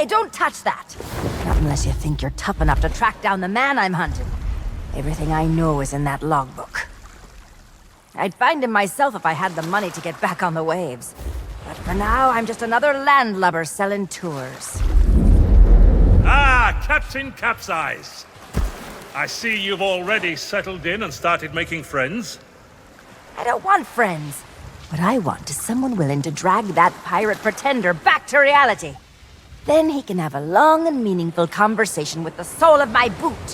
Hey, don't touch that! Not unless you think you're tough enough to track down the man I'm hunting. Everything I know is in that logbook. I'd find him myself if I had the money to get back on the waves. But for now, I'm just another landlubber selling tours. Ah, Captain Capsize. I see you've already settled in and started making friends. I don't want friends. What I want is someone willing to drag that pirate pretender back to reality. Then he can have a long and meaningful conversation with the sole of my boot.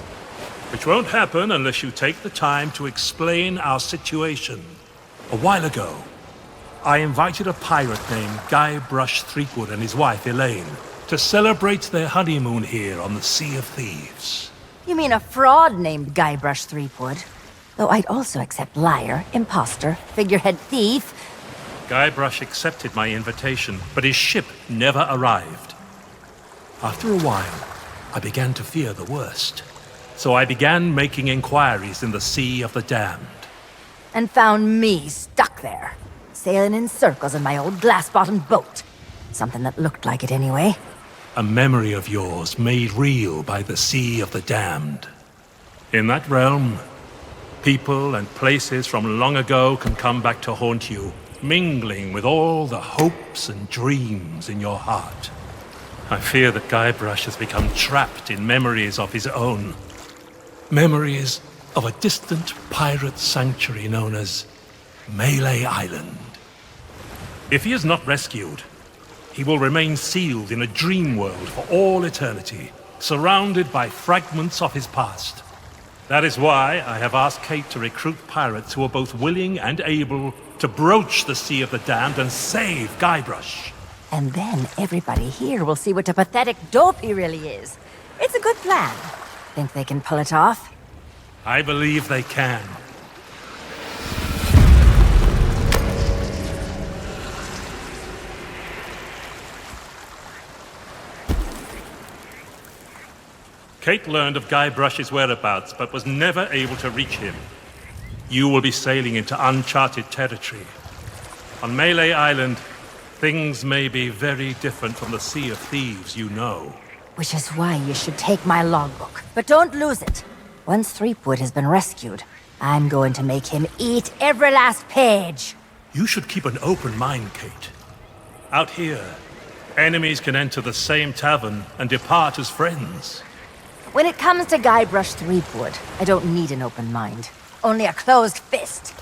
Which won't happen unless you take the time to explain our situation. A while ago, I invited a pirate named Guybrush Threepwood and his wife, Elaine, to celebrate their honeymoon here on the Sea of Thieves. You mean a fraud named Guybrush Threepwood? Though I'd also accept liar, imposter, figurehead thief. Guybrush accepted my invitation, but his ship never arrived. After a while, I began to fear the worst. So I began making inquiries in the Sea of the Damned. And found me stuck there, sailing in circles in my old glass-bottomed boat. Something that looked like it anyway. A memory of yours made real by the Sea of the Damned. In that realm, people and places from long ago can come back to haunt you, mingling with all the hopes and dreams in your heart. I fear that Guybrush has become trapped in memories of his own. Memories of a distant pirate sanctuary known as Melee Island. If he is not rescued, he will remain sealed in a dream world for all eternity, surrounded by fragments of his past. That is why I have asked Kate to recruit pirates who are both willing and able to broach the Sea of the Damned and save Guybrush. And then everybody here will see what a pathetic dope he really is. It's a good plan. Think they can pull it off? I believe they can. Kate learned of Guybrush's whereabouts, but was never able to reach him. You will be sailing into uncharted territory. On Melee Island, things may be very different from the Sea of Thieves you know. Which is why you should take my logbook. But don't lose it. Once Threepwood has been rescued, I'm going to make him eat every last page. You should keep an open mind, Kate. Out here, enemies can enter the same tavern and depart as friends. When it comes to Guybrush Threepwood, I don't need an open mind. Only a closed fist.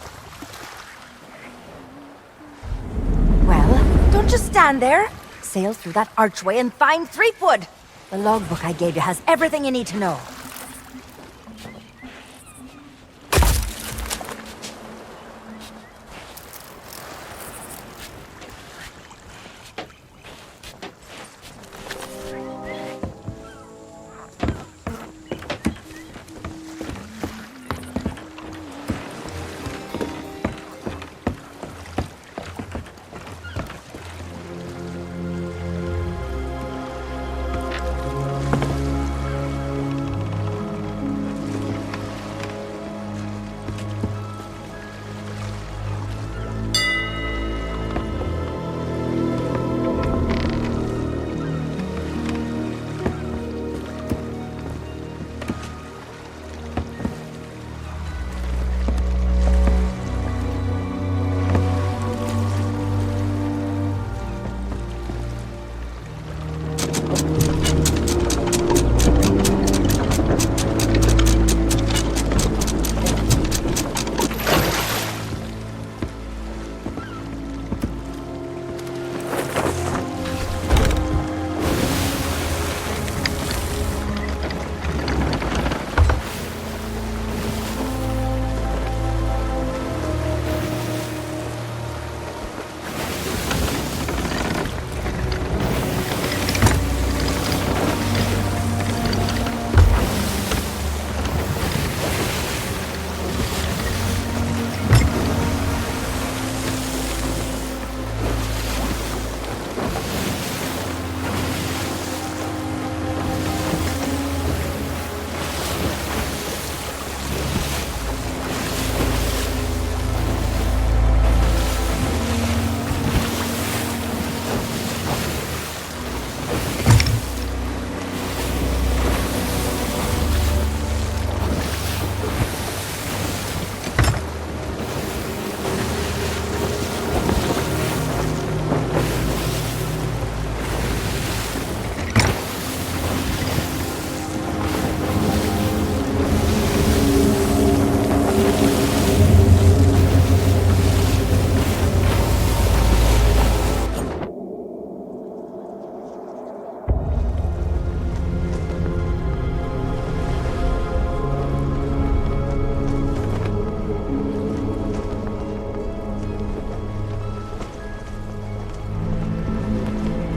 Well, don't just stand there. Sail through that archway and find Threepwood. The logbook I gave you has everything you need to know.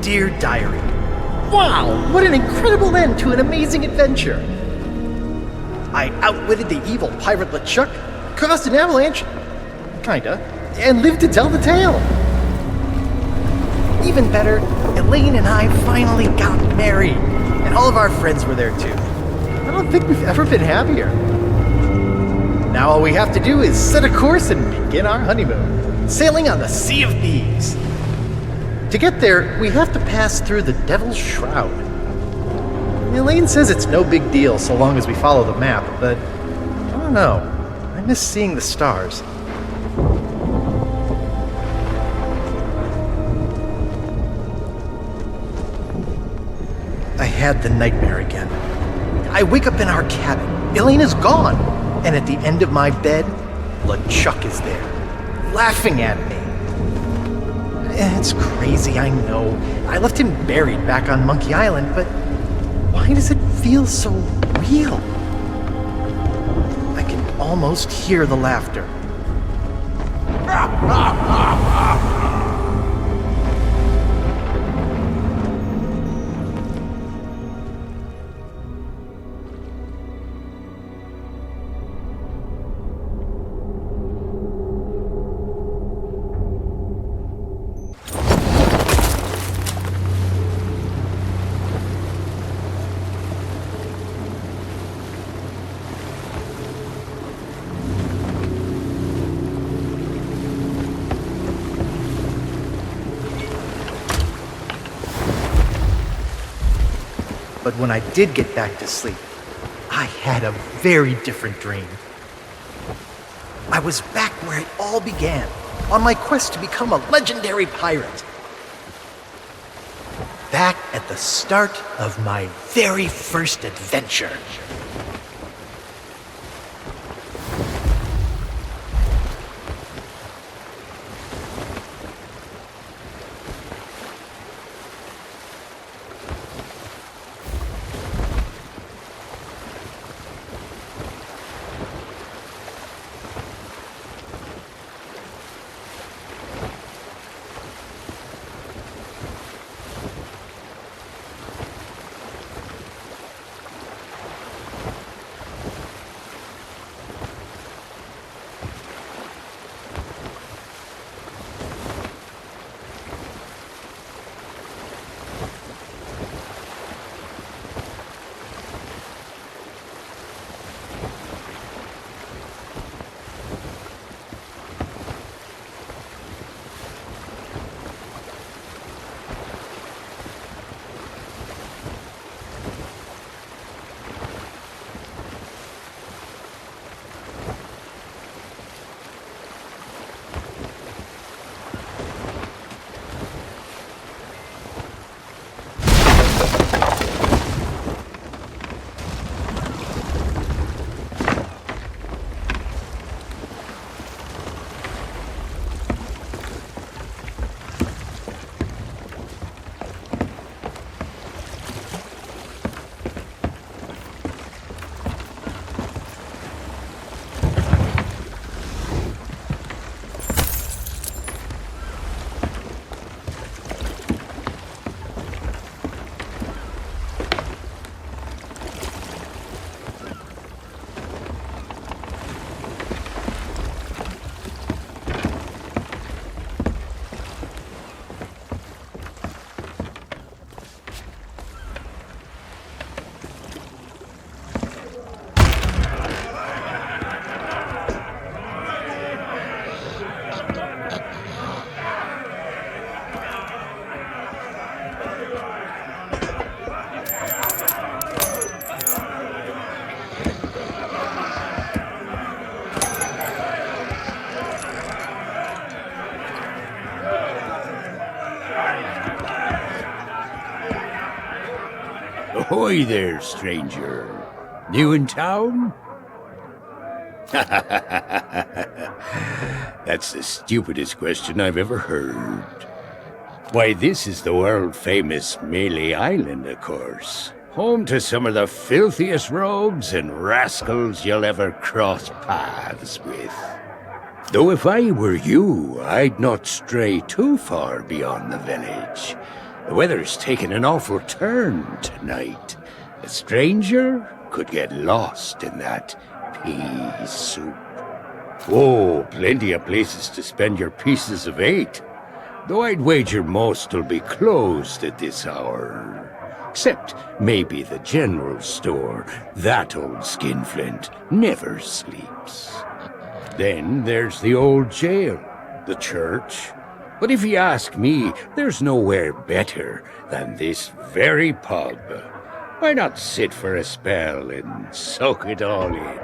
dear diary. Wow, what an incredible end to an amazing adventure. I outwitted the evil pirate LeChuck, caused an avalanche, kinda, and lived to tell the tale. Even better, Elaine and I finally got married, and all of our friends were there too. I don't think we've ever been happier. Now all we have to do is set a course and begin our honeymoon, sailing on the Sea of Thieves. To get there, we have to pass through the Devil's Shroud. Elaine says it's no big deal so long as we follow the map, but I don't know. I miss seeing the stars. I had the nightmare again. I wake up in our cabin. Elaine is gone. And at the end of my bed, LeChuck is there, laughing at me. It's crazy, I know. I left him buried back on Monkey Island, but why does it feel so real? I can almost hear the laughter. But when I did get back to sleep, I had a very different dream. I was back where it all began, on my quest to become a legendary pirate. Back at the start of my very first adventure. Ahoy there, stranger. New in town? That's the stupidest question I've ever heard. Why, this is the world-famous Melee Island, of course. Home to some of the filthiest rogues and rascals you'll ever cross paths with. Though if I were you, I'd not stray too far beyond the village. The weather's taken an awful turn tonight. A stranger could get lost in that pea soup. Oh, plenty of places to spend your pieces of 8. Though I'd wager most will be closed at this hour. Except maybe the general store. That old skinflint never sleeps. Then there's the old jail, the church. But if you ask me, there's nowhere better than this very pub. Why not sit for a spell and soak it all in?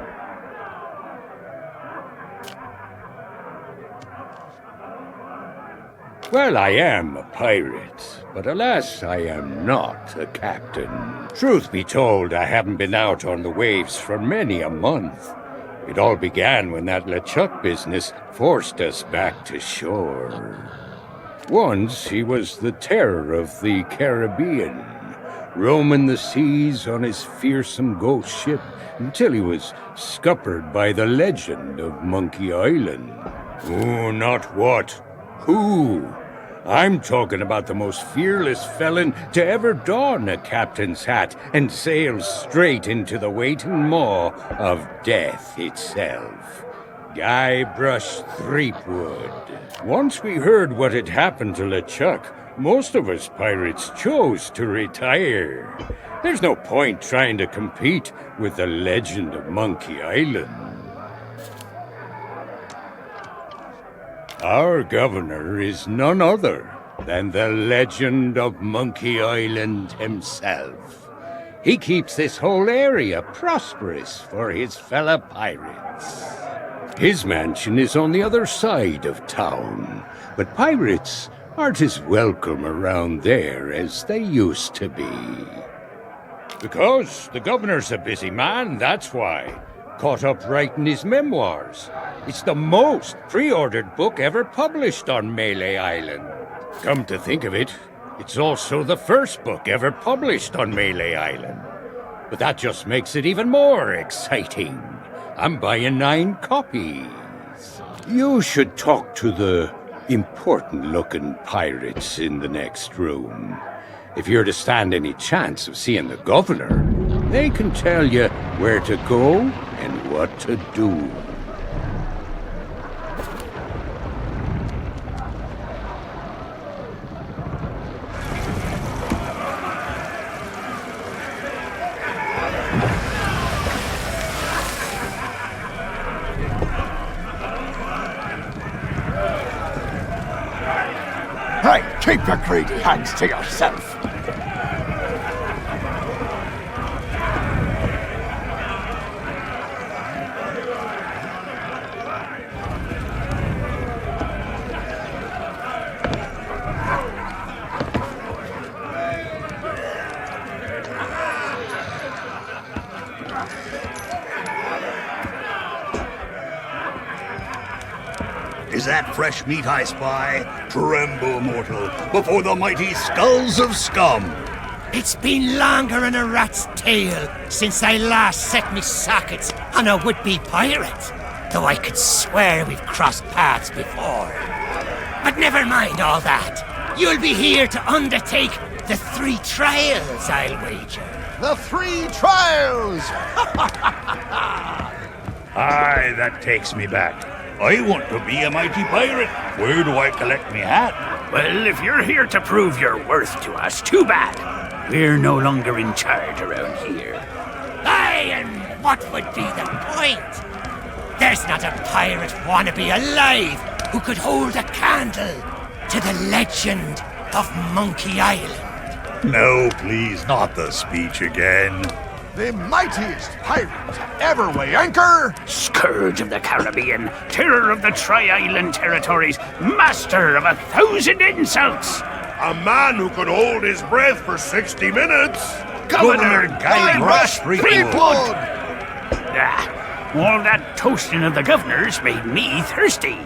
Well, I am a pirate, but alas, I am not a captain. Truth be told, I haven't been out on the waves for many a month. It all began when that LeChuck business forced us back to shore. Once he was the terror of the Caribbean, roaming the seas on his fearsome ghost ship until he was scuppered by the legend of Monkey Island. Oh, not what, who? I'm talking about the most fearless felon to ever don a captain's hat and sail straight into the waiting maw of death itself. Guybrush Threepwood. Once we heard what had happened to LeChuck, most of us pirates chose to retire. There's no point trying to compete with the legend of Monkey Island. Our governor is none other than the legend of Monkey Island himself. He keeps this whole area prosperous for his fellow pirates. His mansion is on the other side of town, but pirates aren't as welcome around there as they used to be. Because the governor's a busy man, that's why. Caught up writing his memoirs. It's the most pre-ordered book ever published on Melee Island. Come to think of it, it's also the first book ever published on Melee Island. But that just makes it even more exciting. I'm buying 9 copies. You should talk to the important-looking pirates in the next room. If you're to stand any chance of seeing the governor, they can tell you where to go and what to do. Hey, keep your greedy hands to yourself. Is that fresh meat I spy? Tremble, mortal, before the mighty skulls of scum! It's been longer than a rat's tail since I last set me sockets on a would-be pirate, though I could swear we've crossed paths before. But never mind all that. You'll be here to undertake the 3 trials, I'll wager. The 3 trials! Aye, that takes me back. I want to be a mighty pirate. Where do I collect me hat? Well, if you're here to prove your worth to us, too bad. We're no longer in charge around here. Aye, and what would be the point? There's not a pirate wannabe alive who could hold a candle to the legend of Monkey Island. No, please, not the speech again. The mightiest pirate to ever weigh anchor! Scourge of the Caribbean, terror of the Tri-Island territories, master of 1,000 insults! A man who could hold his breath for 60 minutes! Governor Guybrush Threepwood! All that toasting of the governors made me thirsty.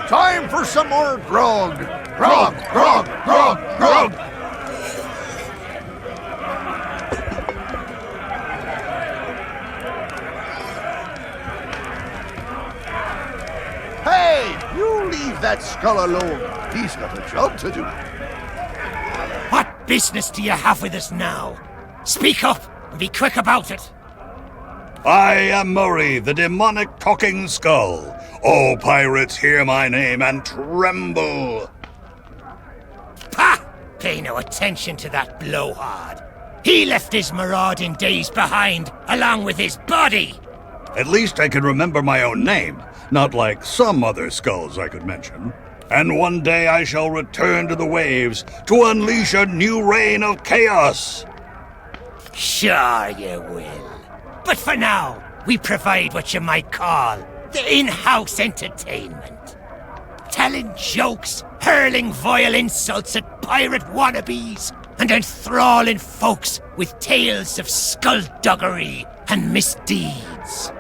Time for some more grog! Grog, grog, grog, grog! Hey, you leave that skull alone. He's got a job to do. What business do you have with us now? Speak up and be quick about it. I am Murray, the demonic talking skull. All pirates hear my name and tremble. Pah! Pay no attention to that blowhard. He left his marauding days behind, along with his body. At least I can remember my own name, not like some other skulls I could mention. And one day I shall return to the waves to unleash a new reign of chaos. Sure you will. But for now, we provide what you might call the in-house entertainment. Telling jokes, hurling vile insults at pirate wannabes, and enthralling folks with tales of skullduggery and misdeeds.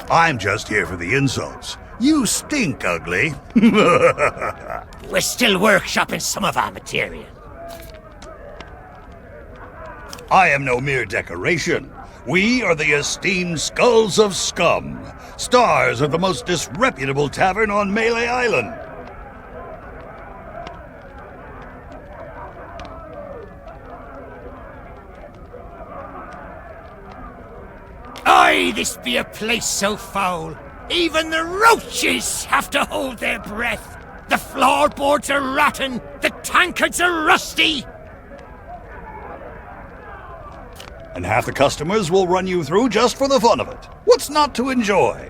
I'm just here for the insults. You stink, ugly. We're still workshopping some of our material. I am no mere decoration. We are the esteemed Skulls of Scum, stars of the most disreputable tavern on Melee Island. Aye, this be a place so foul. Even the roaches have to hold their breath. The floorboards are rotten, the tankards are rusty. And half the customers will run you through just for the fun of it. What's not to enjoy?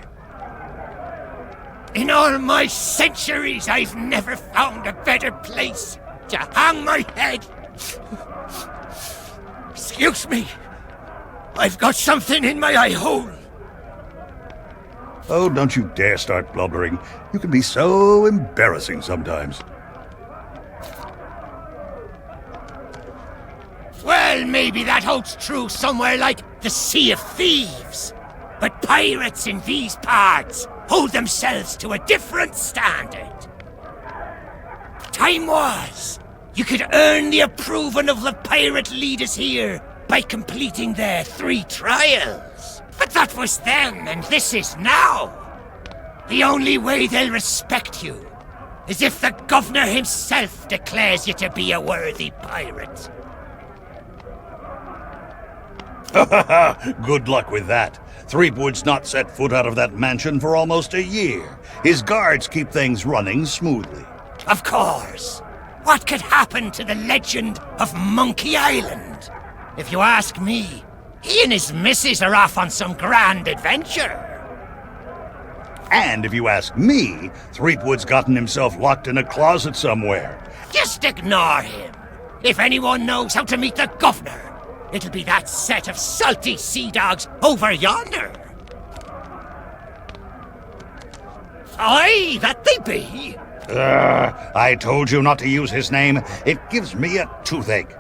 In all my centuries, I've never found a better place to hang my head. Excuse me. I've got something in my eye hole. Oh, don't you dare start blubbering. You can be so embarrassing sometimes. Well, maybe that holds true somewhere like the Sea of Thieves. But pirates in these parts hold themselves to a different standard. Time was, you could earn the approval of the pirate leaders here by completing their 3 trials. But that was then, and this is now. The only way they'll respect you is if the governor himself declares you to be a worthy pirate. Good luck with that. Threepwood's not set foot out of that mansion for almost a year. His guards keep things running smoothly. Of course. What could happen to the legend of Monkey Island? If you ask me, he and his missus are off on some grand adventure. And if you ask me, Threepwood's gotten himself locked in a closet somewhere. Just ignore him. If anyone knows how to meet the governor, it'll be that set of salty sea dogs over yonder. Aye, that they be. I told you not to use his name. It gives me a toothache.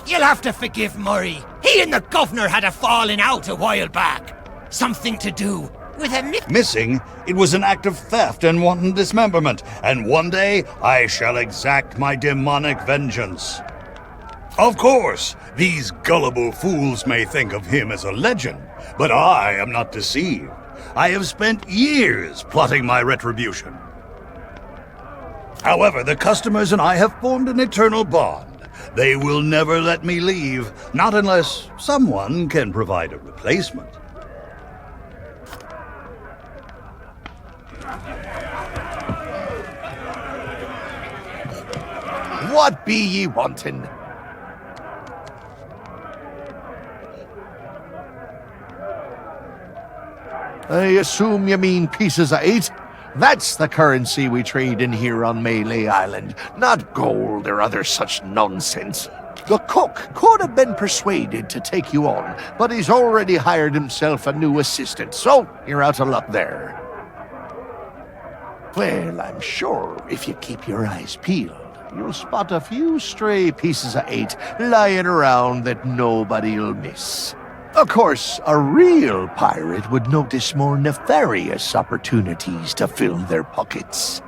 You'll have to forgive Murray. He and the governor had a falling out a while back. Something to do with a Missing? It was an act of theft and wanton dismemberment, and one day I shall exact my demonic vengeance. Of course, these gullible fools may think of him as a legend, but I am not deceived. I have spent years plotting my retribution. However, the customers and I have formed an eternal bond. They will never let me leave, not unless someone can provide a replacement. What be ye wanting? I assume you mean pieces of 8? That's the currency we trade in here on Melee Island, not gold or other such nonsense. The cook could have been persuaded to take you on, but he's already hired himself a new assistant, so you're out of luck there. Well, I'm sure if you keep your eyes peeled, you'll spot a few stray pieces of 8 lying around that nobody'll miss. Of course, a real pirate would notice more nefarious opportunities to fill their pockets.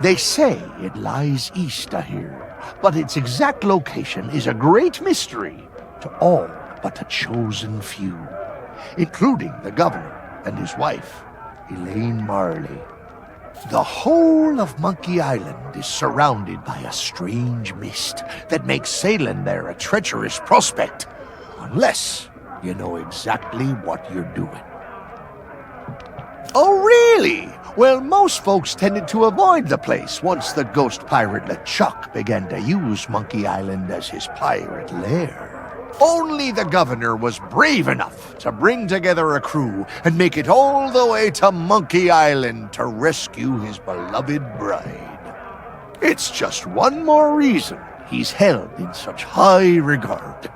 They say it lies east of here, but its exact location is a great mystery to all but a chosen few, including the governor and his wife, Elaine Marley. The whole of Monkey Island is surrounded by a strange mist that makes sailing there a treacherous prospect, unless you know exactly what you're doing. Oh, really? Well, most folks tended to avoid the place once the ghost pirate LeChuck began to use Monkey Island as his pirate lair. Only the governor was brave enough to bring together a crew and make it all the way to Monkey Island to rescue his beloved bride. It's just one more reason he's held in such high regard.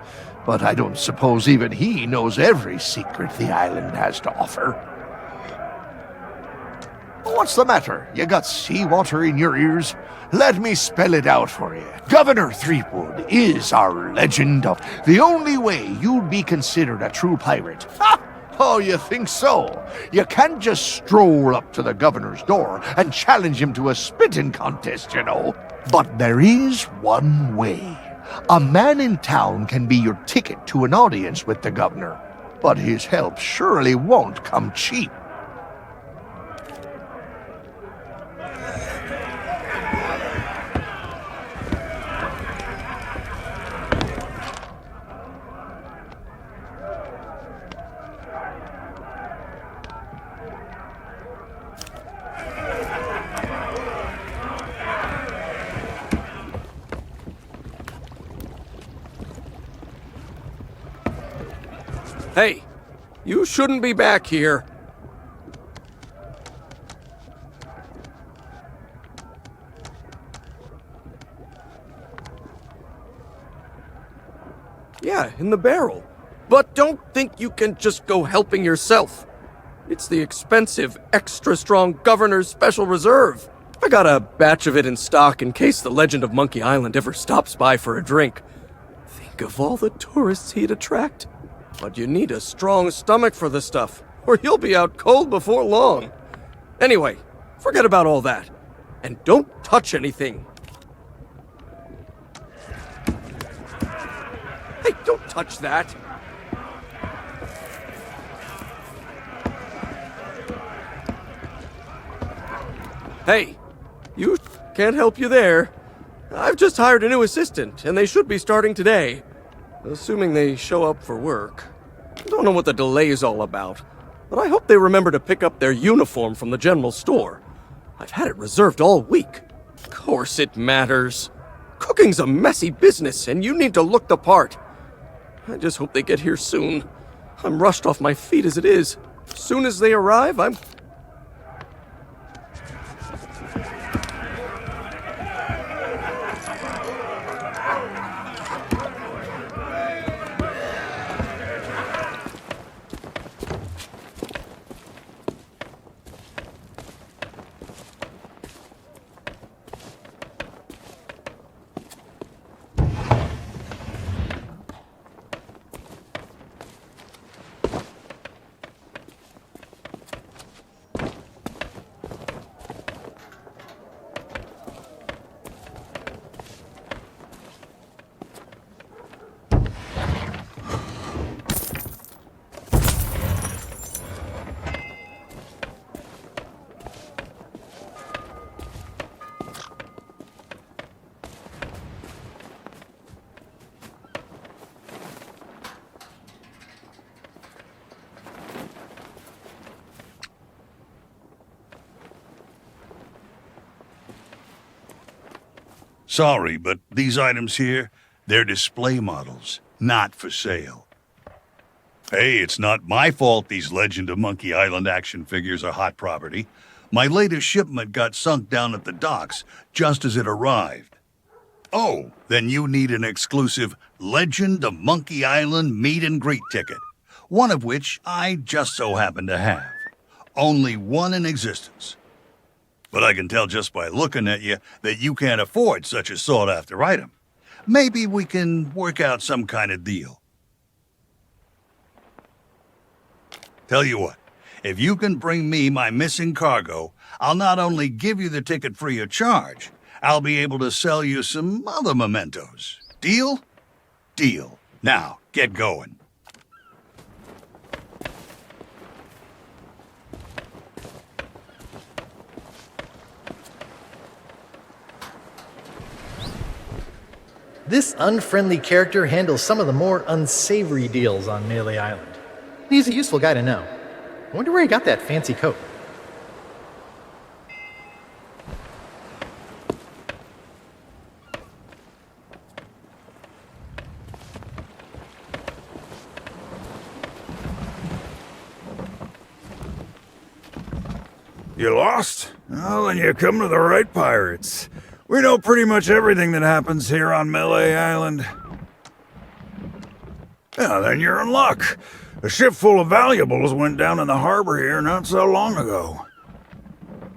But I don't suppose even he knows every secret the island has to offer. What's the matter? You got seawater in your ears? Let me spell it out for you. Governor Threepwood is our legend of the only way you'd be considered a true pirate. Ha! Oh, you think so? You can't just stroll up to the governor's door and challenge him to a spitting contest, you know. But there is one way. A man in town can be your ticket to an audience with the governor, but his help surely won't come cheap. Hey, you shouldn't be back here. Yeah, in the barrel. But don't think you can just go helping yourself. It's the expensive, extra-strong Governor's Special Reserve. I got a batch of it in stock in case the legend of Monkey Island ever stops by for a drink. Think of all the tourists he'd attract. But you need a strong stomach for this stuff, or you'll be out cold before long. Anyway, forget about all that. And don't touch anything. Hey, don't touch that. Hey, you can't help you there. I've just hired a new assistant, and they should be starting today. Assuming they show up for work. Don't know what the delay's all about, but I hope they remember to pick up their uniform from the general store. I've had it reserved all week. Of course it matters. Cooking's a messy business, and you need to look the part. I just hope they get here soon. I'm rushed off my feet as it is. As soon as they arrive, I'm... Sorry, but these items here, they're display models, not for sale. Hey, it's not my fault these Legend of Monkey Island action figures are hot property. My latest shipment got sunk down at the docks just as it arrived. Oh, then you need an exclusive Legend of Monkey Island meet and greet ticket, one of which I just so happen to have. Only one in existence. But I can tell just by looking at you that you can't afford such a sought-after item. Maybe we can work out some kind of deal. Tell you what, if you can bring me my missing cargo, I'll not only give you the ticket free of charge, I'll be able to sell you some other mementos. Deal? Deal. Now, get going. This unfriendly character handles some of the more unsavory deals on Melee Island. He's a useful guy to know. I wonder where he got that fancy coat. You lost? Well, then you come to the right pirates. We know pretty much everything that happens here on Melee Island. Yeah, then you're in luck. A ship full of valuables went down in the harbor here not so long ago.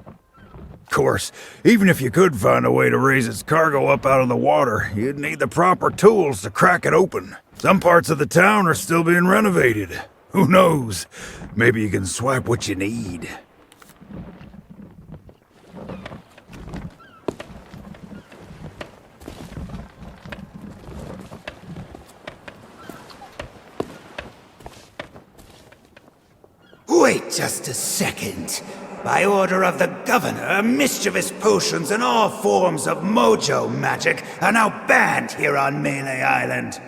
Of course, even if you could find a way to raise its cargo up out of the water, you'd need the proper tools to crack it open. Some parts of the town are still being renovated. Who knows? Maybe you can swipe what you need. Wait just a second. By order of the governor, mischievous potions and all forms of mojo magic are now banned here on Melee Island.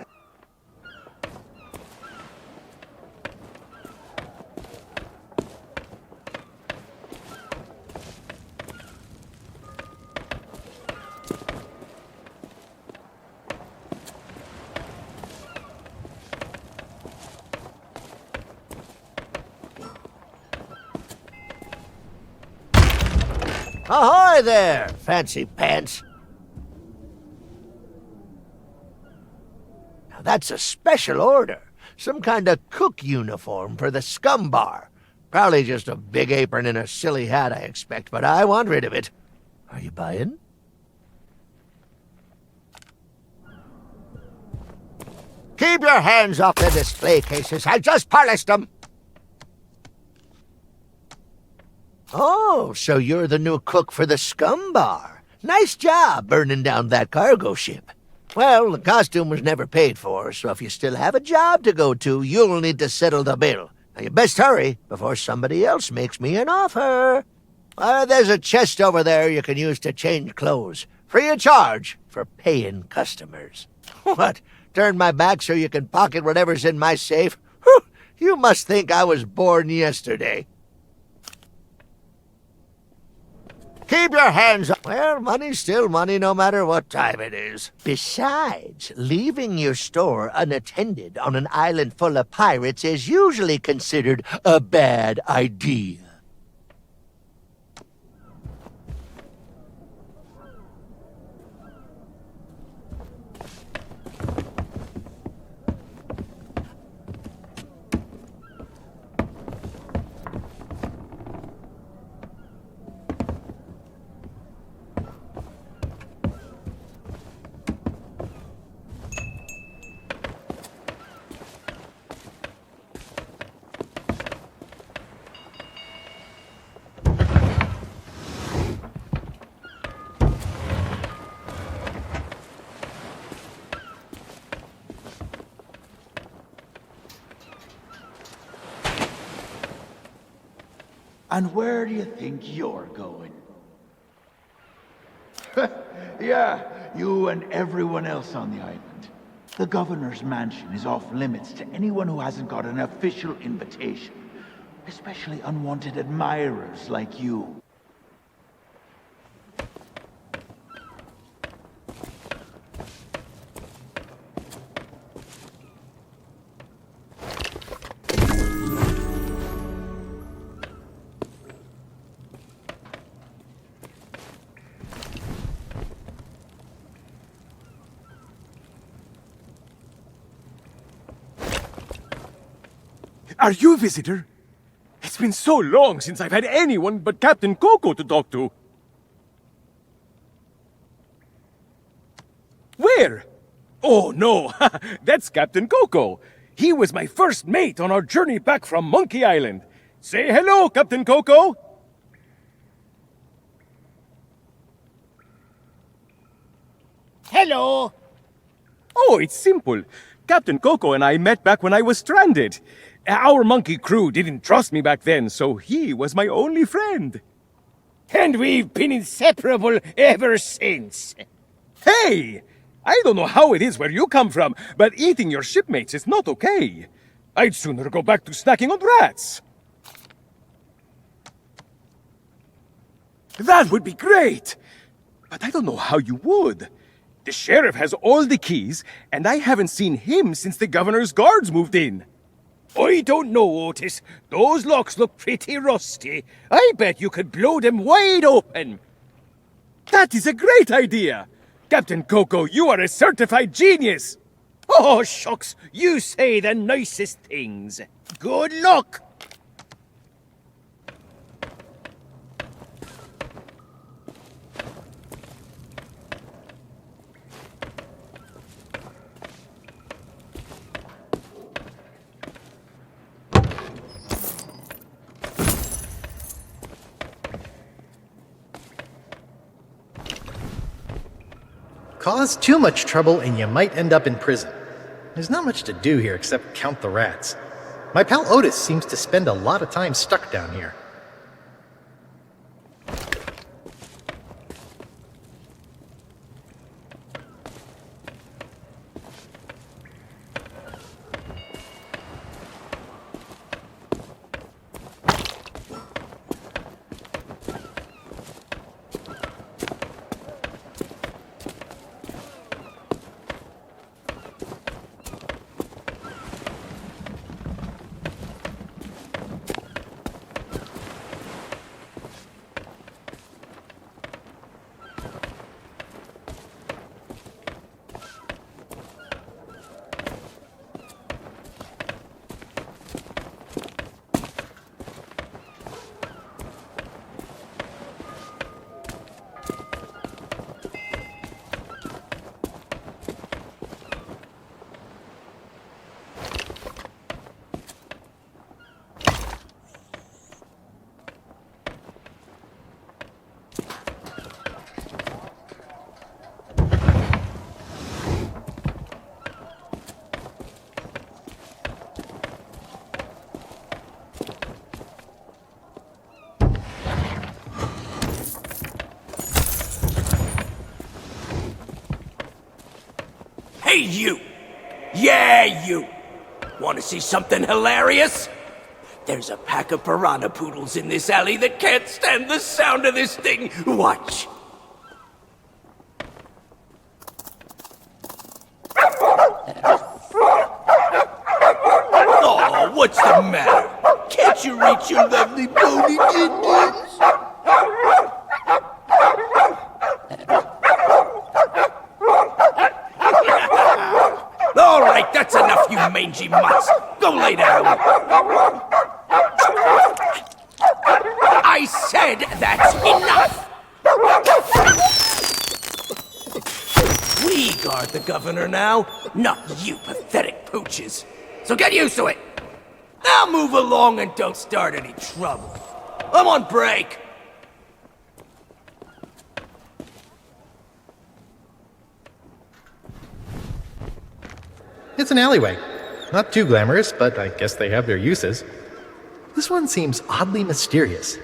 Ahoy there, fancy pants. Now that's a special order. Some kind of cook uniform for the scum bar. Probably just a big apron and a silly hat, I expect, but I want rid of it. Are you buying? Keep your hands off the display cases. I just polished them. Oh, so you're the new cook for the scum bar. Nice job burning down that cargo ship. Well, the costume was never paid for, so if you still have a job to go to, you'll need to settle the bill. Now, you best hurry before somebody else makes me an offer. There's a chest over there you can use to change clothes. Free of charge for paying customers. What? Turn my back so you can pocket whatever's in my safe? Whew, you must think I was born yesterday. Keep your hands up. Well, money's still money no matter what time it is. Besides, leaving your store unattended on an island full of pirates is usually considered a bad idea. And where do you think you're going? Yeah, you and everyone else on the island. The governor's mansion is off limits to anyone who hasn't got an official invitation, especially unwanted admirers like you. Are you a visitor? It's been so long since I've had anyone but Captain Coco to talk to. Where? Oh, no. That's Captain Coco. He was my first mate on our journey back from Monkey Island. Say hello, Captain Coco. Hello! Oh, it's simple. Captain Coco and I met back when I was stranded. Our monkey crew didn't trust me back then, so he was my only friend. And we've been inseparable ever since. Hey! I don't know how it is where you come from, but eating your shipmates is not okay. I'd sooner go back to snacking on rats. That would be great! But I don't know how you would. The sheriff has all the keys, and I haven't seen him since the governor's guards moved in. I don't know, Otis. Those locks look pretty rusty. I bet you could blow them wide open. That is a great idea! Captain Coco, you are a certified genius! Oh, shucks, you say the nicest things. Good luck! Cause too much trouble and you might end up in prison. There's not much to do here except count the rats. My pal Otis seems to spend a lot of time stuck down here. Hey, you! Yeah, you! Want to see something hilarious? There's a pack of piranha poodles in this alley that can't stand the sound of this thing. Watch! Oh, what's the matter? Can't you reach your lovely bony tendons? All right, that's enough, you mangy mutts. Go lay down. I said that's enough. We guard the governor now, not you pathetic pooches. So get used to it. Now move along and don't start any trouble. I'm on break. It's an alleyway. Not too glamorous, but I guess they have their uses. This one seems oddly mysterious.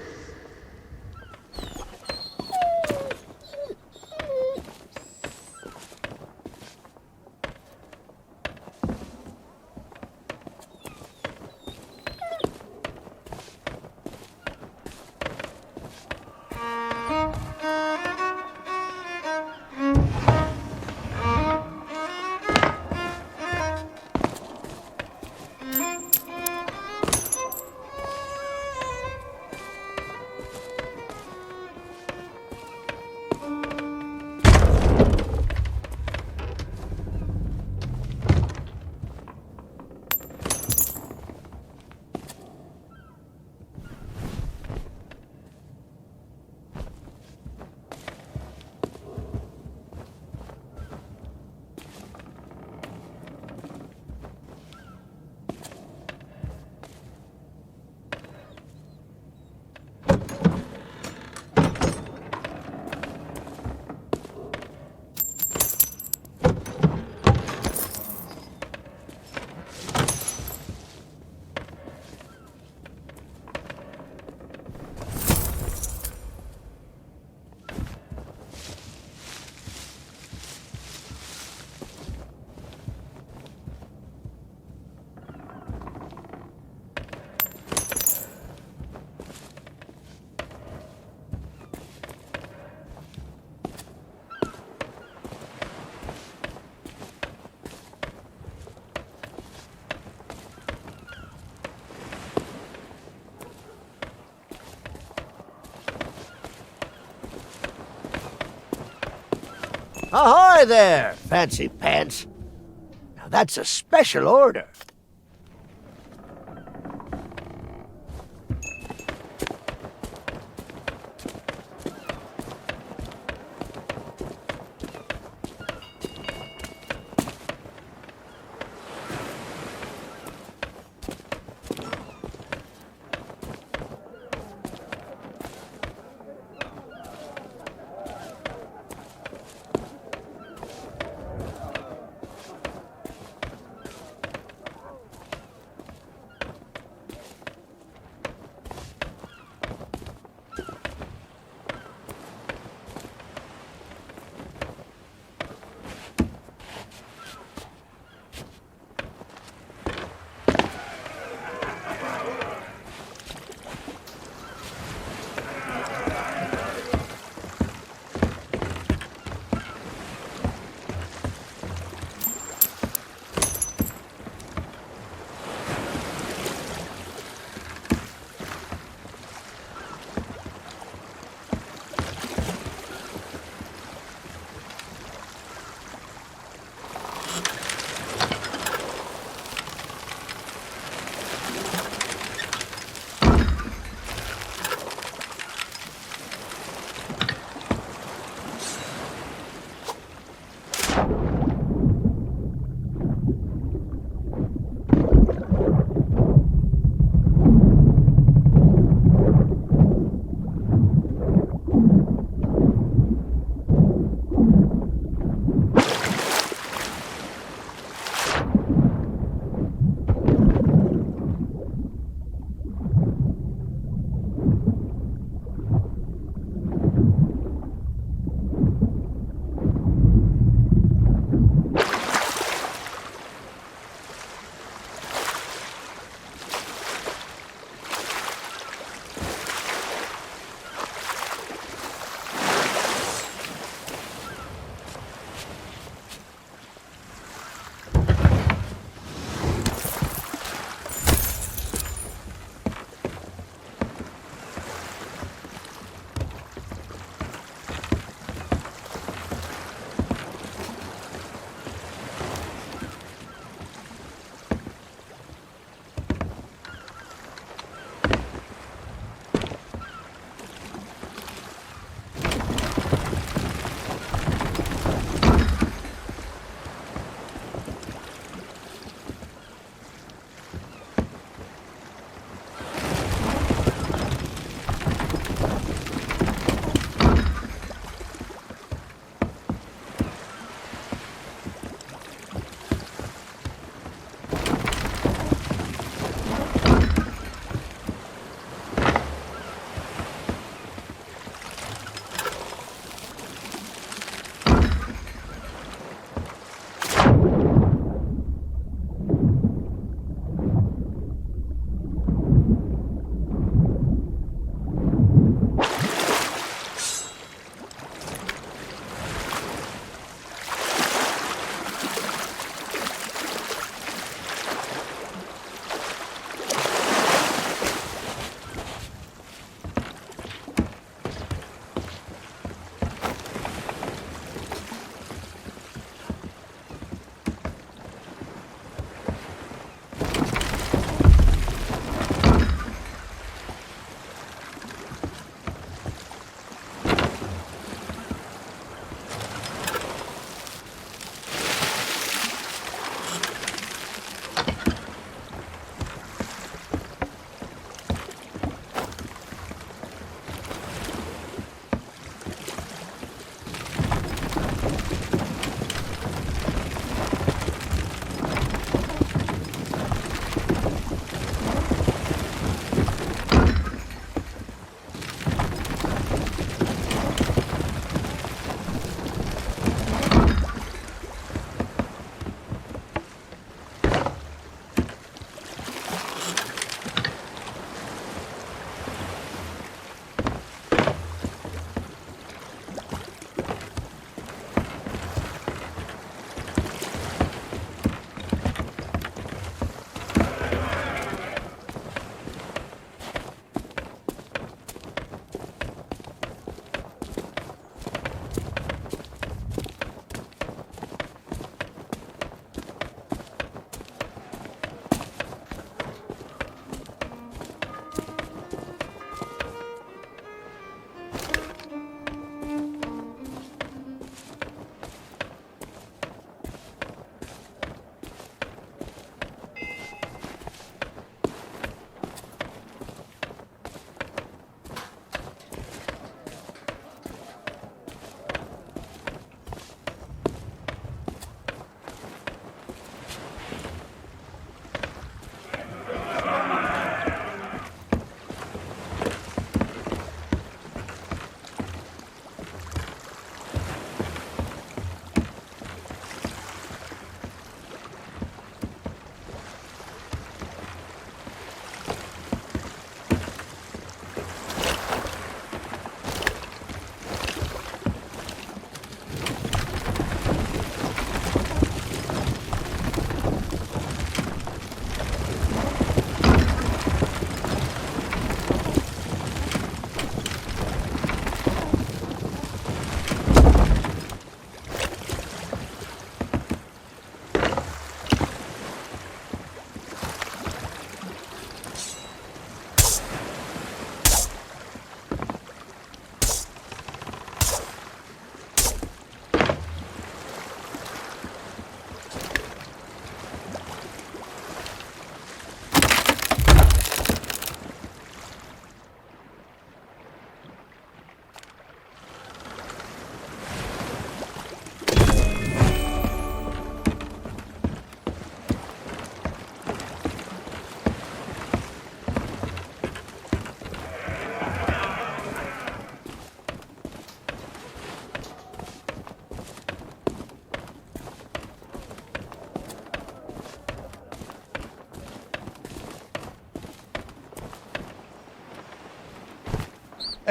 Ahoy there, fancy pants. Now that's a special order.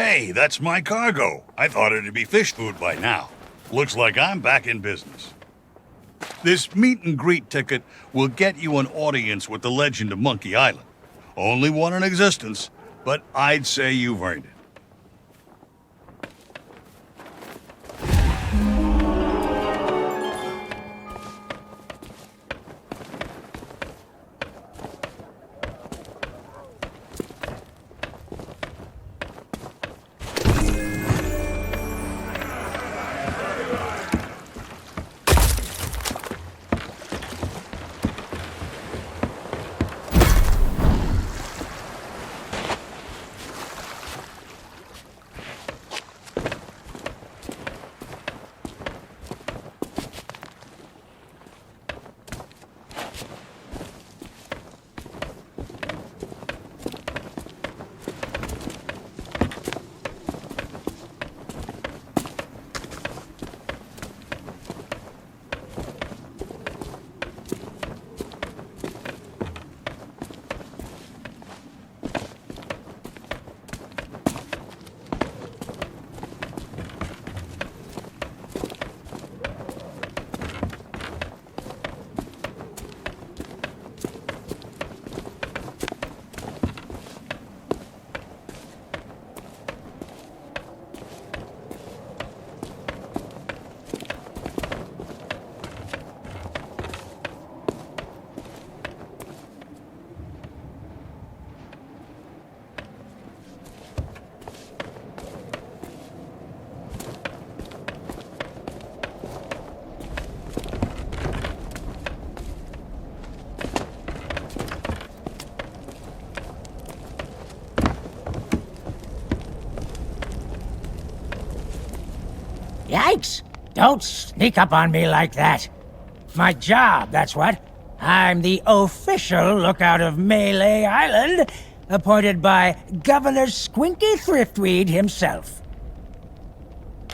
Hey, that's my cargo. I thought it'd be fish food by now. Looks like I'm back in business. This meet and greet ticket will get you an audience with the legend of Monkey Island. Only one in existence, but I'd say you've earned it. Yikes! Don't sneak up on me like that. My job, that's what. I'm the official lookout of Melee Island, appointed by Governor Squinky Thriftweed himself.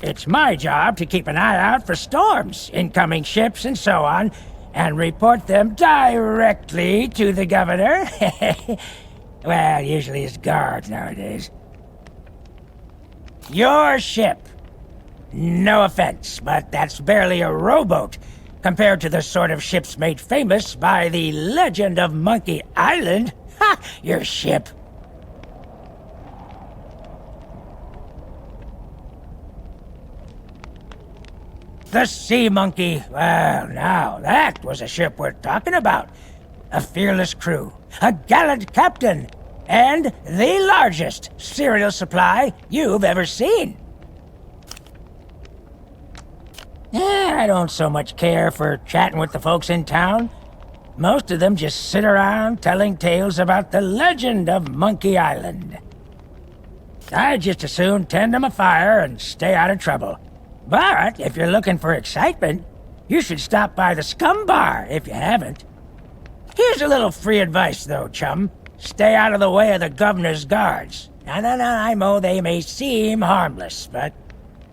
It's my job to keep an eye out for storms, incoming ships, and so on, and report them directly to the governor. Well, usually his guards nowadays. Your ship. No offense, but that's barely a rowboat compared to the sort of ships made famous by the legend of Monkey Island. Ha! Your ship. The Sea Monkey. Well, now, that was a ship worth talking about. A fearless crew, a gallant captain, and the largest cereal supply you've ever seen. I don't so much care for chatting with the folks in town. Most of them just sit around telling tales about the legend of Monkey Island. I'd just as soon tend them a fire and stay out of trouble. But if you're looking for excitement, you should stop by the Scum Bar if you haven't. Here's a little free advice, though, chum. Stay out of the way of the governor's guards. No, I know they may seem harmless, but...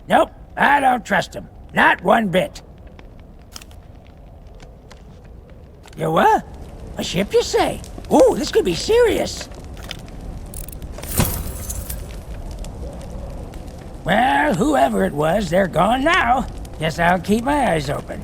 Nope, I don't trust them. Not one bit. You what? A ship, you say? Ooh, this could be serious. Well, whoever it was, they're gone now. Guess I'll keep my eyes open.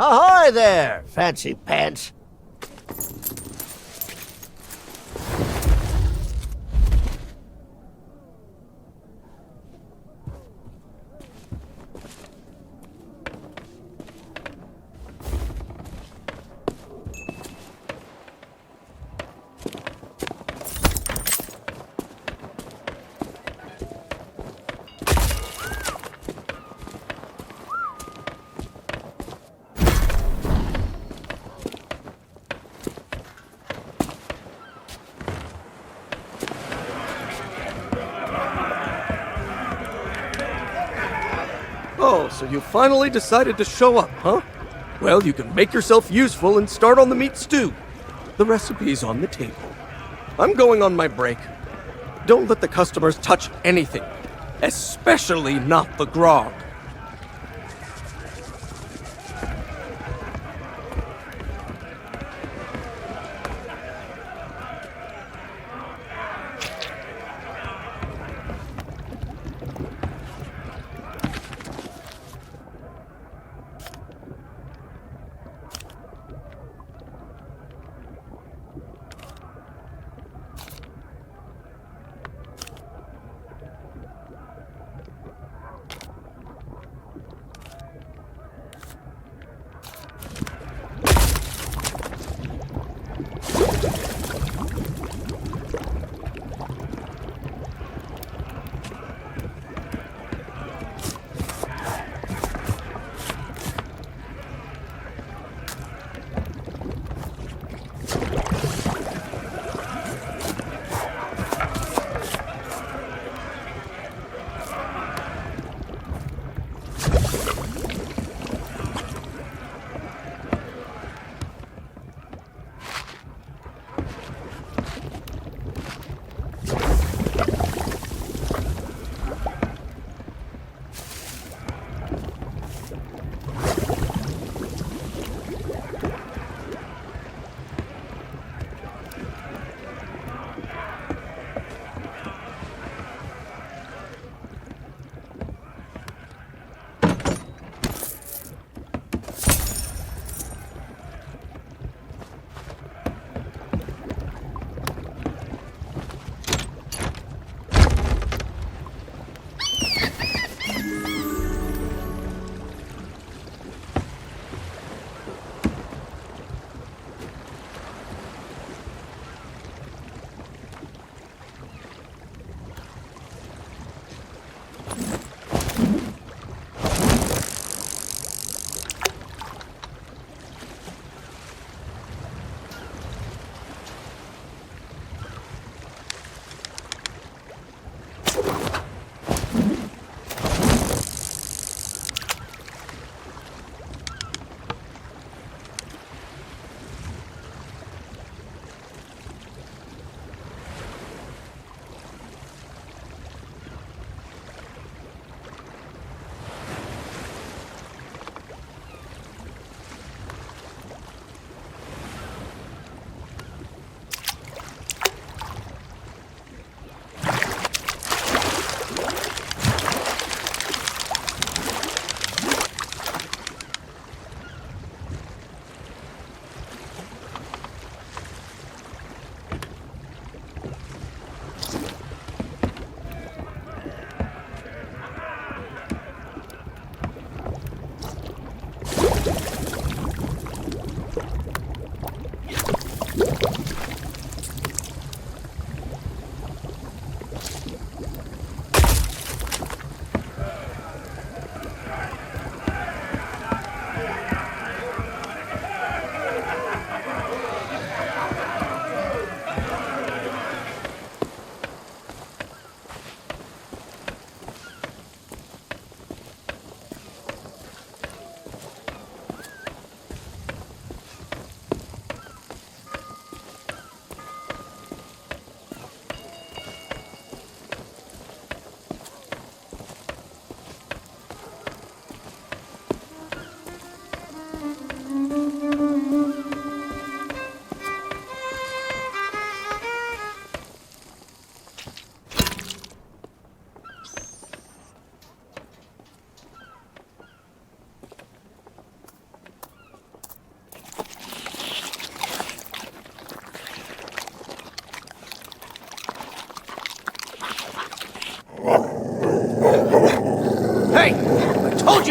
Ahoy there, fancy pants. Oh, so you finally decided to show up, huh? Well, you can make yourself useful and start on the meat stew. The recipe's on the table. I'm going on my break. Don't let the customers touch anything, especially not the grog.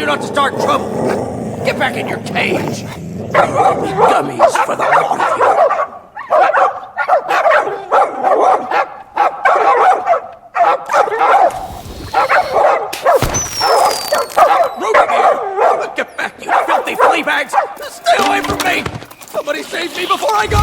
you not to start trouble. Get back in your cage. Gummies for the lot of you. Ruby dear! Get back, you filthy flea bags! Stay away from me! Somebody save me before I go!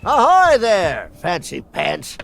Ahoy there, fancy pants.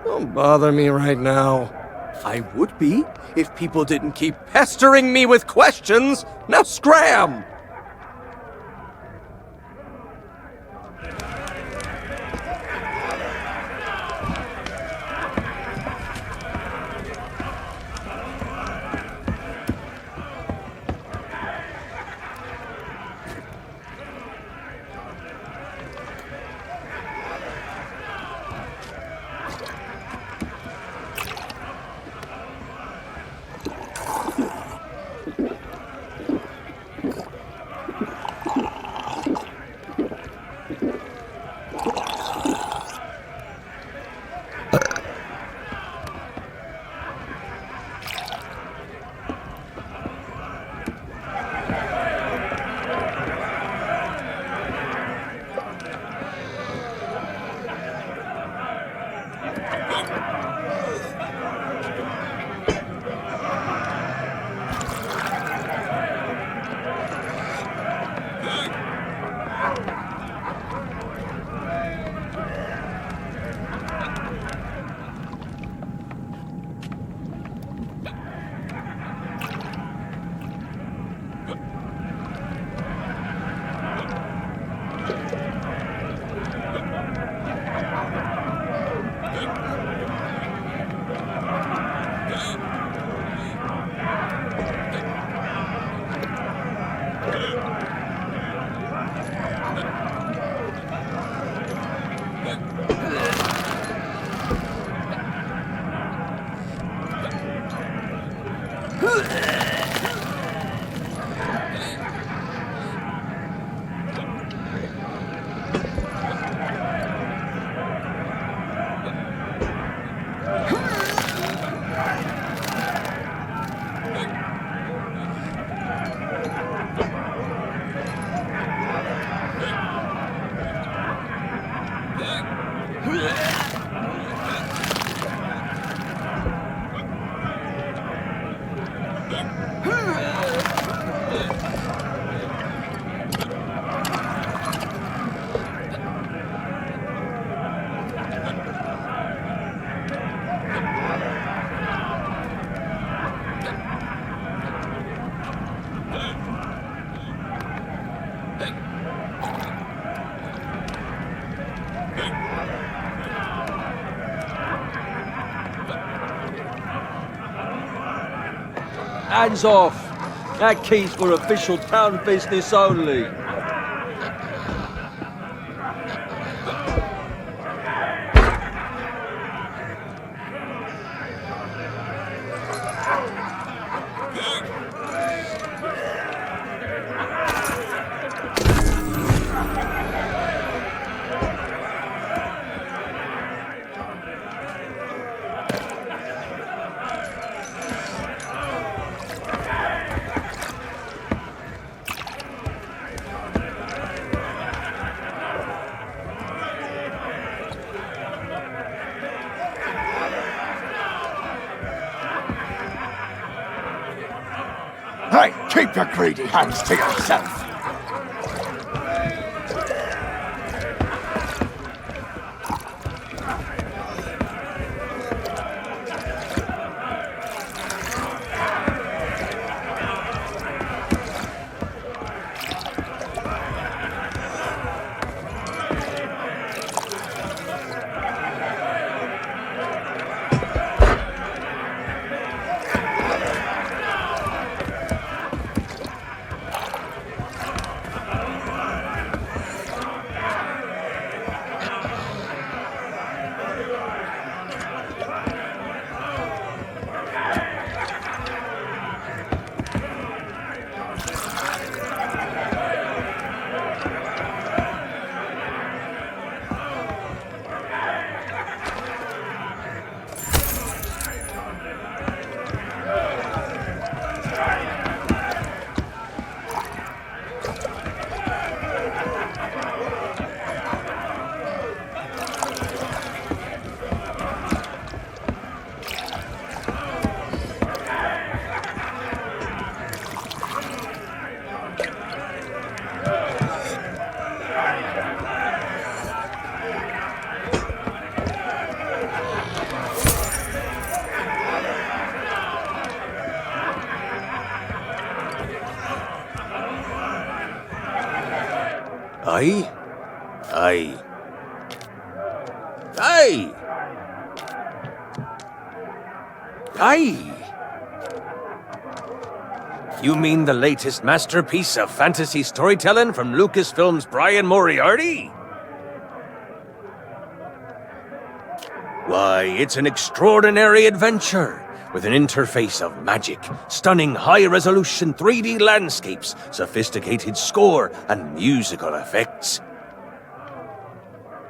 Don't bother me right now. I would be if people didn't keep pestering me with questions. Now scram! Hands off! That key's for official town business only. Hey, keep your greedy hands to yourself. Aye? Aye. Aye! Aye! You mean the latest masterpiece of fantasy storytelling from Lucasfilm's Brian Moriarty? Why, it's an extraordinary adventure with an interface of magic, stunning high-resolution 3D landscapes, sophisticated score, and musical effects.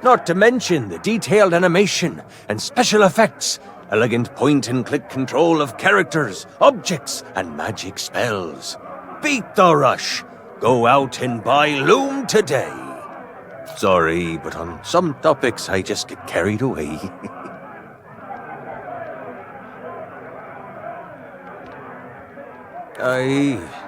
Not to mention the detailed animation and special effects, elegant point-and-click control of characters, objects, and magic spells. Beat the rush! Go out and buy Loom today! Sorry, but on some topics I just get carried away. Aye.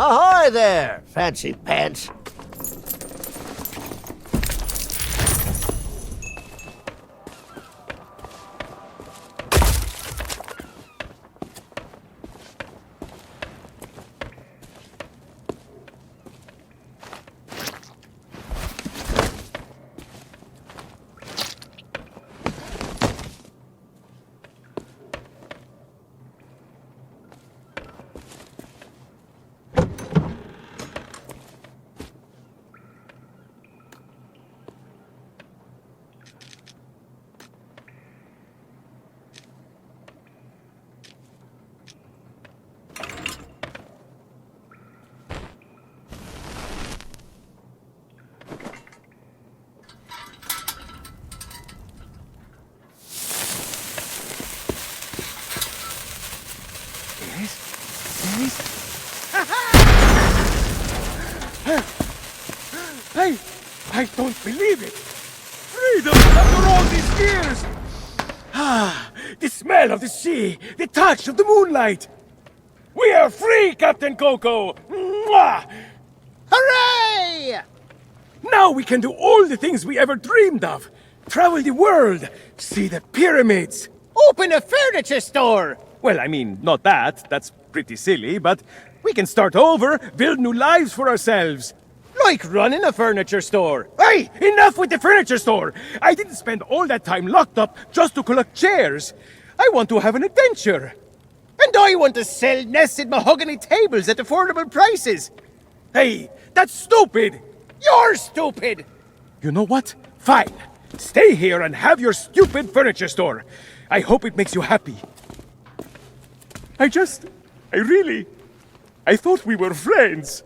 Ahoy there, fancy pants. I don't believe it! Freedom after all these years! Ah, the smell of the sea, the touch of the moonlight! We are free, Captain Coco! Mwah! Hooray! Now we can do all the things we ever dreamed of. Travel the world, see the pyramids. Open a furniture store! Well, I mean, not that. That's pretty silly, but we can start over, build new lives for ourselves. Like running a furniture store. Hey, enough with the furniture store! I didn't spend all that time locked up just to collect chairs. I want to have an adventure. And I want to sell nested mahogany tables at affordable prices. Hey, that's stupid! You're stupid! You know what? Fine. Stay here and have your stupid furniture store. I hope it makes you happy. I thought we were friends.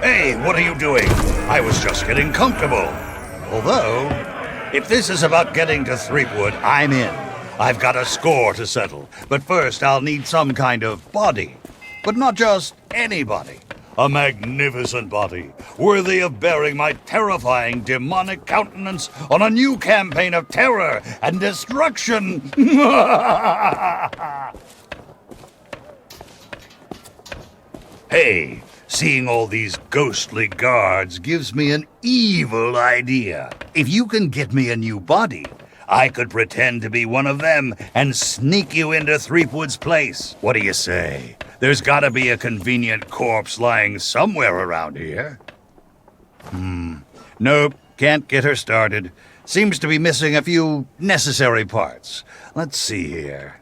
Hey, what are you doing? I was just getting comfortable. Although, if this is about getting to Threepwood, I'm in. I've got a score to settle. But first, I'll need some kind of body. But not just any body. A magnificent body, worthy of bearing my terrifying demonic countenance on a new campaign of terror and destruction. Hey, seeing all these ghostly guards gives me an evil idea. If you can get me a new body, I could pretend to be one of them and sneak you into Threepwood's place. What do you say? There's gotta be a convenient corpse lying somewhere around here. Nope, can't get her started. Seems to be missing a few necessary parts. Let's see here.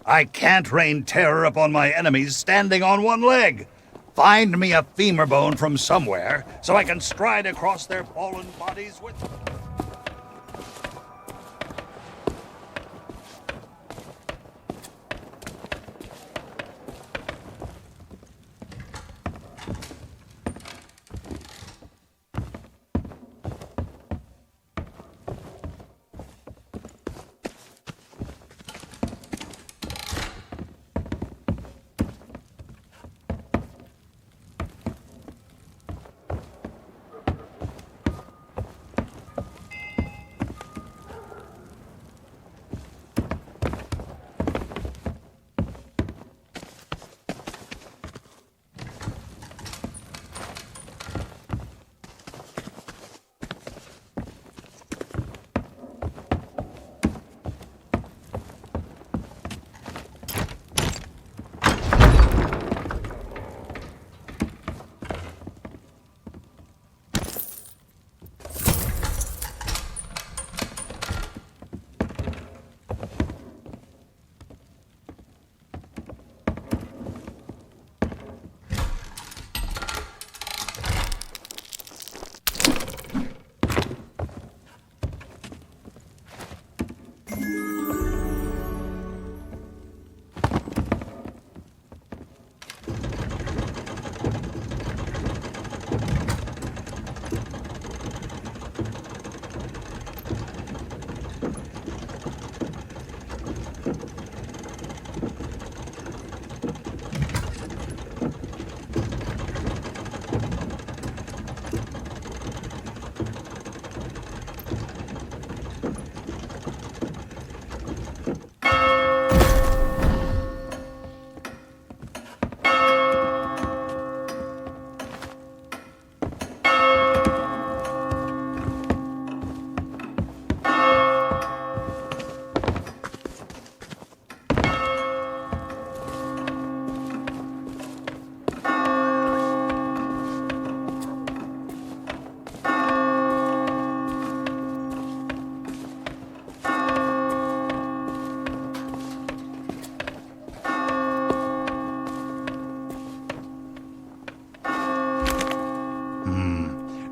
I can't rain terror upon my enemies standing on one leg. Find me a femur bone from somewhere so I can stride across their fallen bodies with...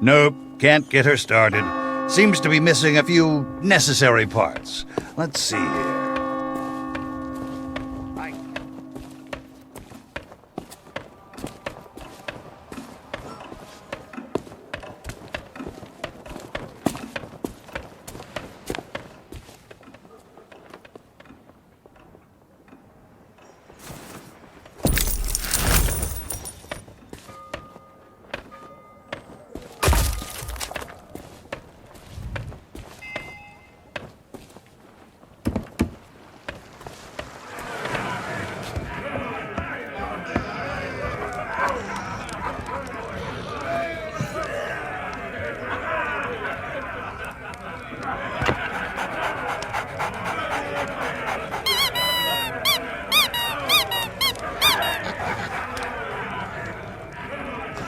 Nope, can't get her started. Seems to be missing a few necessary parts. Let's see here.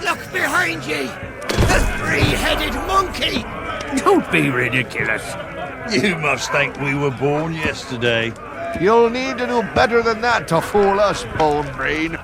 Look behind ye! The three-headed monkey! Don't be ridiculous. You must think we were born yesterday. You'll need to do better than that to fool us, Bone Brain.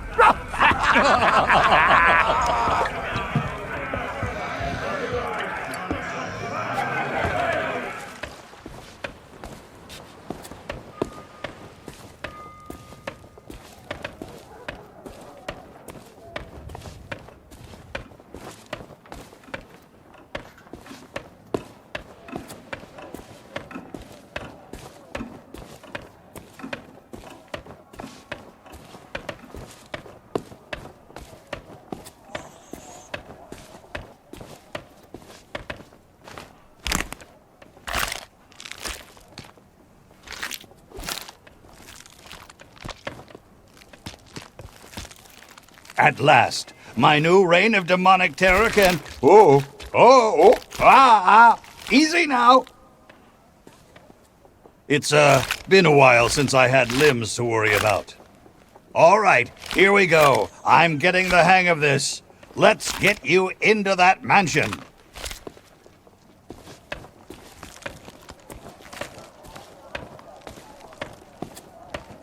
At last, my new reign of demonic terror can... Easy now! It's, been a while since I had limbs to worry about. All right, here we go. I'm getting the hang of this. Let's get you into that mansion.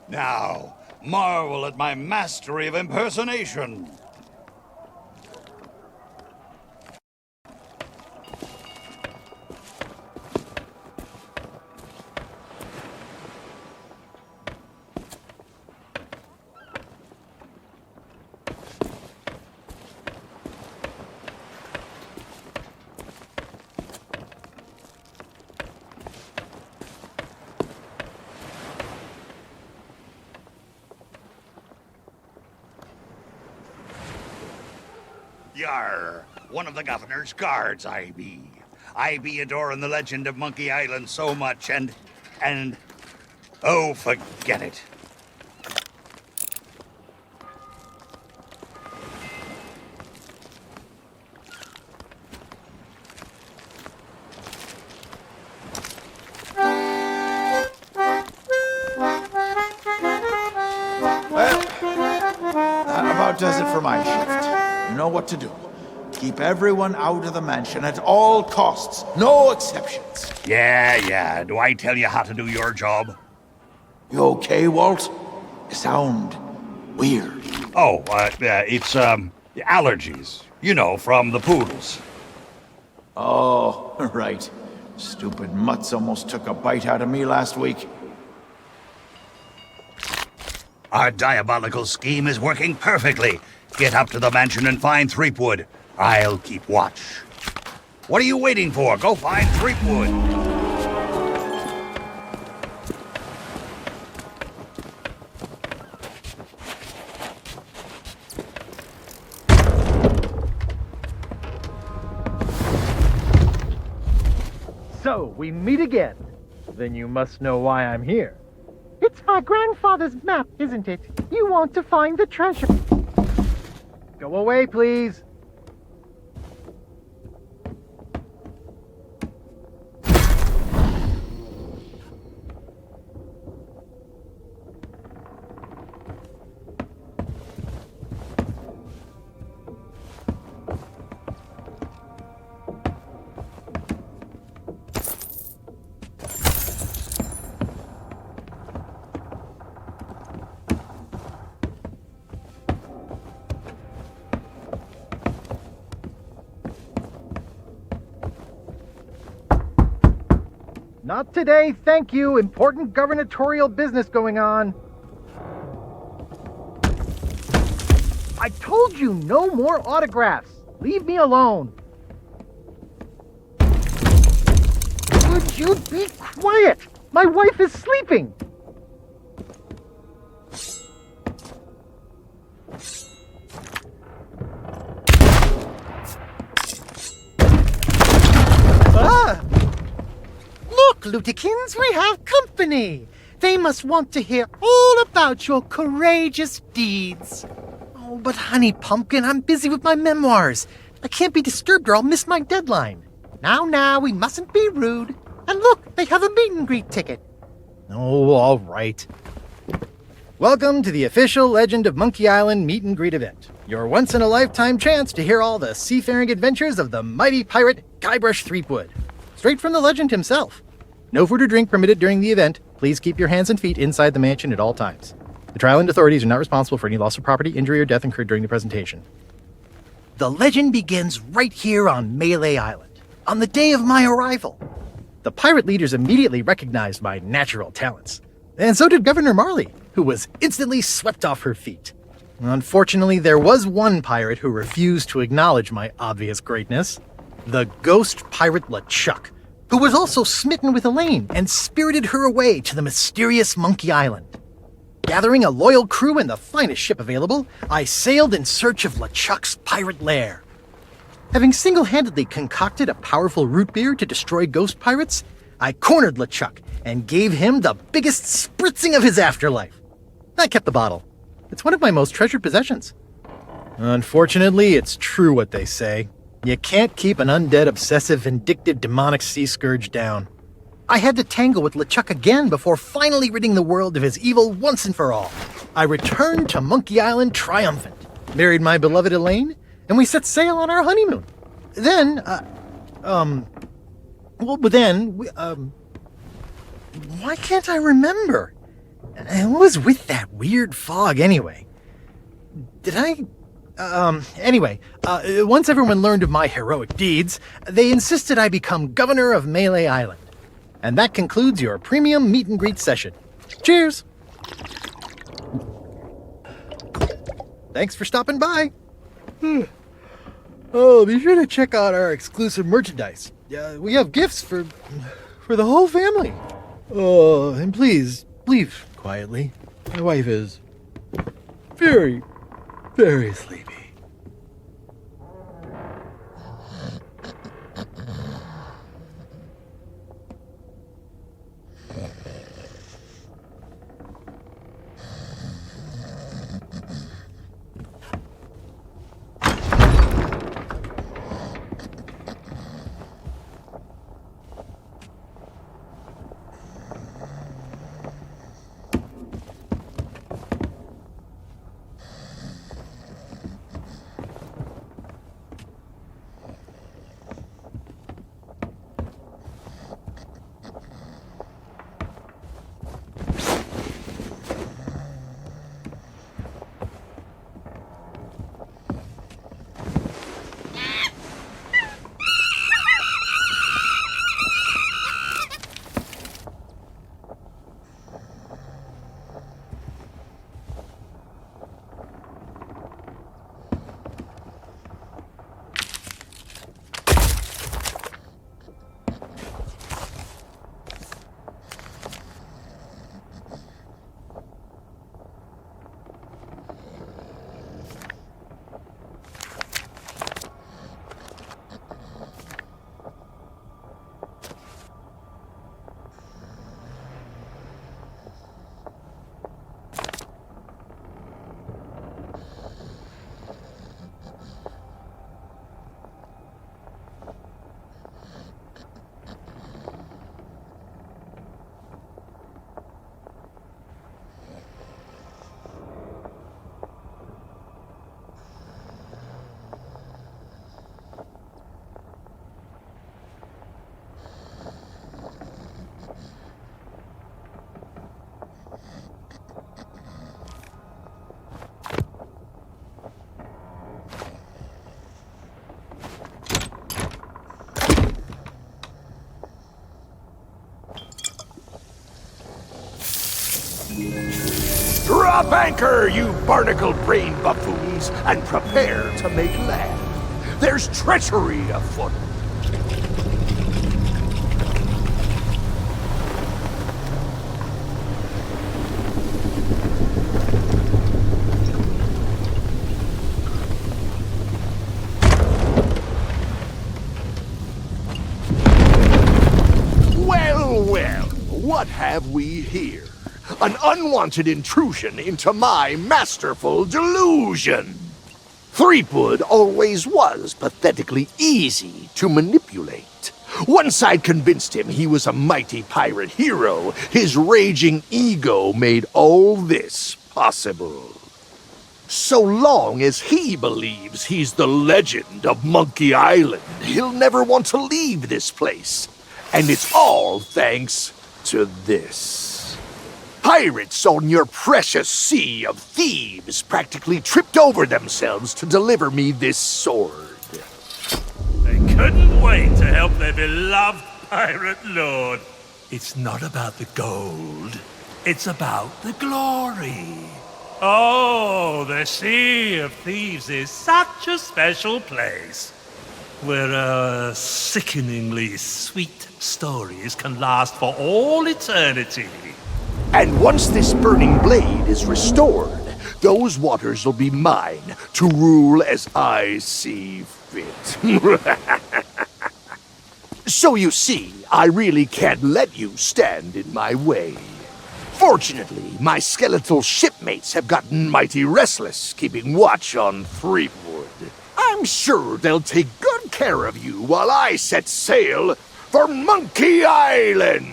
Now, marvel at my mastery of impersonation. Yar, one of the governor's guards I be. I be adoring the legend of Monkey Island so much and... Oh, forget it. Well, that about does it for my shift. You know what to do. Keep everyone out of the mansion at all costs. No exceptions. Yeah. Do I tell you how to do your job? You okay, Walt? You sound weird. Oh, it's, allergies. You know, from the poodles. Oh, right. Stupid mutts almost took a bite out of me last week. Our diabolical scheme is working perfectly. Get up to the mansion and find Threepwood. I'll keep watch. What are you waiting for? Go find Threepwood. So, we meet again. Then you must know why I'm here. It's my grandfather's map, isn't it? You want to find the treasure. Go away, please. Not today, thank you. Important gubernatorial business going on. I told you no more autographs. Leave me alone. Would you be quiet? My wife is sleeping. Look, Lutikins, we have company. They must want to hear all about your courageous deeds. Oh, but honey pumpkin, I'm busy with my memoirs. I can't be disturbed or I'll miss my deadline. Now, we mustn't be rude. And look, they have a meet and greet ticket. Oh, all right. Welcome to the official Legend of Monkey Island meet and greet event. Your once-in-a-lifetime chance to hear all the seafaring adventures of the mighty pirate Guybrush Threepwood. Straight from the legend himself. No food or drink permitted during the event. Please keep your hands and feet inside the mansion at all times. The Trial and authorities are not responsible for any loss of property, injury, or death incurred during the presentation. The legend begins right here on Melee Island, on the day of my arrival. The pirate leaders immediately recognized my natural talents. And so did Governor Marley, who was instantly swept off her feet. Unfortunately, there was one pirate who refused to acknowledge my obvious greatness. The ghost pirate LeChuck, who was also smitten with Elaine and spirited her away to the mysterious Monkey Island. Gathering a loyal crew and the finest ship available, I sailed in search of LeChuck's pirate lair. Having single-handedly concocted a powerful root beer to destroy ghost pirates, I cornered LeChuck and gave him the biggest spritzing of his afterlife. I kept the bottle. It's one of my most treasured possessions. Unfortunately, it's true what they say. You can't keep an undead, obsessive, vindictive, demonic sea scourge down. I had to tangle with LeChuck again before finally ridding the world of his evil once and for all. I returned to Monkey Island triumphant, married my beloved Elaine, and we set sail on our honeymoon. Then, why can't I remember? And what was with that weird fog anyway? Once everyone learned of my heroic deeds, they insisted I become governor of Melee Island. And that concludes your premium meet and greet session. Cheers! Thanks for stopping by. Oh, be sure to check out our exclusive merchandise. We have gifts for the whole family. Oh, and please, leave quietly. My wife is very, very sleepy. Drop anchor, you barnacle-brained buffoons, and prepare to make land. There's treachery afoot. Well, what have we here? An unwanted intrusion into my masterful delusion. Threepwood always was pathetically easy to manipulate. Once I'd convinced him he was a mighty pirate hero, his raging ego made all this possible. So long as he believes he's the legend of Monkey Island, he'll never want to leave this place. And it's all thanks to this. Pirates on your precious Sea of Thieves practically tripped over themselves to deliver me this sword. They couldn't wait to help their beloved pirate lord. It's not about the gold. It's about the glory. Oh, the Sea of Thieves is such a special place, where sickeningly sweet stories can last for all eternity. And once this burning blade is restored, those waters will be mine to rule as I see fit. So you see, I really can't let you stand in my way. Fortunately, my skeletal shipmates have gotten mighty restless keeping watch on Threepwood. I'm sure they'll take good care of you while I set sail for Monkey Island!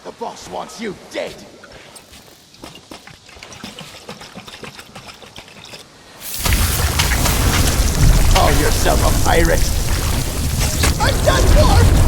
The boss wants you dead. Call yourself a pirate. I'm done for!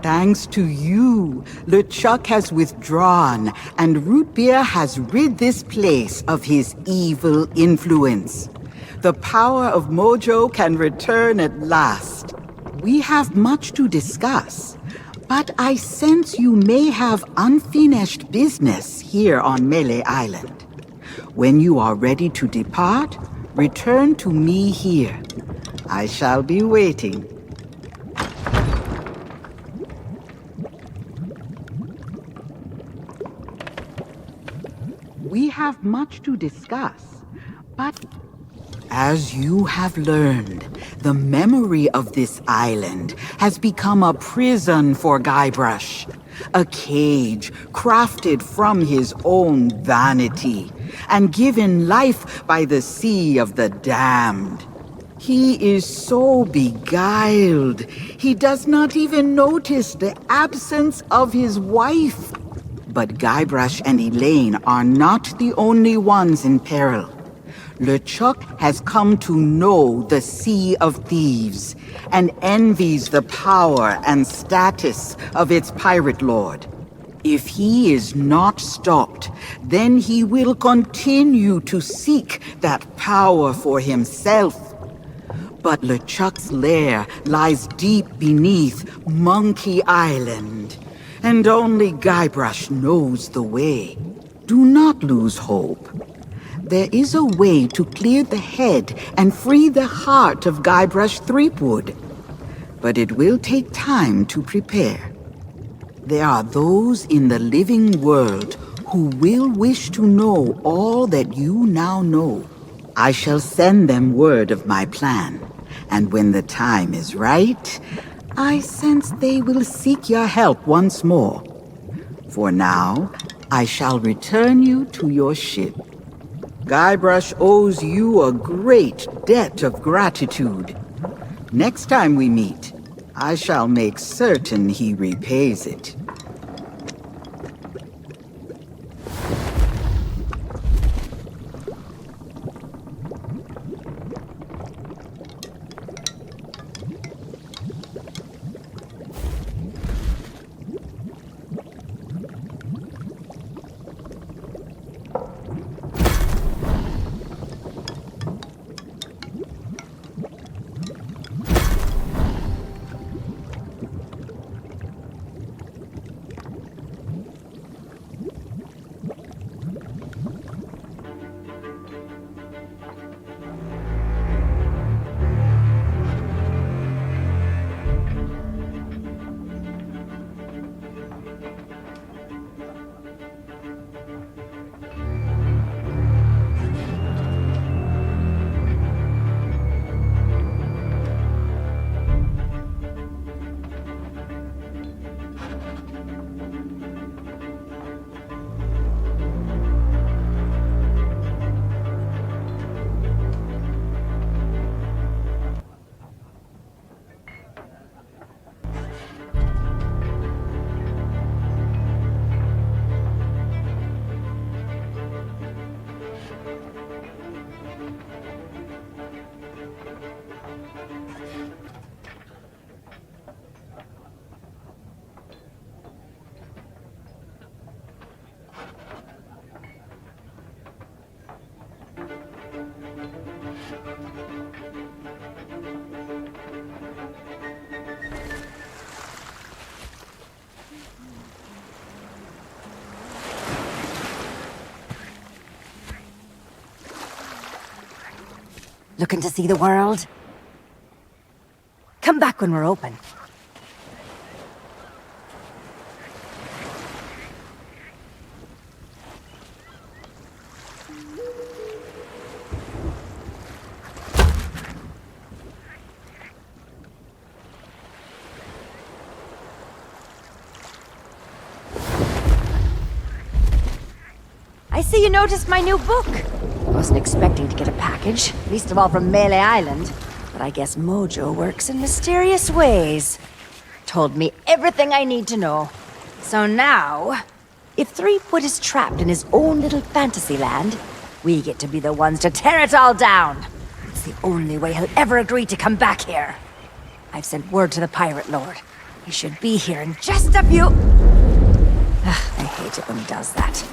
Thanks to you, LeChuck has withdrawn, and Root Beer has rid this place of his evil influence. The power of Mojo can return at last. We have much to discuss, but I sense you may have unfinished business here on Melee Island. When you are ready to depart, return to me here. I shall be waiting. We have much to discuss, but as you have learned, the memory of this island has become a prison for Guybrush, a cage crafted from his own vanity and given life by the Sea of the Damned. He is so beguiled, he does not even notice the absence of his wife. But Guybrush and Elaine are not the only ones in peril. LeChuck has come to know the Sea of Thieves and envies the power and status of its pirate lord. If he is not stopped, then he will continue to seek that power for himself. But LeChuck's lair lies deep beneath Monkey Island. and only Guybrush knows the way. Do not lose hope. There is a way to clear the head and free the heart of Guybrush Threepwood. But it will take time to prepare. There are those in the living world who will wish to know all that you now know. I shall send them word of my plan, and when the time is right, I sense they will seek your help once more. For now, I shall return you to your ship. Guybrush owes you a great debt of gratitude. Next time we meet, I shall make certain he repays it. Looking to see the world? Come back when we're open. I see you noticed my new book. Wasn't expecting to get a package, least of all from Melee Island. But I guess Mojo works in mysterious ways. Told me everything I need to know. So now, if Threepwood is trapped in his own little fantasy land, we get to be the ones to tear it all down. It's the only way he'll ever agree to come back here. I've sent word to the Pirate Lord. He should be here in just a few... I hate it when he does that.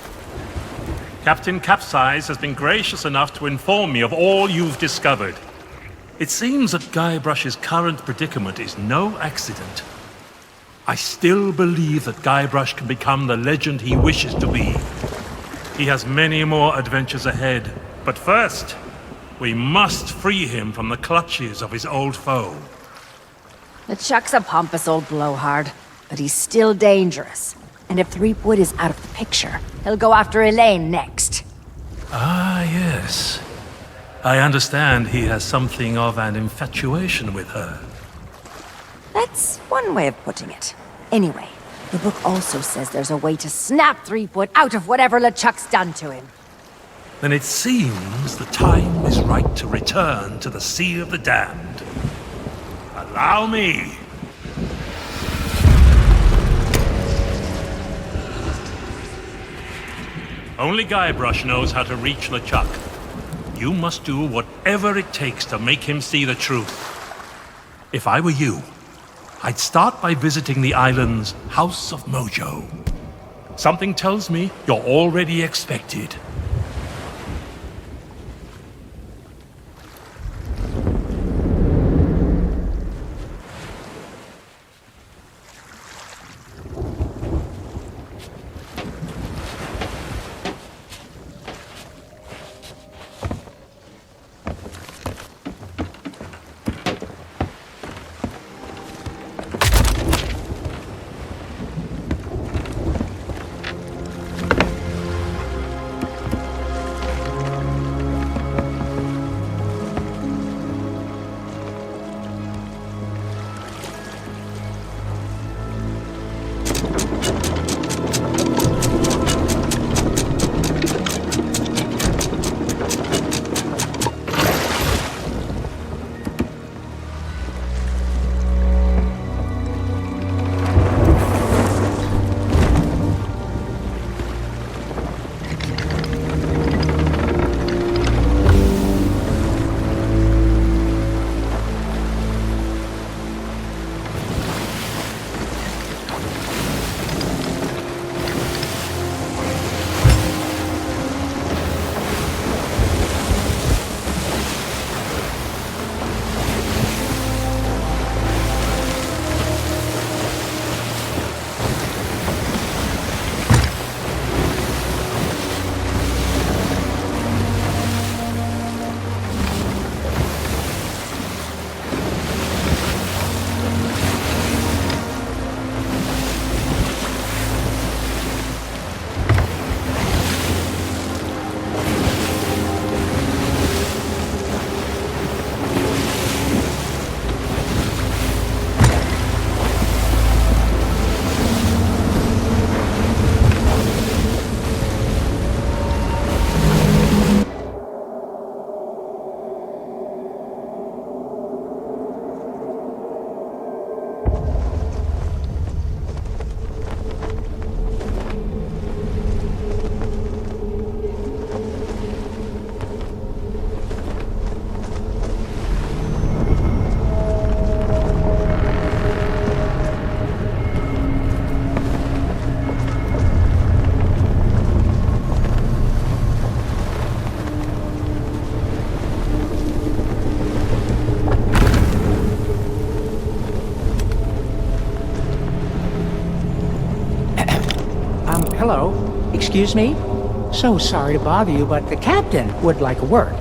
Captain Capsize has been gracious enough to inform me of all you've discovered. It seems that Guybrush's current predicament is no accident. I still believe that Guybrush can become the legend he wishes to be. He has many more adventures ahead, but first, we must free him from the clutches of his old foe. LeChuck's a pompous old blowhard, but he's still dangerous. And if Threepwood is out of the picture, he'll go after Elaine next. Ah, yes. I understand he has something of an infatuation with her. That's one way of putting it. Anyway, the book also says there's a way to snap Threepwood out of whatever LeChuck's done to him. Then it seems the time is right to return to the Sea of the Damned. Allow me! Only Guybrush knows how to reach LeChuck. You must do whatever it takes to make him see the truth. If I were you, I'd start by visiting the island's House of Mojo. Something tells me you're already expected. hello. Excuse me? So sorry to bother you, but the captain would like a word.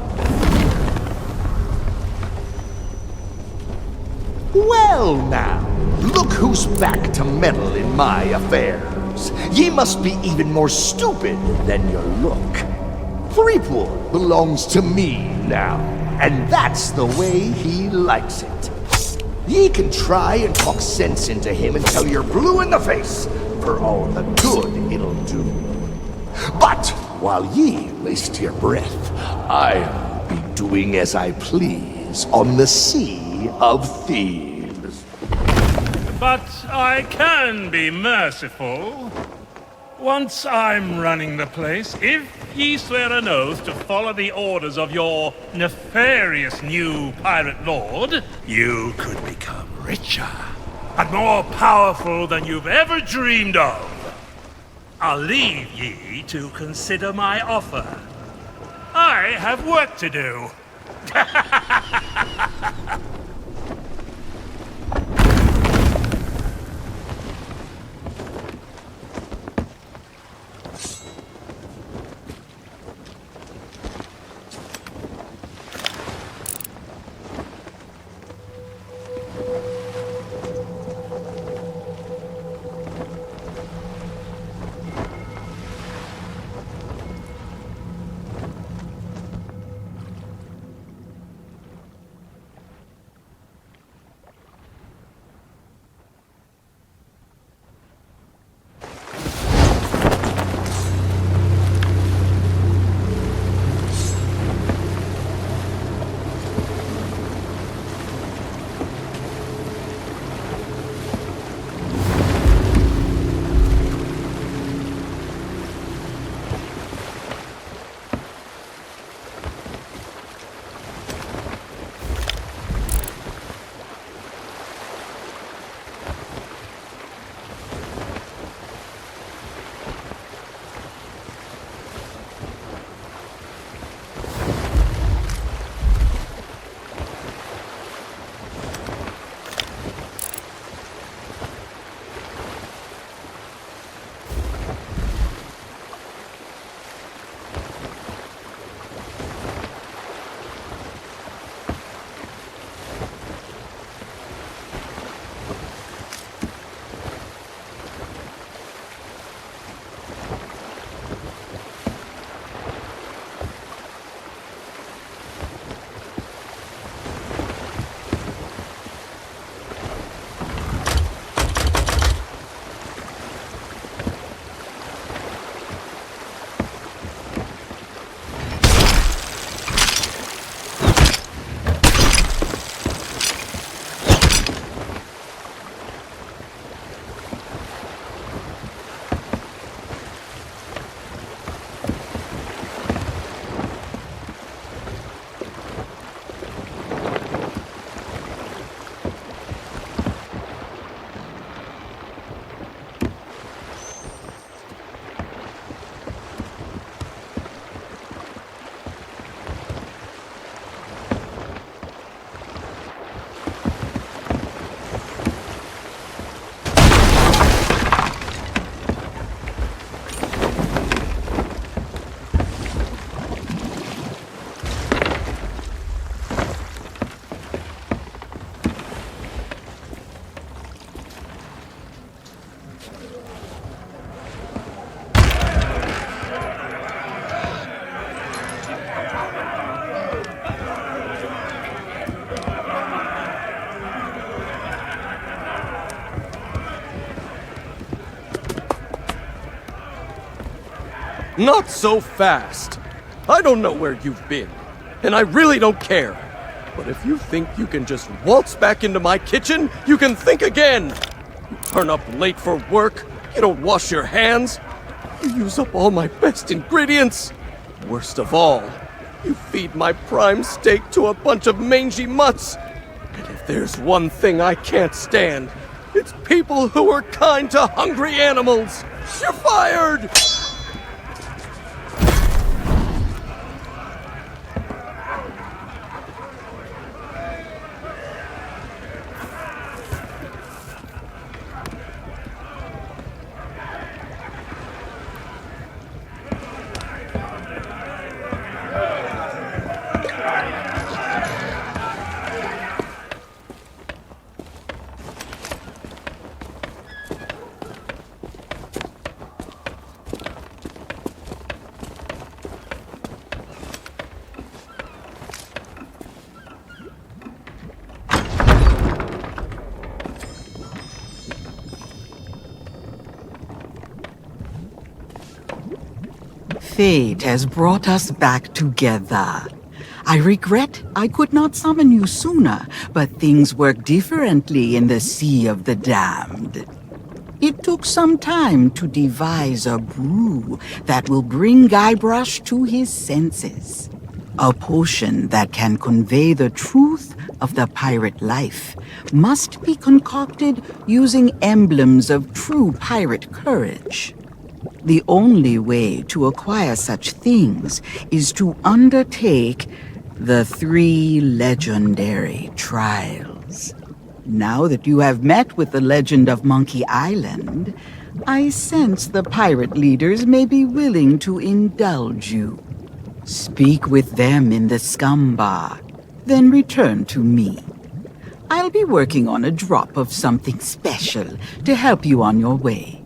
Well now, look who's back to meddle in my affairs. Ye must be even more stupid than you look. Threepwood belongs to me now, and that's the way he likes it. Ye can try and talk sense into him until you're blue in the face, for all the good it'll do. But while ye waste your breath, I'll be doing as I please on the Sea of Thieves. But I can be merciful. Once I'm running the place, if ye swear an oath to follow the orders of your nefarious new pirate lord, you could become richer and more powerful than you've ever dreamed of. I'll leave ye to consider my offer. I have work to do. Not so fast! I don't know where you've been, and I really don't care. But if you think you can just waltz back into my kitchen, you can think again! You turn up late for work, you don't wash your hands, you use up all my best ingredients. Worst of all, you feed my prime steak to a bunch of mangy mutts. And if there's one thing I can't stand, it's people who are kind to hungry animals! You're fired! Fate has brought us back together. I regret I could not summon you sooner, but things work differently in the Sea of the Damned. It took some time to devise a brew that will bring Guybrush to his senses. A potion that can convey the truth of the pirate life must be concocted using emblems of true pirate courage. The only way to acquire such things is to undertake the 3 legendary trials. Now that you have met with the legend of Monkey Island, I sense the pirate leaders may be willing to indulge you. Speak with them in the scum bar, then return to me. I'll be working on a drop of something special to help you on your way.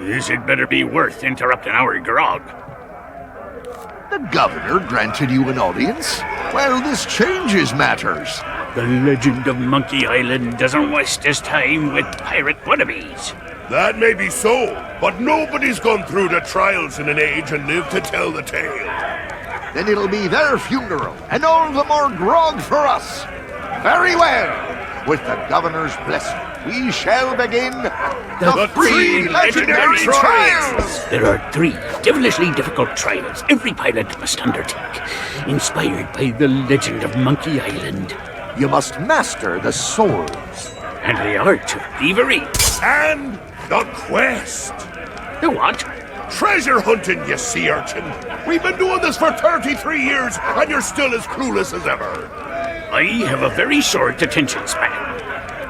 This had better be worth interrupting our grog. The governor granted you an audience? Well, this changes matters. The legend of Monkey Island doesn't waste his time with pirate wannabes. That may be so, but nobody's gone through the trials in an age and lived to tell the tale. Then it'll be their funeral, and all the more grog for us. Very well. With the governor's blessing, we shall begin the 3 legendary trials! There are 3 devilishly difficult trials every pilot must undertake, inspired by the legend of Monkey Island. You must master the swords. And the art of thievery. And the quest! The what? Treasure hunting, you sea urchin! We've been doing this for 33 years, and you're still as clueless as ever! I have a very short attention span.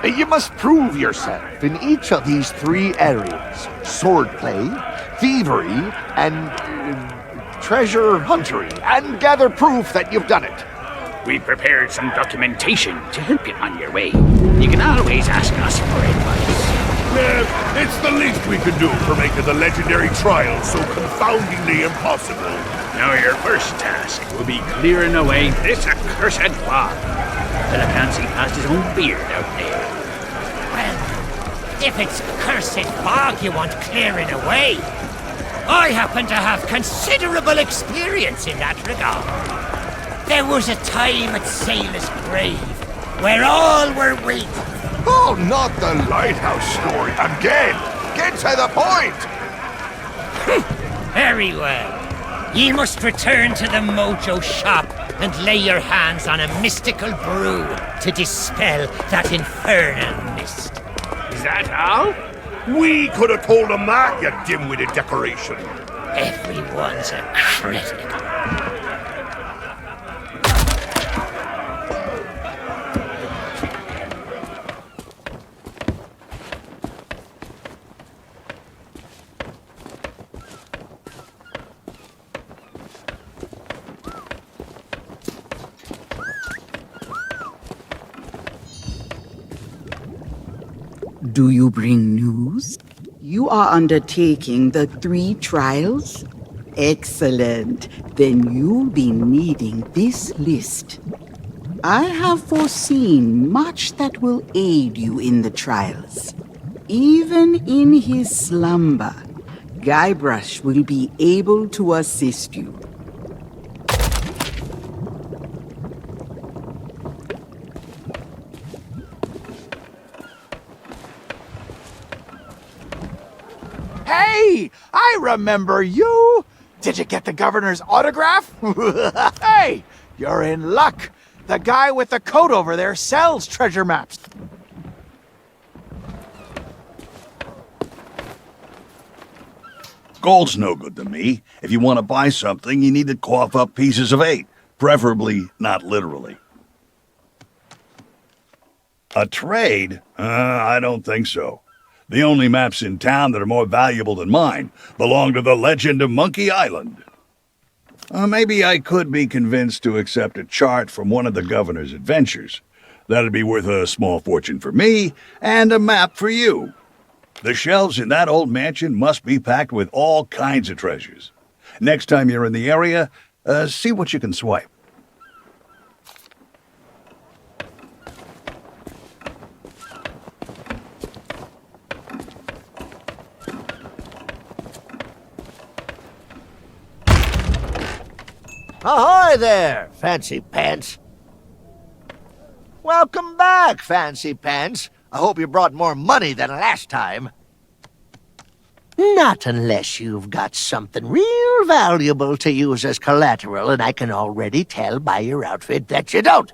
You must prove yourself in each of these 3 areas. Swordplay, thievery, and treasure huntery, and gather proof that you've done it. We prepared some documentation to help you on your way. You can always ask us for advice. It's the least we can do for making the legendary trials so confoundingly impossible. Now your first task will be clearing away this accursed fog. Philip Nancy passed his own beard out there. Well, if it's cursed fog you want clearing away, I happen to have considerable experience in that regard. There was a time at Sailor's Grave where all were waiting. Oh, not the lighthouse story again! Get to the point! Very well. Ye must return to the Mojo shop and lay your hands on a mystical brew to dispel that infernal mist. Is that all? We could have told him that, you dim-witted decoration. Everyone's a critic. Do you bring news? You are undertaking the 3 trials? Excellent. Then you'll be needing this list. I have foreseen much that will aid you in the trials. Even in his slumber, Guybrush will be able to assist you. Hey, I remember you! Did you get the governor's autograph? Hey, you're in luck. The guy with the coat over there sells treasure maps. Gold's no good to me. If you want to buy something, you need to cough up pieces of 8. Preferably not literally. A trade? I don't think so. The only maps in town that are more valuable than mine belong to the legend of Monkey Island. Maybe I could be convinced to accept a chart from one of the governor's adventures. That'd be worth a small fortune for me, and a map for you. The shelves in that old mansion must be packed with all kinds of treasures. Next time you're in the area, see what you can swipe. Ahoy there, Fancy Pants. Welcome back, Fancy Pants. I hope you brought more money than last time. Not unless you've got something real valuable to use as collateral, and I can already tell by your outfit that you don't.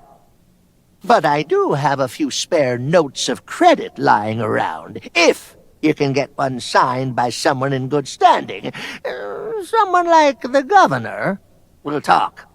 But I do have a few spare notes of credit lying around, if you can get one signed by someone in good standing. Someone like the governor. We'll talk.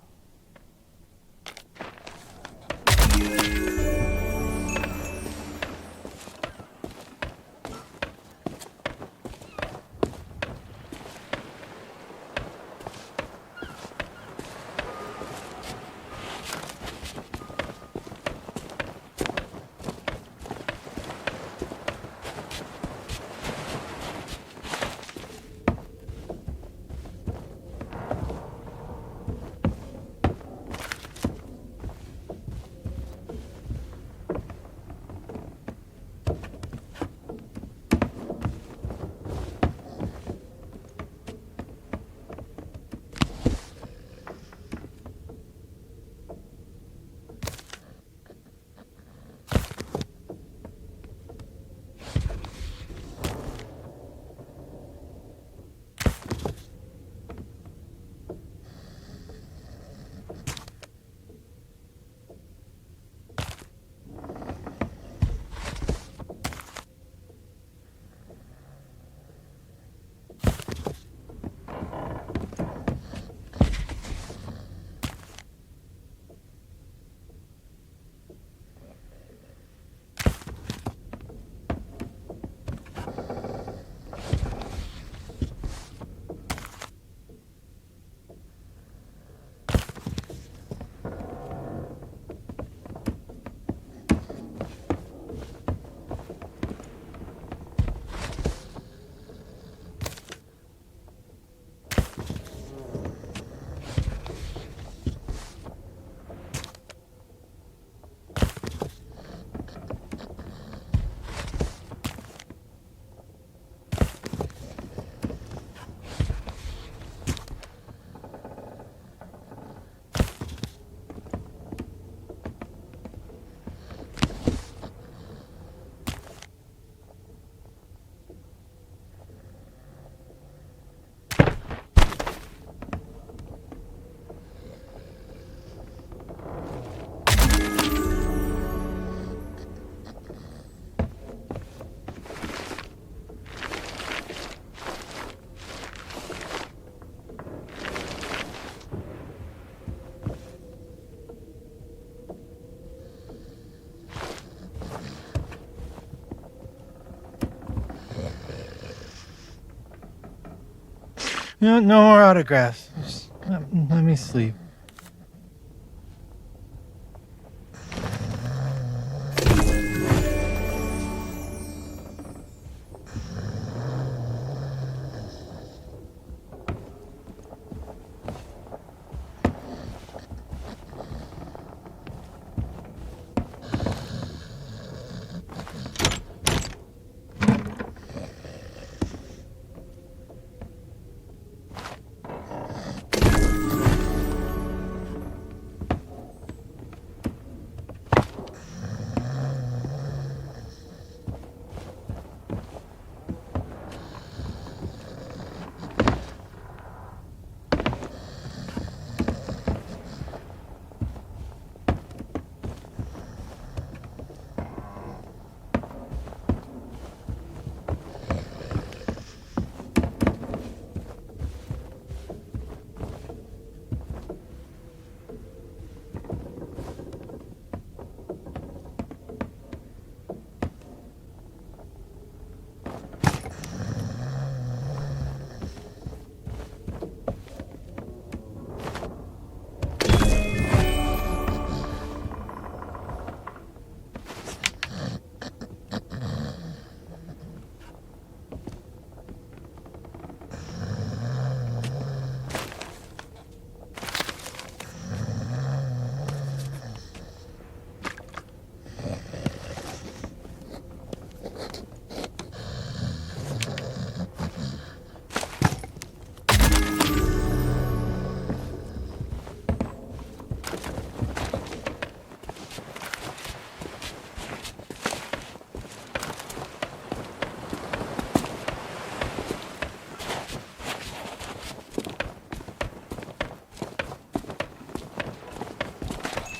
No more autographs. Just let me sleep.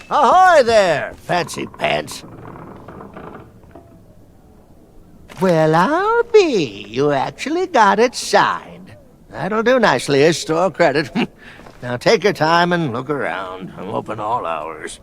Ahoy there, fancy pants. Well, I'll be. You actually got it signed. That'll do nicely as store credit. Now take your time and look around. I'm open all hours.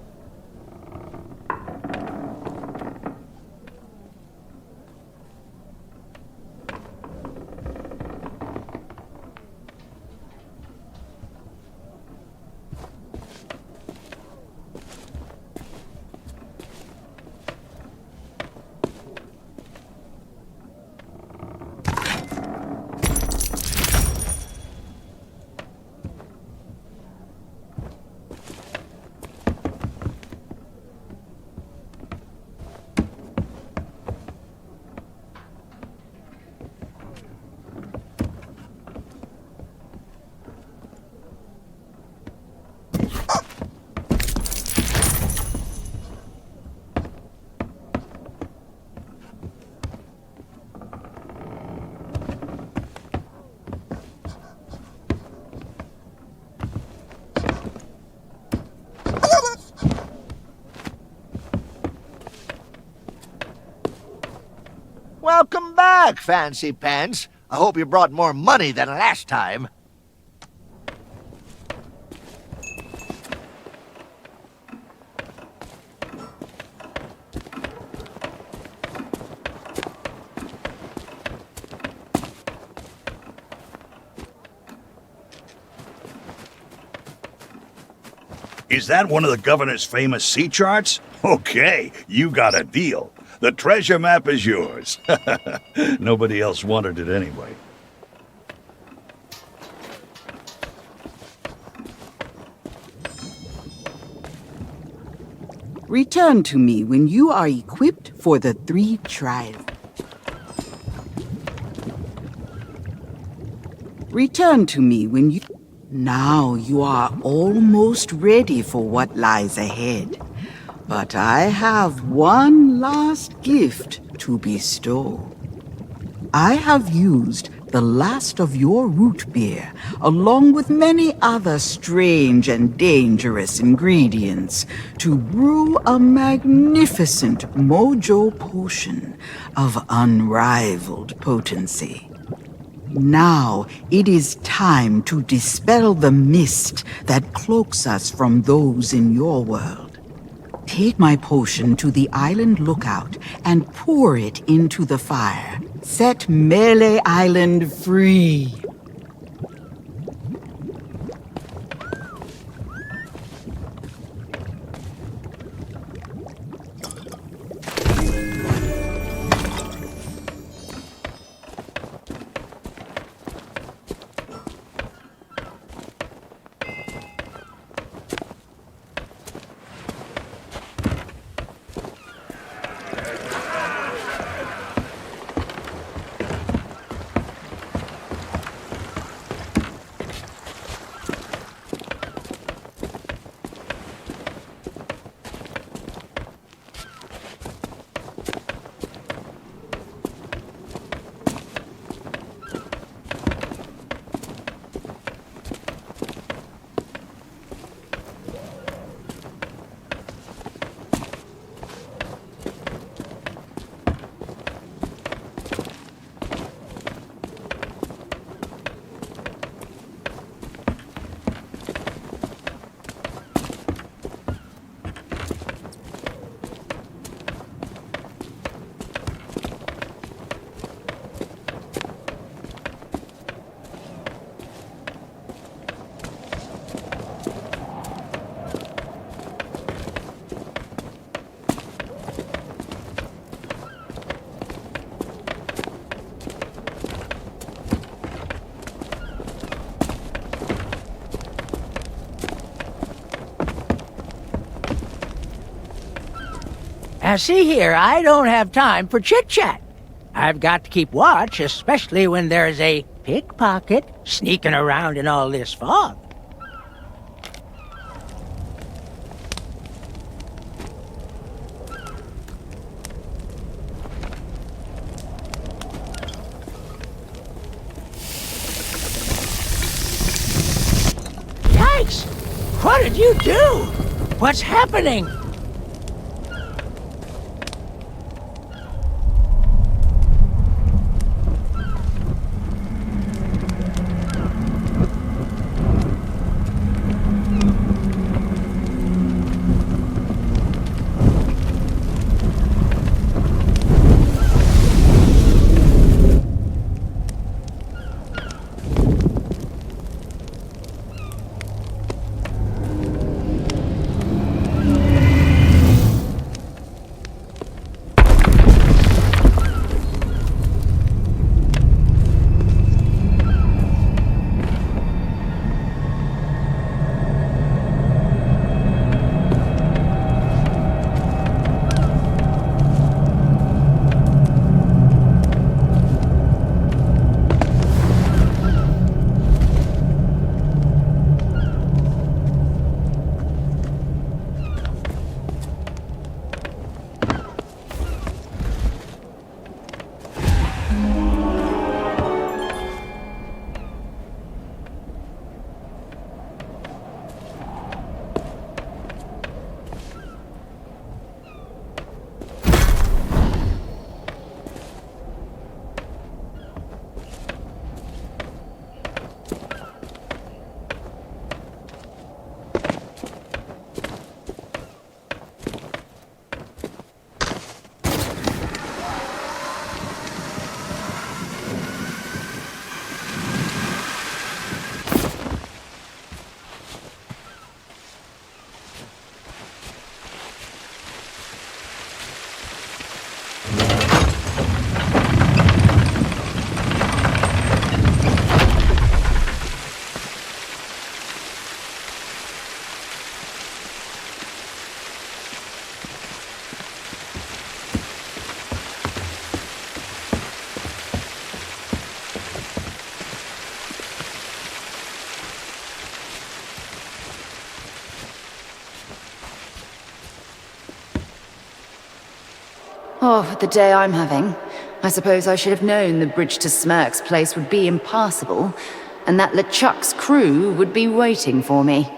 Welcome back, fancy pants. I hope you brought more money than last time. Is that one of the governor's famous sea charts? Okay, you got a deal. The treasure map is yours. Nobody else wanted it anyway. Return to me when you are equipped for the 3 trials. Return to me when you... Now you are almost ready for what lies ahead. But I have one last gift to bestow. I have used the last of your root beer, along with many other strange and dangerous ingredients, to brew a magnificent mojo potion of unrivaled potency. Now it is time to dispel the mist that cloaks us from those in your world. Take my potion to the island lookout and pour it into the fire. Set Melee Island free. Now see here, I don't have time for chit-chat. I've got to keep watch, especially when there's a pickpocket sneaking around in all this fog. Yikes! What did you do? What's happening? Oh, for the day I'm having. I suppose I should have known the bridge to Smirk's place would be impassable, and that LeChuck's crew would be waiting for me.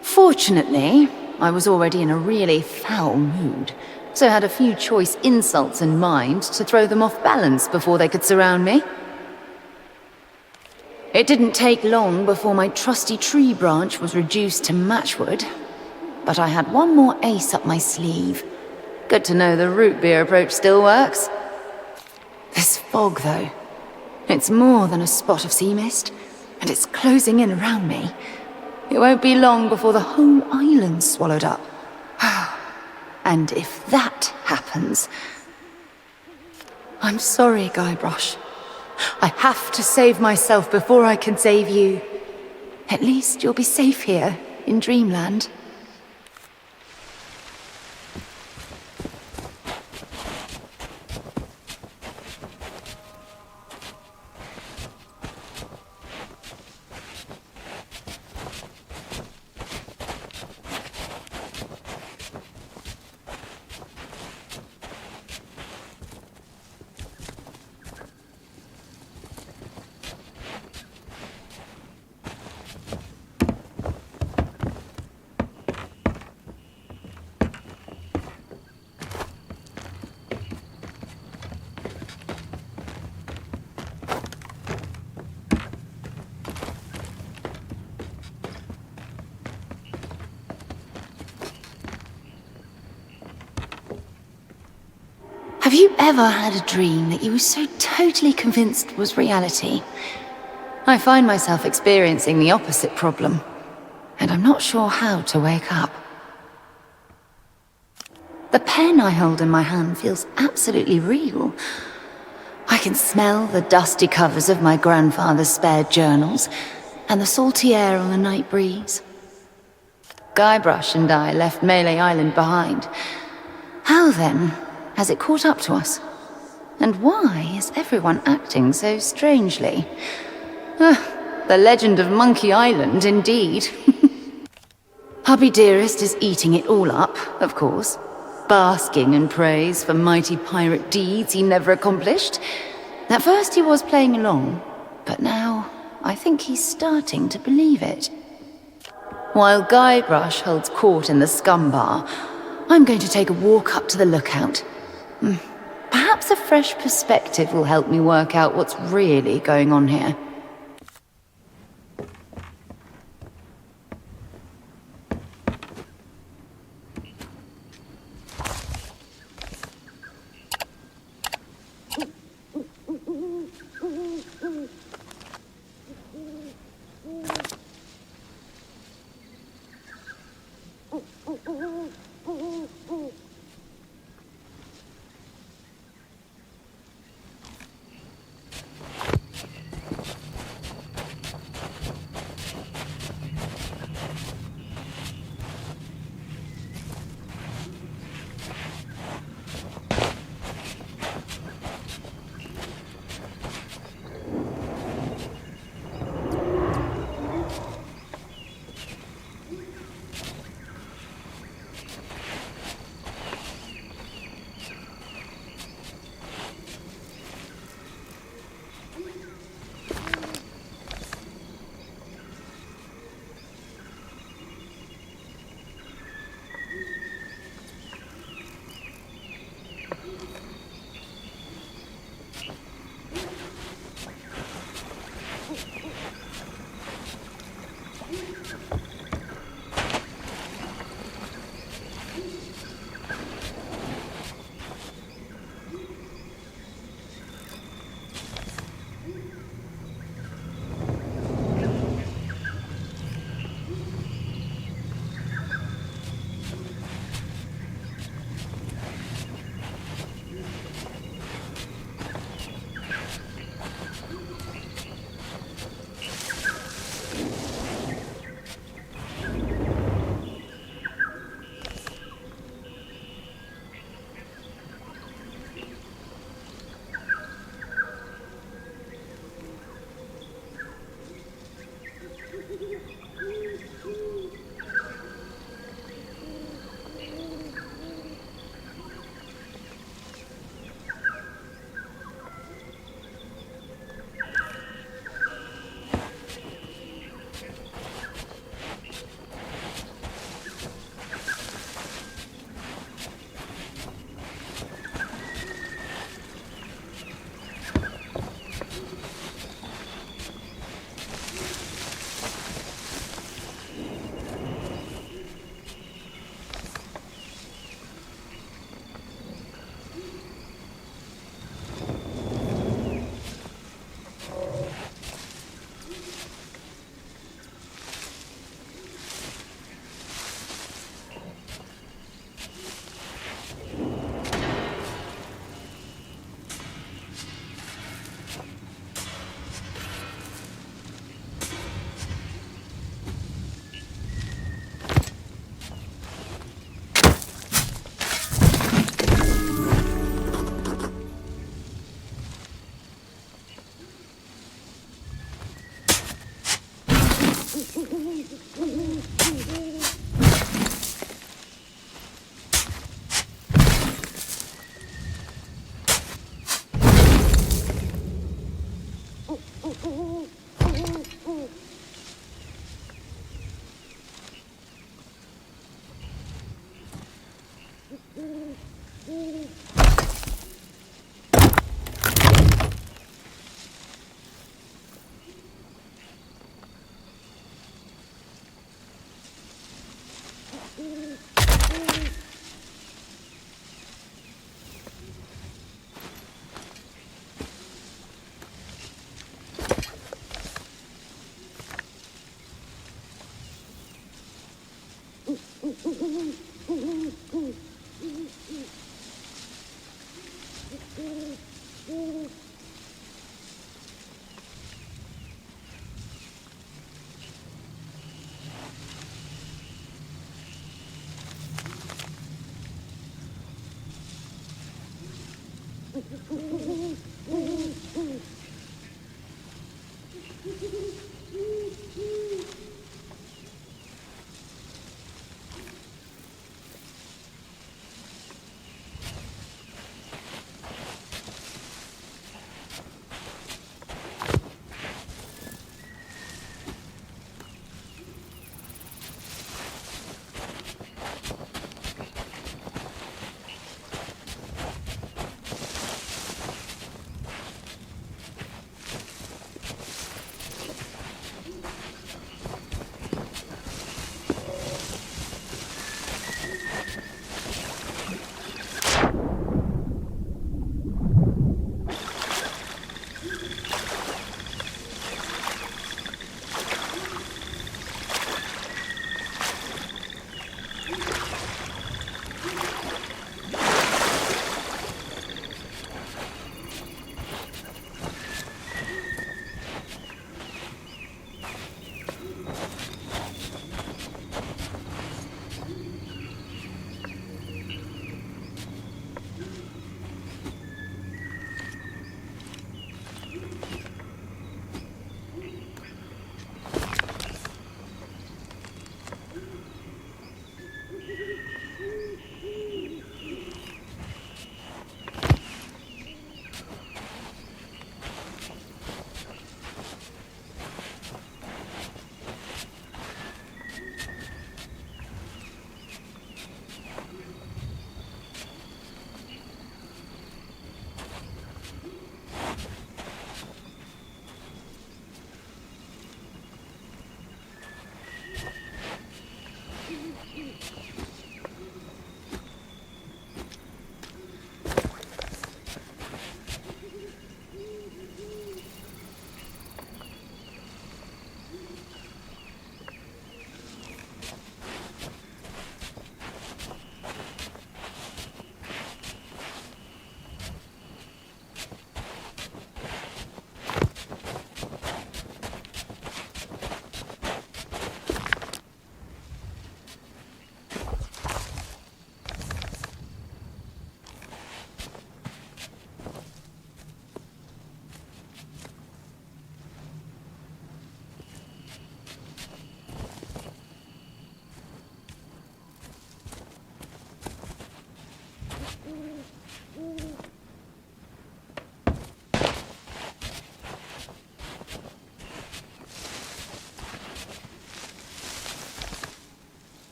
Fortunately, I was already in a really foul mood, so had a few choice insults in mind to throw them off balance before they could surround me. It didn't take long before my trusty tree branch was reduced to matchwood, but I had one more ace up my sleeve. Good to know the root beer approach still works. This fog, though, it's more than a spot of sea mist, and it's closing in around me. It won't be long before the whole island's swallowed up. And if that happens... I'm sorry, Guybrush. I have to save myself before I can save you. At least you'll be safe here, in Dreamland. Have you ever had a dream that you were so totally convinced was reality? I find myself experiencing the opposite problem, and I'm not sure how to wake up. The pen I hold in my hand feels absolutely real. I can smell the dusty covers of my grandfather's spare journals, and the salty air on the night breeze. Guybrush and I left Melee Island behind. How then has it caught up to us? And why is everyone acting so strangely? The legend of Monkey Island, indeed. Hubby Dearest is eating it all up, of course, basking in praise for mighty pirate deeds he never accomplished. At first he was playing along, but now I think he's starting to believe it. While Guybrush holds court in the scum bar, I'm going to take a walk up to the lookout. Perhaps a fresh perspective will help me work out what's really going on here.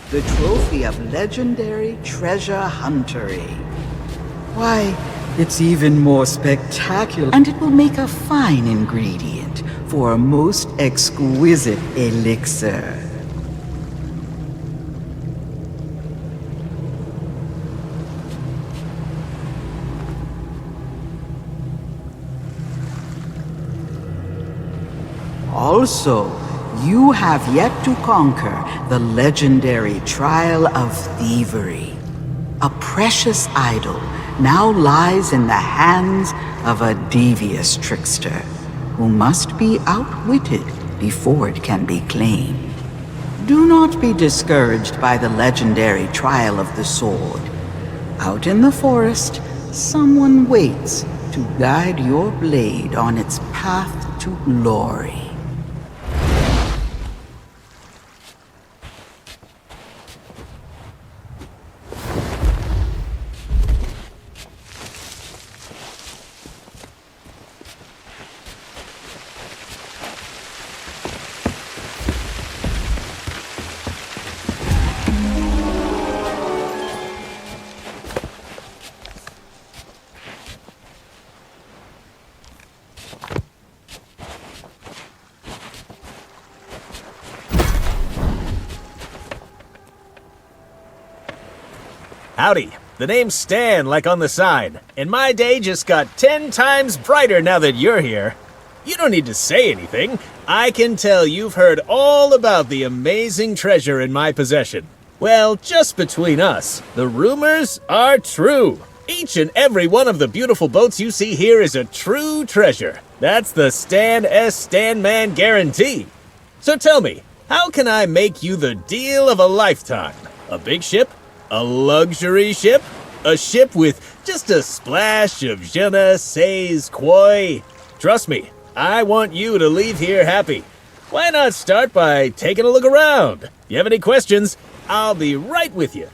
the trophy of legendary treasure huntery. Why, it's even more spectacular, and it will make a fine ingredient for a most exquisite elixir. Also, you have yet to conquer the legendary Trial of Thievery. A precious idol now lies in the hands of a devious trickster who must be outwitted before it can be claimed. Do not be discouraged by the legendary Trial of the Sword. Out in the forest, someone waits to guide your blade on its path to glory. Howdy. The name's Stan, like on the sign, and my day just got 10 times brighter now that you're here. You don't need to say anything. I can tell you've heard all about the amazing treasure in my possession. Well, just between us, the rumors are true. Each and every one of the beautiful boats you see here is a true treasure. That's the Stan S. Stanman guarantee. So tell me, how can I make you the deal of a lifetime? A big ship? A luxury ship? A ship with just a splash of je ne sais quoi? Trust me, I want you to leave here happy. Why not start by taking a look around? You have any questions? I'll be right with you.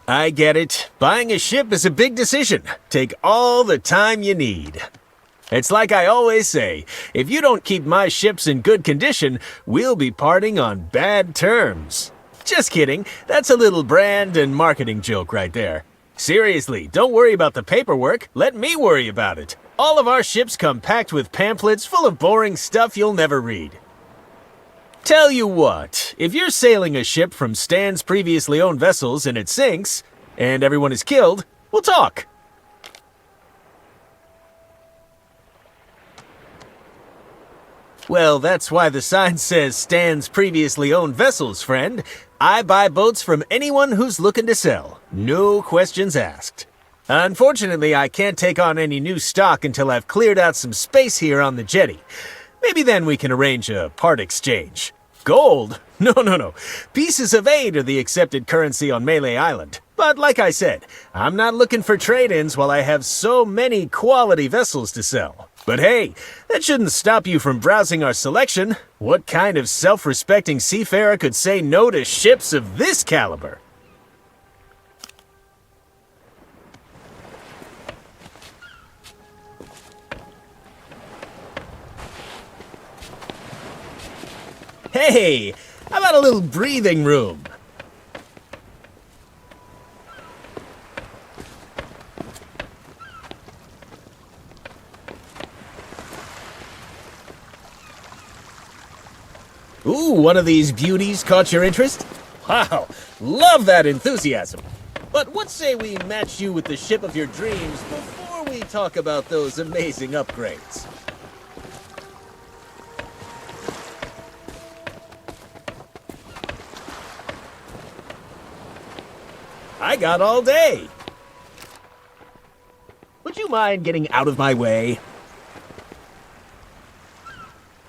I get it. Buying a ship is a big decision. Take all the time you need. It's like I always say, if you don't keep my ships in good condition, we'll be parting on bad terms. Just kidding. That's a little brand and marketing joke right there. Seriously, don't worry about the paperwork. Let me worry about it. All of our ships come packed with pamphlets full of boring stuff you'll never read. Tell you what, if you're sailing a ship from Stan's previously owned vessels and it sinks, and everyone is killed, we'll talk. Well, that's why the sign says Stan's previously owned vessels, friend. I buy boats from anyone who's looking to sell. No questions asked. Unfortunately, I can't take on any new stock until I've cleared out some space here on the jetty. Maybe then we can arrange a part exchange. Gold? No. Pieces of 8 are the accepted currency on Melee Island. But like I said, I'm not looking for trade-ins while I have so many quality vessels to sell. But hey, that shouldn't stop you from browsing our selection. What kind of self-respecting seafarer could say no to ships of this caliber? Hey, how about a little breathing room? Ooh, one of these beauties caught your interest? Wow, love that enthusiasm. But what say we match you with the ship of your dreams before we talk about those amazing upgrades? I got all day. Would you mind getting out of my way?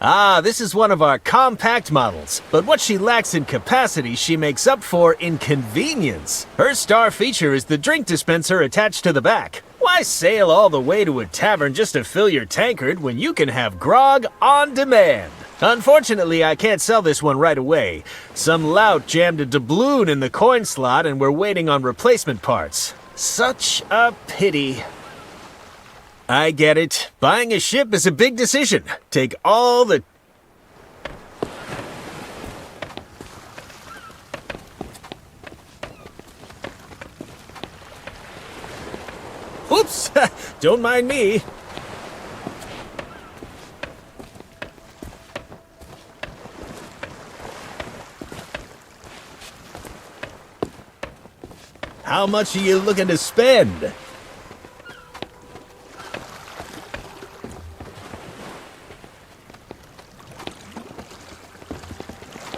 Ah, this is one of our compact models, but what she lacks in capacity, she makes up for in convenience. Her star feature is the drink dispenser attached to the back. Why sail all the way to a tavern just to fill your tankard when you can have grog on demand? Unfortunately, I can't sell this one right away. Some lout jammed a doubloon in the coin slot and we're waiting on replacement parts. Such a pity. I get it. Buying a ship is a big decision. Take all the... Oops! Don't mind me. How much are you looking to spend?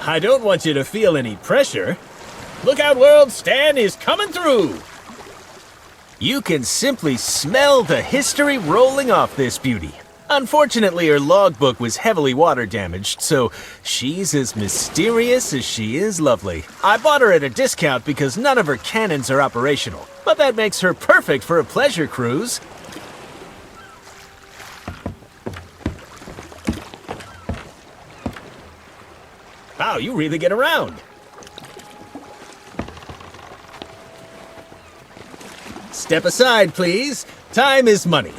I don't want you to feel any pressure. Look out, world, Stan is coming through! You can simply smell the history rolling off this beauty. Unfortunately, her logbook was heavily water damaged, so she's as mysterious as she is lovely. I bought her at a discount because none of her cannons are operational, but that makes her perfect for a pleasure cruise. Wow, you really get around. Step aside, please. Time is money.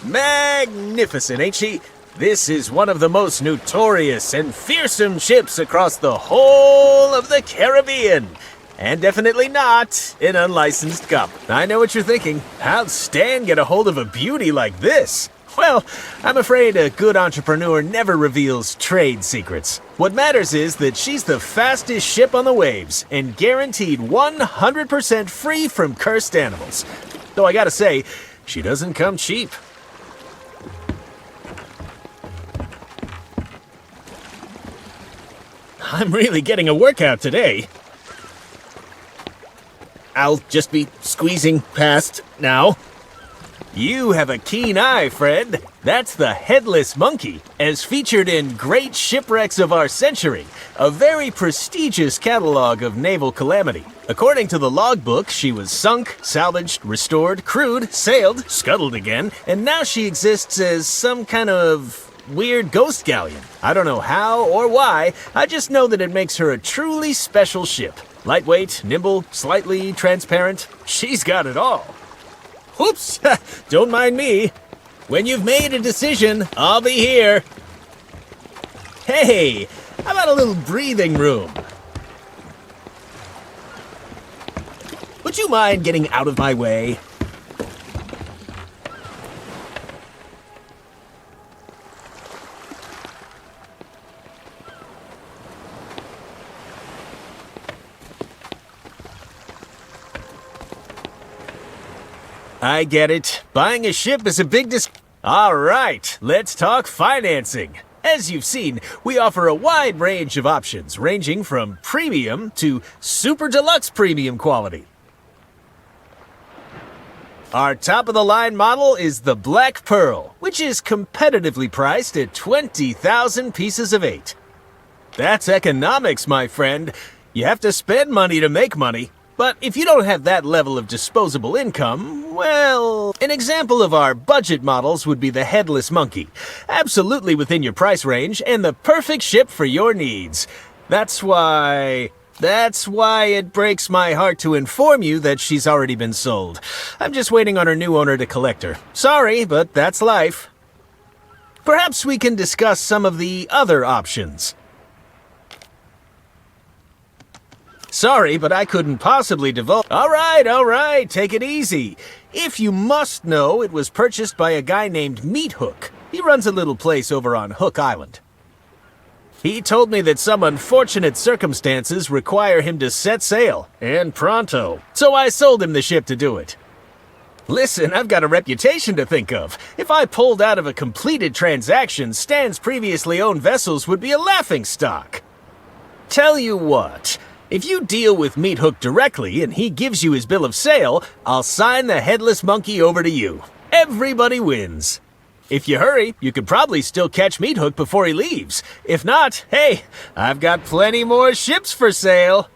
Magnificent, ain't she? This is one of the most notorious and fearsome ships across the whole of the Caribbean. And definitely not an unlicensed cop. I know what you're thinking. How'd Stan get a hold of a beauty like this? Well, I'm afraid a good entrepreneur never reveals trade secrets. What matters is that she's the fastest ship on the waves and guaranteed 100% free from cursed animals. Though I gotta say, she doesn't come cheap. I'm really getting a workout today. I'll just be squeezing past now. You have a keen eye, Fred. That's the Headless Monkey, as featured in Great Shipwrecks of Our Century, a very prestigious catalog of naval calamity. According to the logbook, she was sunk, salvaged, restored, crewed, sailed, scuttled again, and now she exists as some kind of weird ghost galleon. I don't know how or why, I just know that it makes her a truly special ship. Lightweight, nimble, slightly transparent. She's got it all. Whoops! Don't mind me. When you've made a decision, I'll be here. Hey, how about a little breathing room? Would you mind getting out of my way? I get it. Buying a ship is a big All right, let's talk financing. As you've seen, we offer a wide range of options, ranging from premium to super deluxe premium quality. Our top-of-the-line model is the Black Pearl, which is competitively priced at 20,000 pieces of 8. That's economics, my friend. You have to spend money to make money. But if you don't have that level of disposable income, well, an example of our budget models would be the Headless Monkey. Absolutely within your price range and the perfect ship for your needs. That's why it breaks my heart to inform you that she's already been sold. I'm just waiting on her new owner to collect her. Sorry, but that's life. Perhaps we can discuss some of the other options. Sorry, but I couldn't possibly divulge. All right, take it easy. If you must know, it was purchased by a guy named Meat Hook. He runs a little place over on Hook Island. He told me that some unfortunate circumstances require him to set sail, and pronto. So I sold him the ship to do it. Listen, I've got a reputation to think of. If I pulled out of a completed transaction, Stan's previously owned vessels would be a laughingstock. Tell you what. If you deal with Meat Hook directly and he gives you his bill of sale, I'll sign the Headless Monkey over to you. Everybody wins. If you hurry, you could probably still catch Meat Hook before he leaves. If not, hey, I've got plenty more ships for sale.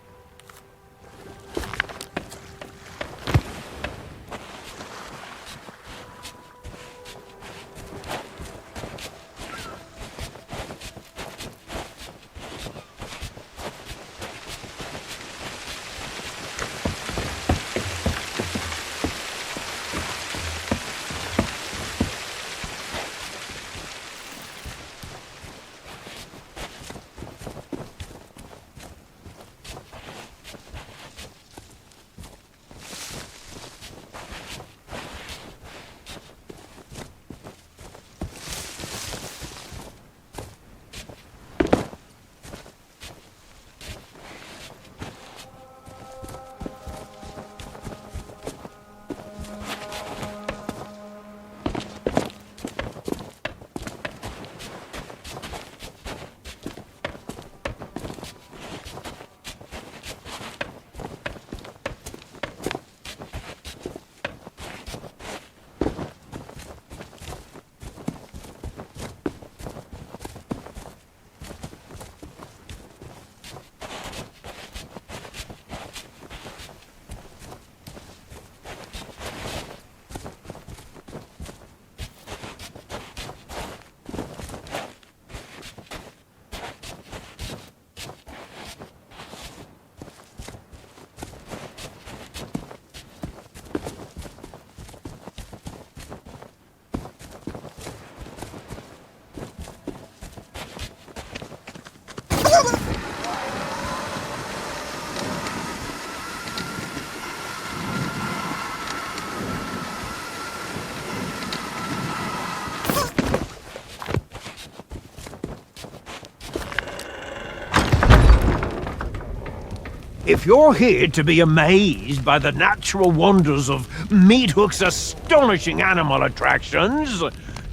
If you're here to be amazed by the natural wonders of Meathook's astonishing animal attractions,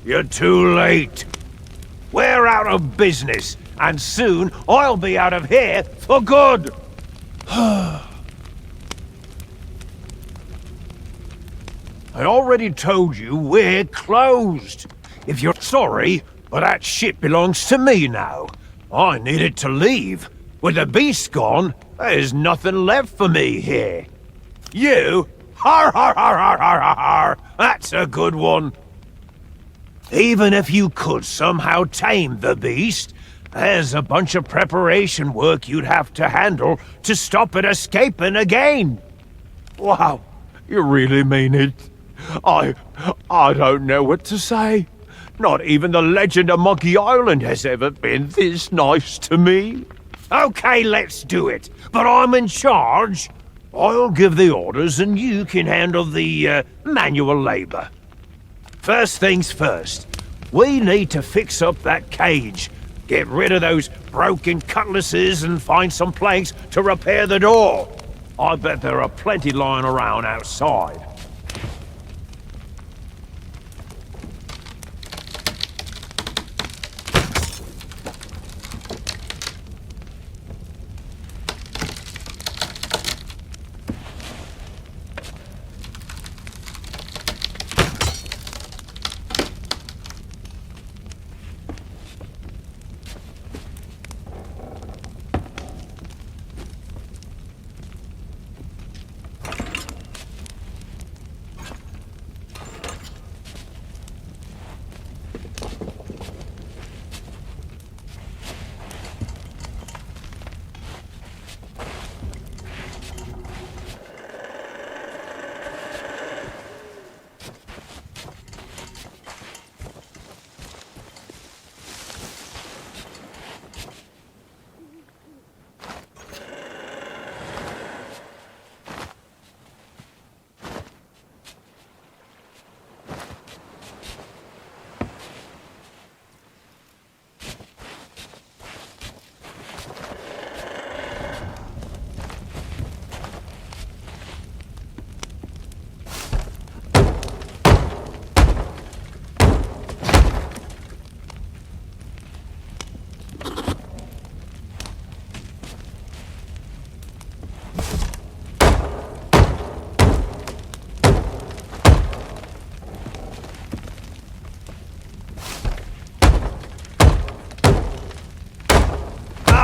you're too late. We're out of business, and soon I'll be out of here for good. I already told you we're closed. If you're sorry, but that ship belongs to me now. I needed to leave. With the beast gone, there's nothing left for me here. You? Har har har har har har har! That's a good one. Even if you could somehow tame the beast, there's a bunch of preparation work you'd have to handle to stop it escaping again. Wow, you really mean it? I don't know what to say. Not even the legend of Monkey Island has ever been this nice to me. Okay, let's do it. But I'm in charge. I'll give the orders and you can handle the manual labor. First things first. We need to fix up that cage. Get rid of those broken cutlasses and find some planks to repair the door. I bet there are plenty lying around outside.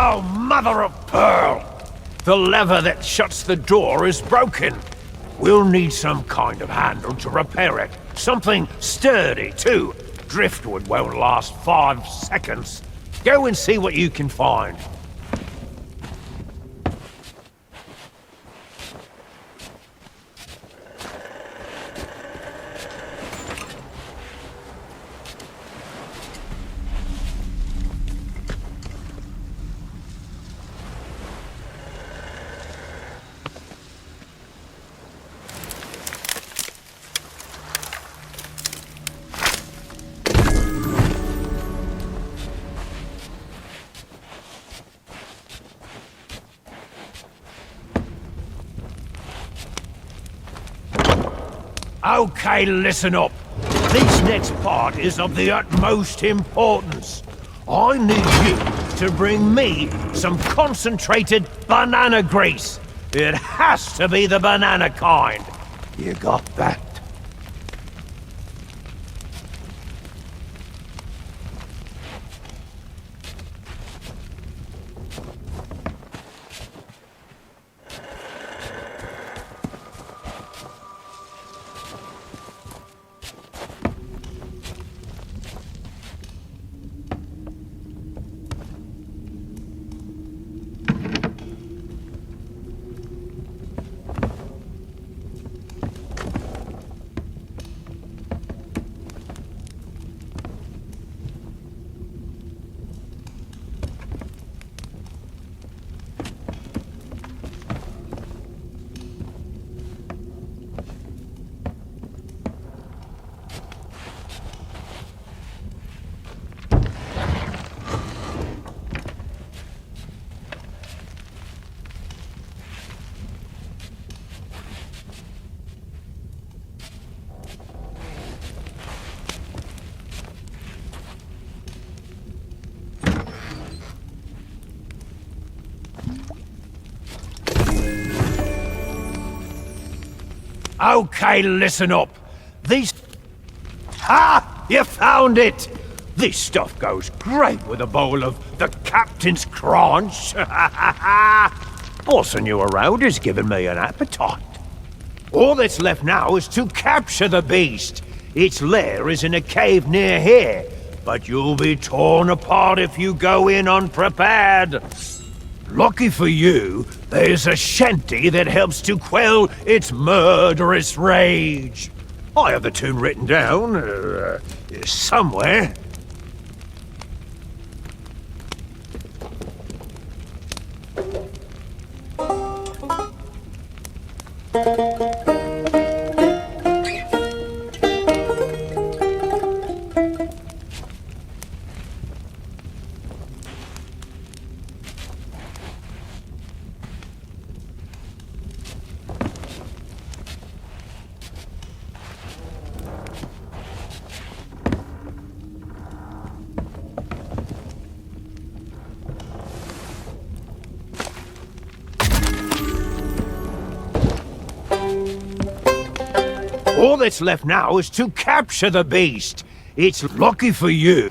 Oh, mother of pearl! The lever that shuts the door is broken. We'll need some kind of handle to repair it. Something sturdy, too. Driftwood won't last 5 seconds. Go and see what you can find. Okay, listen up. This next part is of the utmost importance. I need you to bring me some concentrated banana grease. It has to be the banana kind. You got that? Okay, listen up. These... Ha! You found it! This stuff goes great with a bowl of the captain's crunch. Bossing you around is giving me an appetite. All that's left now is to capture the beast. Its lair is in a cave near here, but you'll be torn apart if you go in unprepared. Lucky for you, there's a shanty that helps to quell its murderous rage. I have the tune written down, somewhere. All that's left now is to capture the beast. It's lucky for you.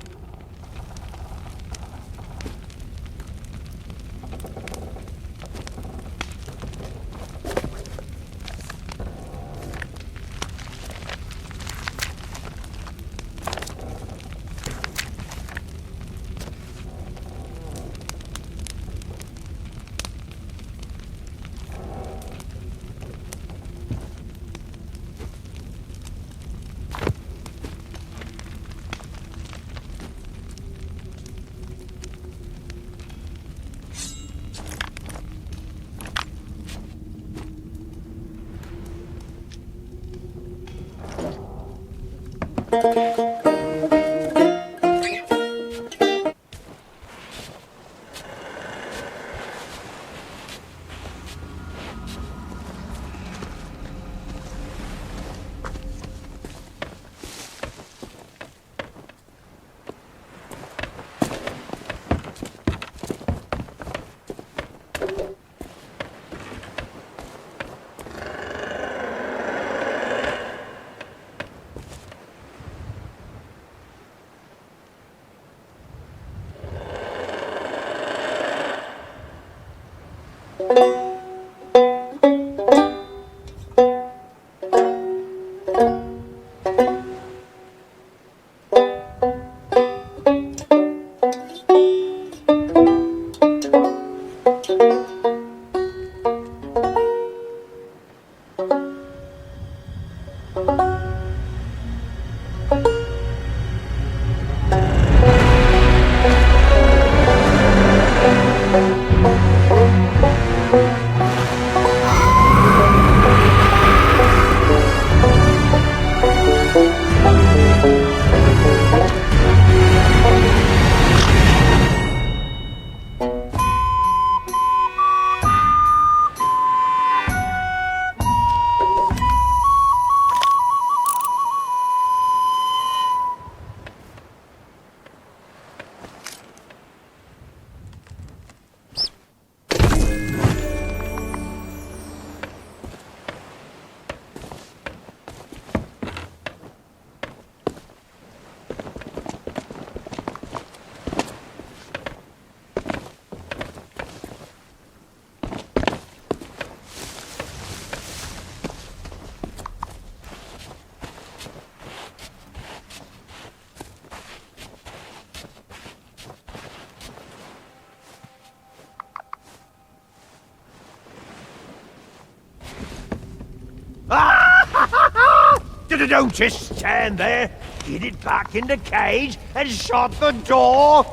Don't just stand there. Get it back in the cage and shut the door.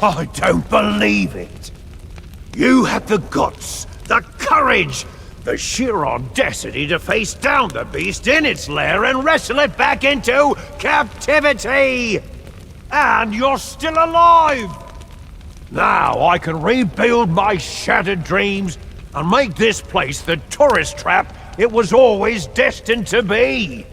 I don't believe it. You had the guts, the courage, the sheer audacity to face down the beast in its lair and wrestle it back into captivity. And you're still alive. Now I can rebuild my shattered dreams and make this place the tourist trap it was always destined to be.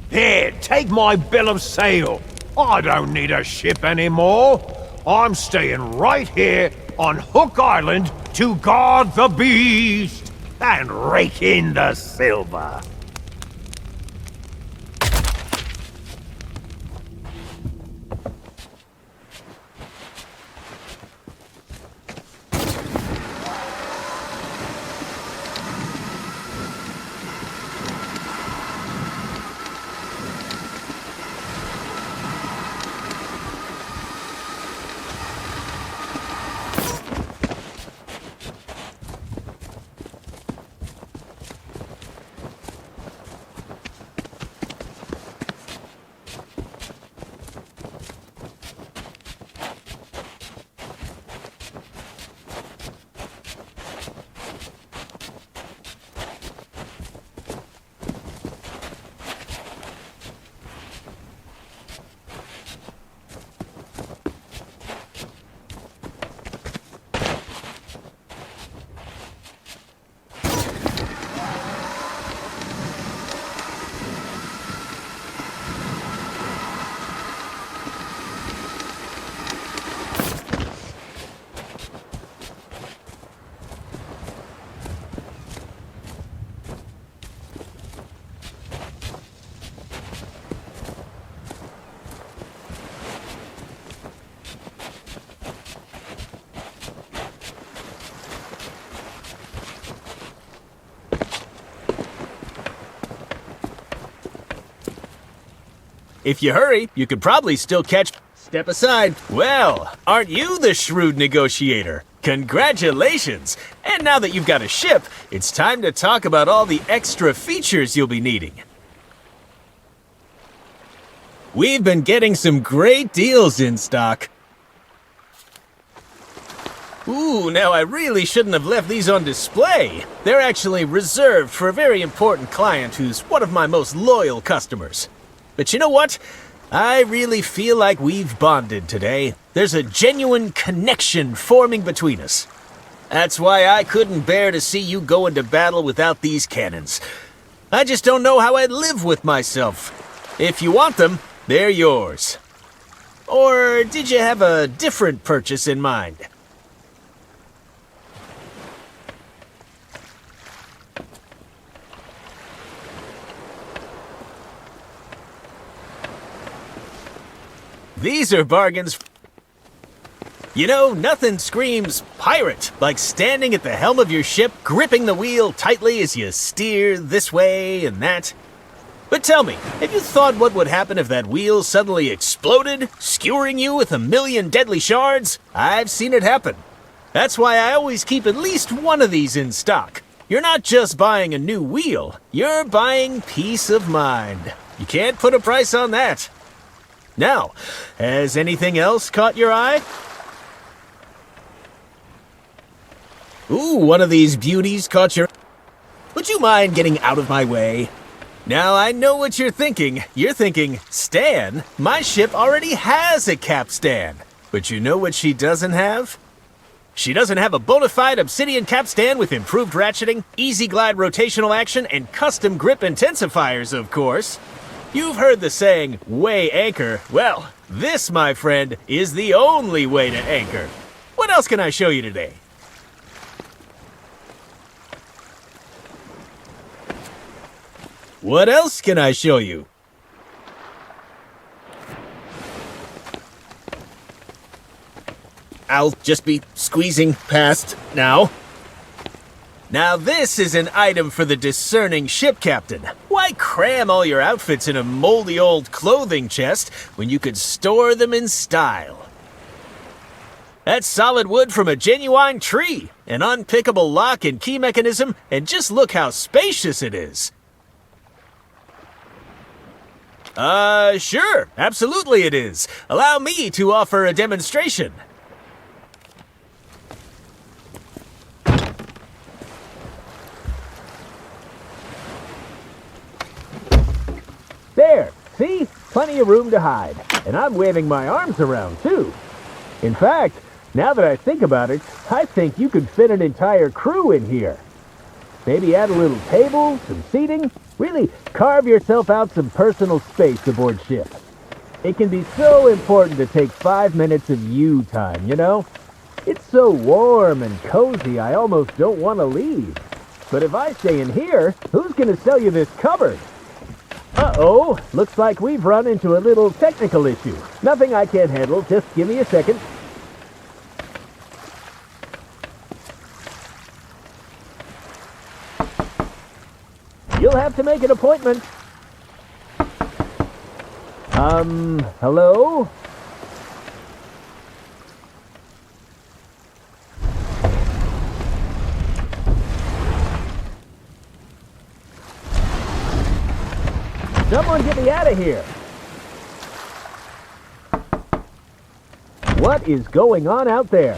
Here, take my bill of sale. I don't need a ship anymore. I'm staying right here on Hook Island to guard the beast and rake in the silver. If you hurry, you could probably still catch... Step aside. Well, aren't you the shrewd negotiator? Congratulations! And now that you've got a ship, it's time to talk about all the extra features you'll be needing. We've been getting some great deals in stock. Ooh, now I really shouldn't have left these on display. They're actually reserved for a very important client who's one of my most loyal customers. But you know what? I really feel like we've bonded today. There's a genuine connection forming between us. That's why I couldn't bear to see you go into battle without these cannons. I just don't know how I'd live with myself. If you want them, they're yours. Or did you have a different purchase in mind? These are bargains. You know, nothing screams pirate like standing at the helm of your ship, gripping the wheel tightly as you steer this way and that. But tell me, have you thought what would happen if that wheel suddenly exploded, skewering you with 1,000,000 deadly shards? I've seen it happen. That's why I always keep at least one of these in stock. You're not just buying a new wheel, you're buying peace of mind. You can't put a price on that. Now, has anything else caught your eye? Ooh, one of these beauties caught your... Would you mind getting out of my way? Now, I know what you're thinking. You're thinking, Stan, my ship already has a capstan. But you know what she doesn't have? She doesn't have a bona fide obsidian capstan with improved ratcheting, easy glide rotational action, and custom grip intensifiers, of course. You've heard the saying, weigh anchor. Well, this, my friend, is the only way to anchor. What else can I show you today? What else can I show you? I'll just be squeezing past now. Now this is an item for the discerning ship captain. Why cram all your outfits in a moldy old clothing chest when you could store them in style? That's solid wood from a genuine tree, an unpickable lock and key mechanism, and just look how spacious it is. Sure, absolutely it is. Allow me to offer a demonstration. There, see? Plenty of room to hide. And I'm waving my arms around, too. In fact, now that I think about it, I think you could fit an entire crew in here. Maybe add a little table, some seating. Really carve yourself out some personal space aboard ship. It can be so important to take 5 minutes of you time, you know? It's so warm and cozy, I almost don't want to leave. But if I stay in here, who's going to sell you this cupboard? Uh-oh, looks like we've run into a little technical issue. Nothing I can't handle, just give me a second. You'll have to make an appointment. Hello? Someone get me out of here! What is going on out there?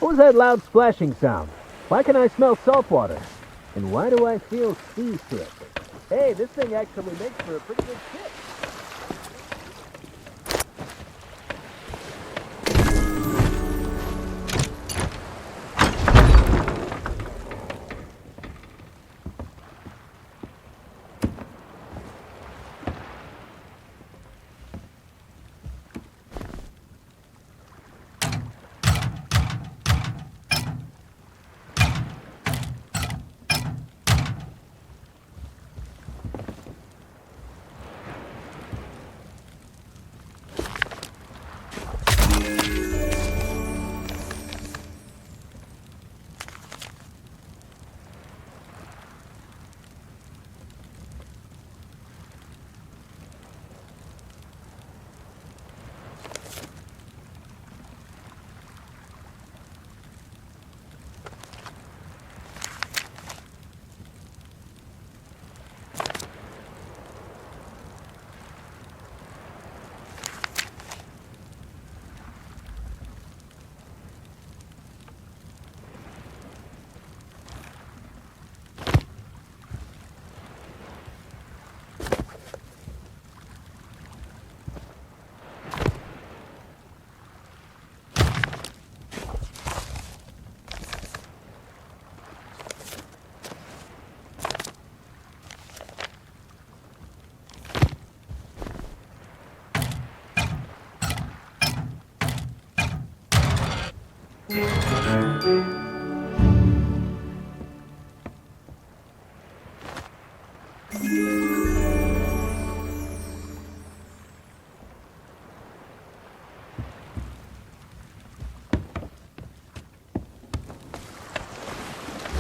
What was that loud splashing sound? Why can I smell salt water? And why do I feel seasick? Hey, this thing actually makes for a pretty good ship.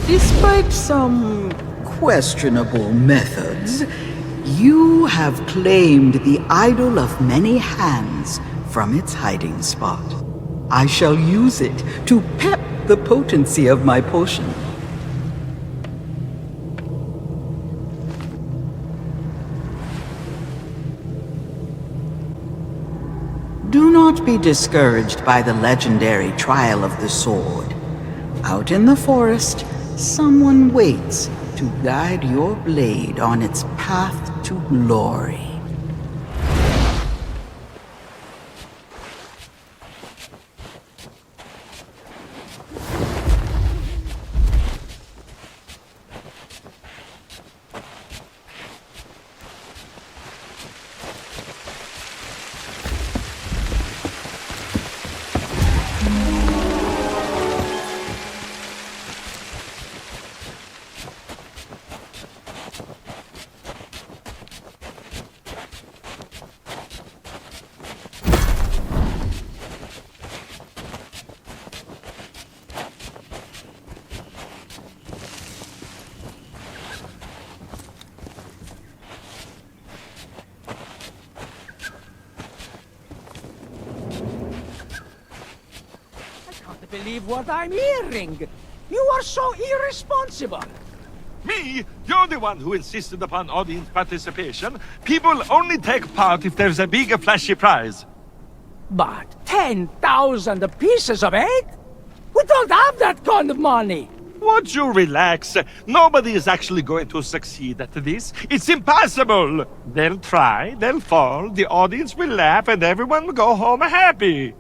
Despite some questionable methods, you have claimed the idol of many hands from its hiding spot. I shall use it to pep the potency of my potion. Do not be discouraged by the legendary trial of the sword. Out in the forest, someone waits to guide your blade on its path to glory. Believe what I'm hearing. You are so irresponsible. Me? You're the one who insisted upon audience participation. People only take part if there's a big flashy prize. But 10,000 pieces of eight? We don't have that kind of money. Won't you relax? Nobody is actually going to succeed at this. It's impossible. They'll try, they'll fall, the audience will laugh, and everyone will go home happy.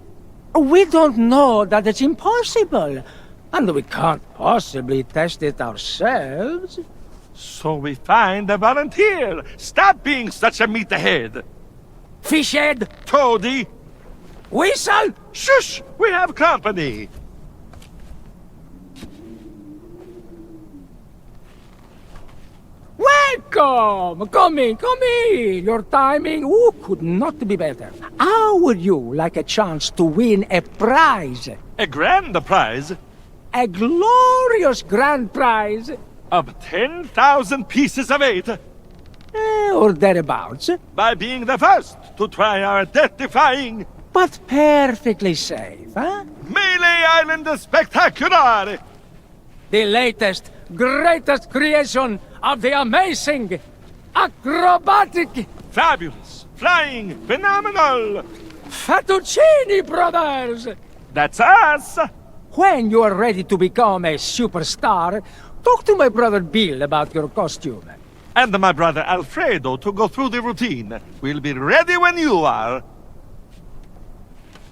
We don't know that it's impossible. And we can't possibly test it ourselves. So we find a volunteer. Stop being such a meathead. Fishhead! Toady! Whistle! Shush! We have company. Welcome! Come in! Your timing, could not be better. How would you like a chance to win a prize? A grand prize? A glorious grand prize? Of 10,000 pieces of 8. Or thereabouts. By being the first to try our death-defying... But perfectly safe, huh? Melee Island Spectacular! The latest, greatest creation of the amazing, acrobatic... Fabulous, flying, phenomenal! Fettuccini Brothers! That's us! When you are ready to become a superstar, talk to my brother Bill about your costume. And my brother Alfredo to go through the routine. We'll be ready when you are.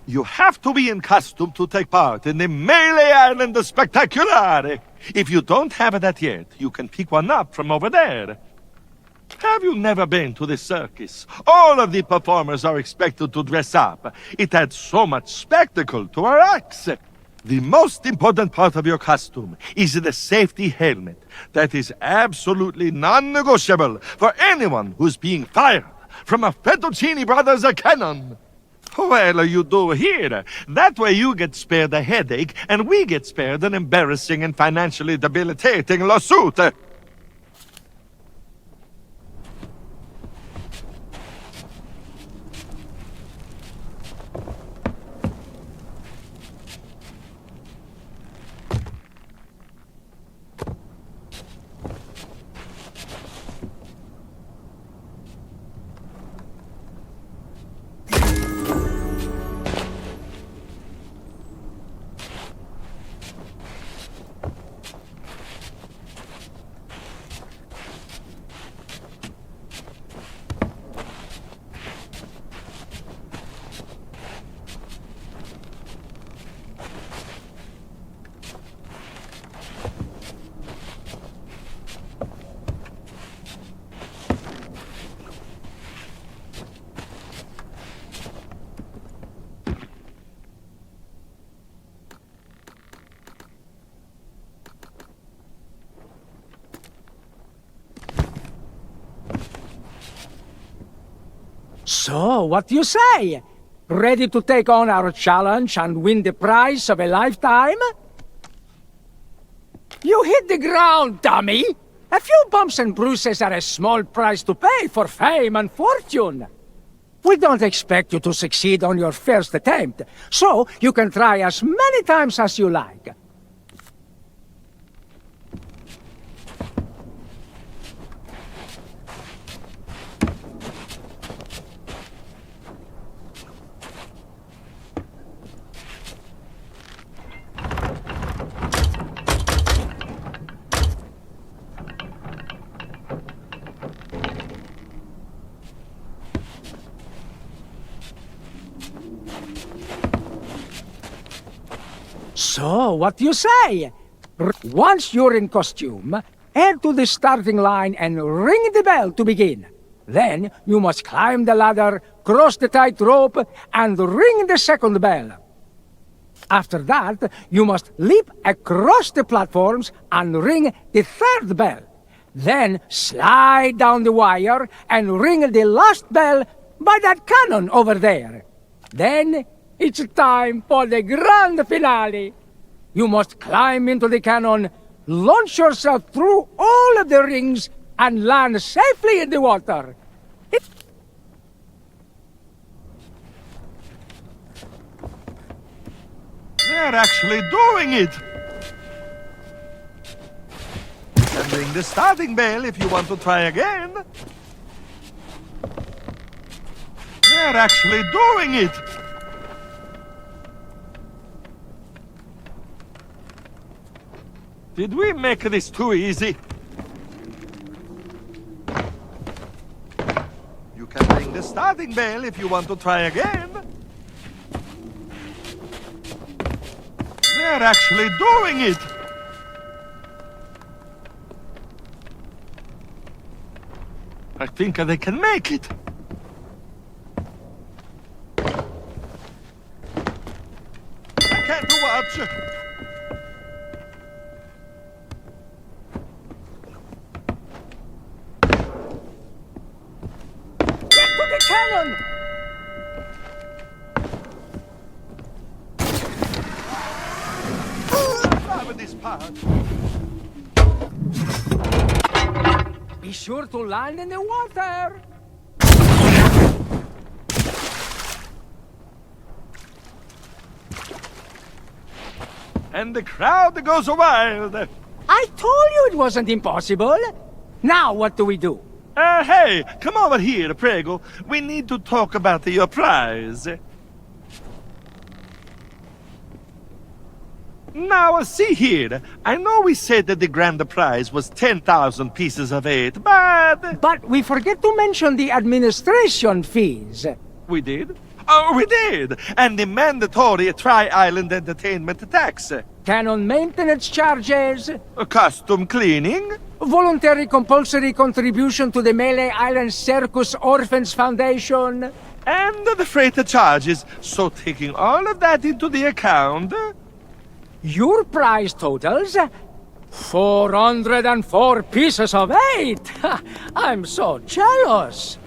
You have to be in costume to take part in the Melee Island Spectacular. If you don't have that yet, you can pick one up from over there. Have you never been to the circus? All of the performers are expected to dress up. It adds so much spectacle to our acts. The most important part of your costume is the safety helmet. That is absolutely non-negotiable for anyone who's being fired from a Fettuccini Brothers cannon. Well, you do here. That way you get spared a headache, and we get spared an embarrassing and financially debilitating lawsuit. So, what do you say? Ready to take on our challenge and win the prize of a lifetime? You hit the ground, dummy! A few bumps and bruises are a small price to pay for fame and fortune. We don't expect you to succeed on your first attempt, so you can try as many times as you like. So, what do you say? Once you're in costume, head to the starting line and ring the bell to begin. Then, you must climb the ladder, cross the tightrope, and ring the second bell. After that, you must leap across the platforms and ring the third bell. Then, slide down the wire and ring the last bell by that cannon over there. Then, it's time for the grand finale. You must climb into the cannon, launch yourself through all of the rings, and land safely in the water. They're actually doing it! And ring the starting bell if you want to try again. They're actually doing it! Did we make this too easy? You can ring the starting bell if you want to try again. They're actually doing it! I think they can make it. I can't watch. Get to the cannon! This part. Be sure to land in the water! And the crowd goes wild. I told you it wasn't impossible! Now what do we do? Hey, come over here, Prego. We need to talk about your prize. Now, see here. I know we said that the grand prize was 10,000 pieces of 8, but... But we forget to mention the administration fees. We did? Oh, we did! And the mandatory Tri-Island Entertainment tax. Cannon maintenance charges. Custom cleaning. Voluntary compulsory contribution to the Melee Island Circus Orphans Foundation. And the freight charges. So taking all of that into the account... Your prize totals 404 pieces of 8! I'm so jealous!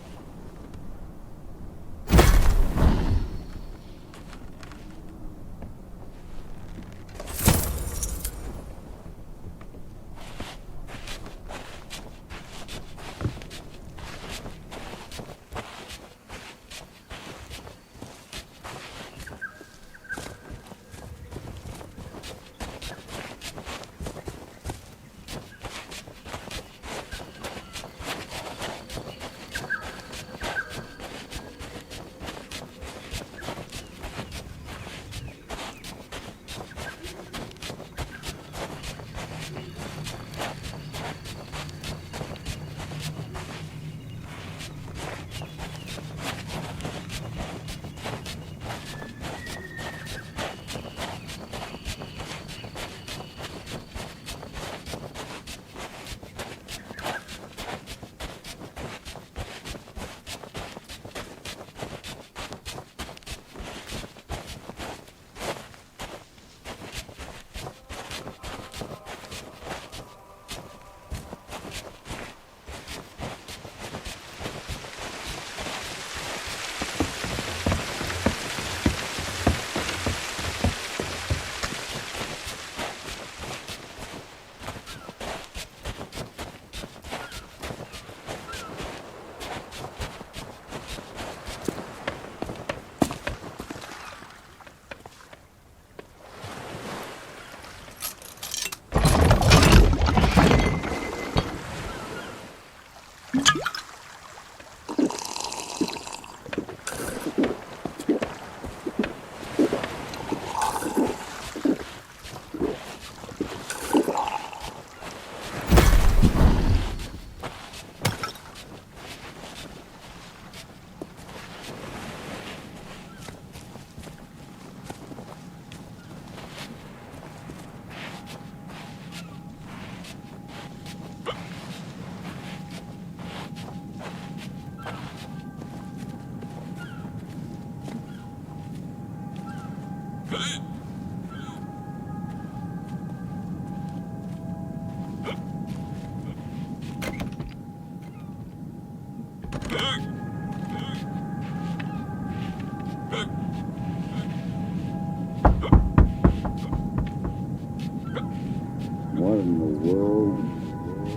What in the world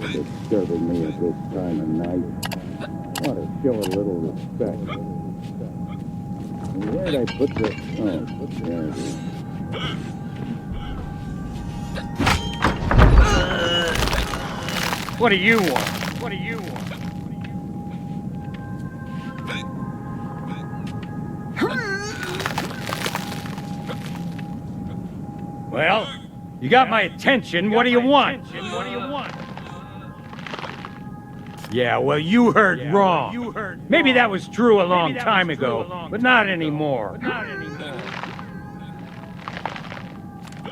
is disturbing me at this time of night? Ought to show a little respect. And where'd I put the... Oh, there it is. What do you want? What do you want? Well, you got my attention. What do you want? Yeah, well, you heard wrong. Maybe that was true a long time ago, but not anymore.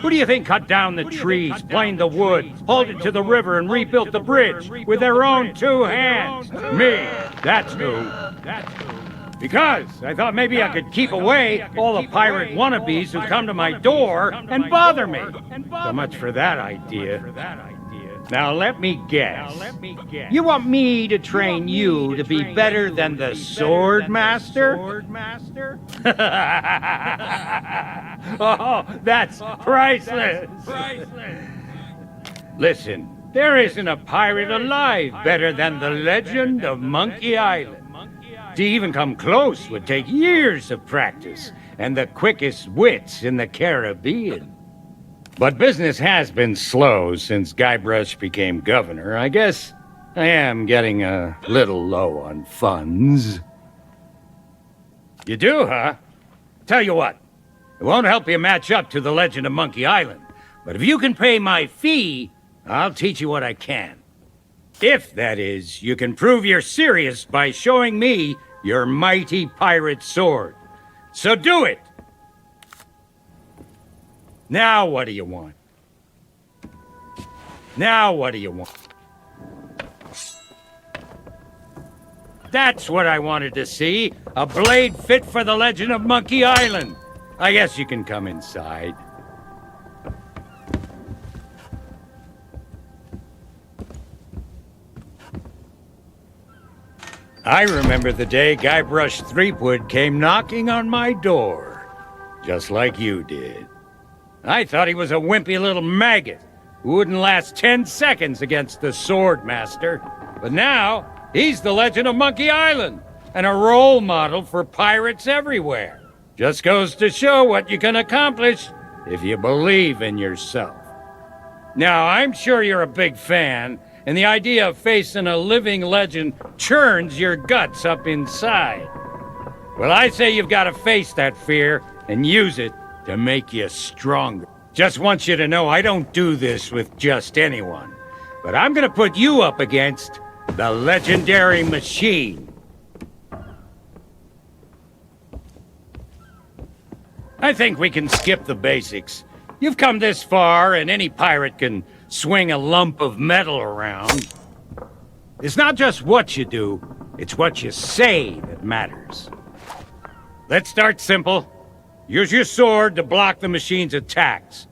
Who do you think cut down the trees, planed the wood, hauled it to the river, and rebuilt the bridge with their own 2 hands? Me. That's who. Because I thought maybe I could keep away all the pirate wannabes who come to my door and bother me. So much for that idea. Now let me guess. You want me to train you to be better than the Sword Master? Oh, that's priceless. Listen, there isn't a pirate alive better than the legend of Monkey Island. To even come close would take years of practice and the quickest wits in the Caribbean. But business has been slow since Guybrush became governor. I guess I am getting a little low on funds. You do, huh? Tell you what, it won't help you match up to the legend of Monkey Island. But if you can pay my fee, I'll teach you what I can. If, that is, you can prove you're serious by showing me your mighty pirate sword. So do it! Now what do you want? Now what do you want? That's what I wanted to see. A blade fit for the legend of Monkey Island. I guess you can come inside. I remember the day Guybrush Threepwood came knocking on my door. Just like you did. I thought he was a wimpy little maggot who wouldn't last 10 seconds against the Sword Master. But now, he's the legend of Monkey Island and a role model for pirates everywhere. Just goes to show what you can accomplish if you believe in yourself. Now, I'm sure you're a big fan, and the idea of facing a living legend churns your guts up inside. Well, I say you've got to face that fear and use it to make you stronger. Just want you to know I don't do this with just anyone. But I'm gonna put you up against the legendary machine. I think we can skip the basics. You've come this far, and any pirate can swing a lump of metal around. It's not just what you do, it's what you say that matters. Let's start simple. Use your sword to block the machine's attacks.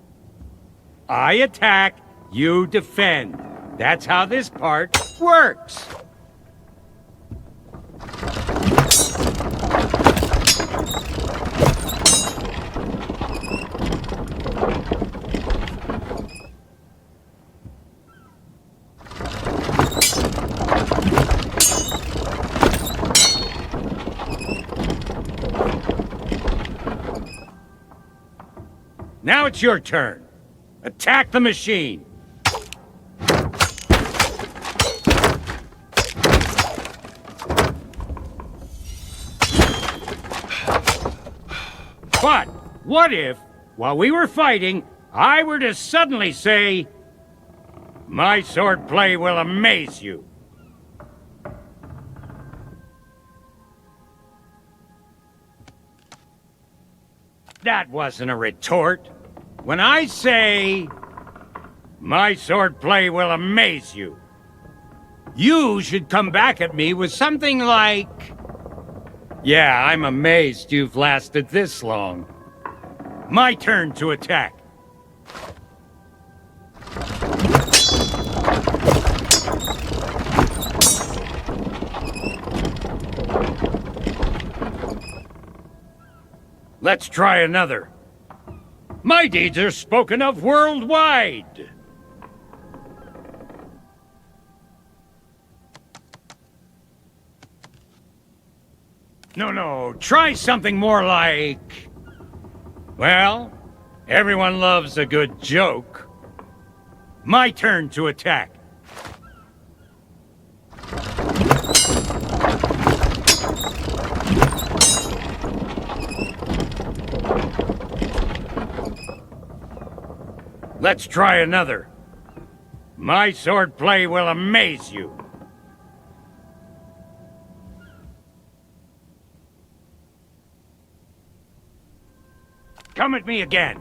I attack, you defend. That's how this part works. Now it's your turn. Attack the machine. But what if, while we were fighting, I were to suddenly say, "My swordplay will amaze you"? That wasn't a retort. When I say, "My swordplay will amaze you," you should come back at me with something like, "Yeah, I'm amazed you've lasted this long. My turn to attack." Let's try another. My deeds are spoken of worldwide. No, try something more like... Well, everyone loves a good joke. My turn to attack. Let's try another. My swordplay will amaze you. Come at me again.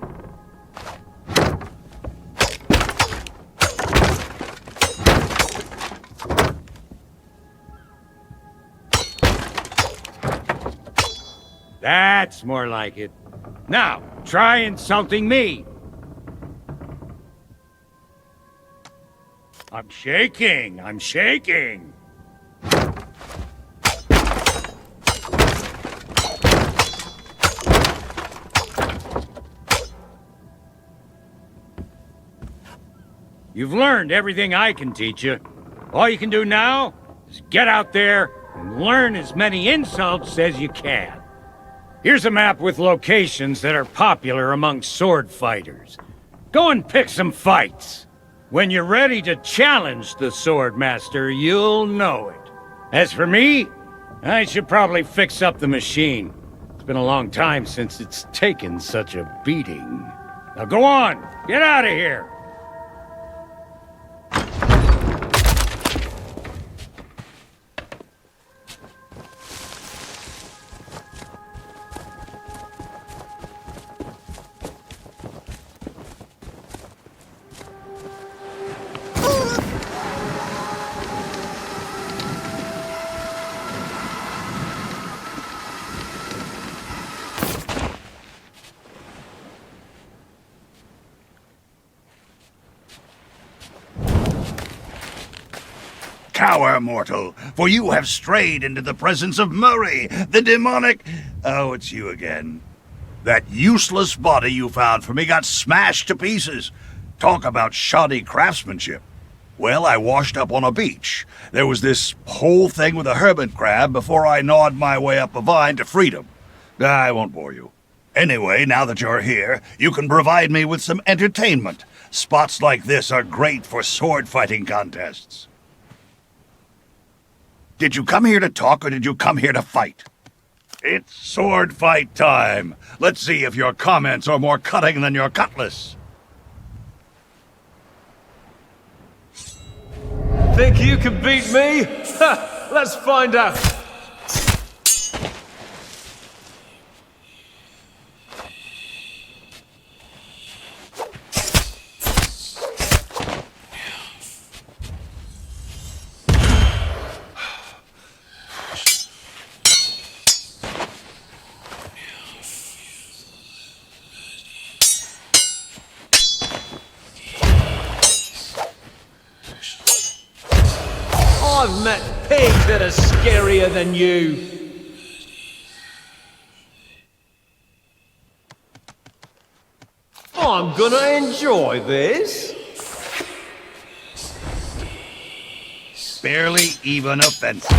That's more like it. Now, try insulting me. I'm shaking. I'm shaking. You've learned everything I can teach you. All you can do now is get out there and learn as many insults as you can. Here's a map with locations that are popular among sword fighters. Go and pick some fights. When you're ready to challenge the sword master, you'll know it. As for me, I should probably fix up the machine. It's been a long time since it's taken such a beating. Now go on, get out of here. Cower, mortal, for you have strayed into the presence of Murray, the demonic... Oh, it's you again. That useless body you found for me got smashed to pieces. Talk about shoddy craftsmanship. Well, I washed up on a beach. There was this whole thing with a hermit crab before I gnawed my way up a vine to freedom. I won't bore you. Anyway, now that you're here, you can provide me with some entertainment. Spots like this are great for sword fighting contests. Did you come here to talk, or did you come here to fight? It's sword fight time. Let's see if your comments are more cutting than your cutlass. Think you can beat me? Ha! Let's find out. I've met pigs that are scarier than you. I'm gonna enjoy this. Barely even offensive.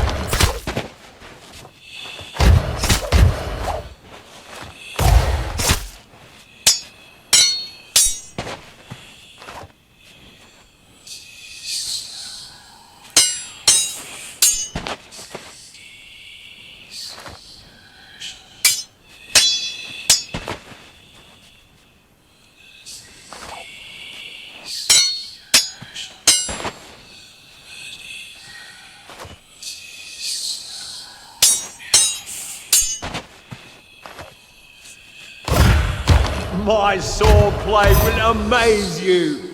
My swordplay will amaze you.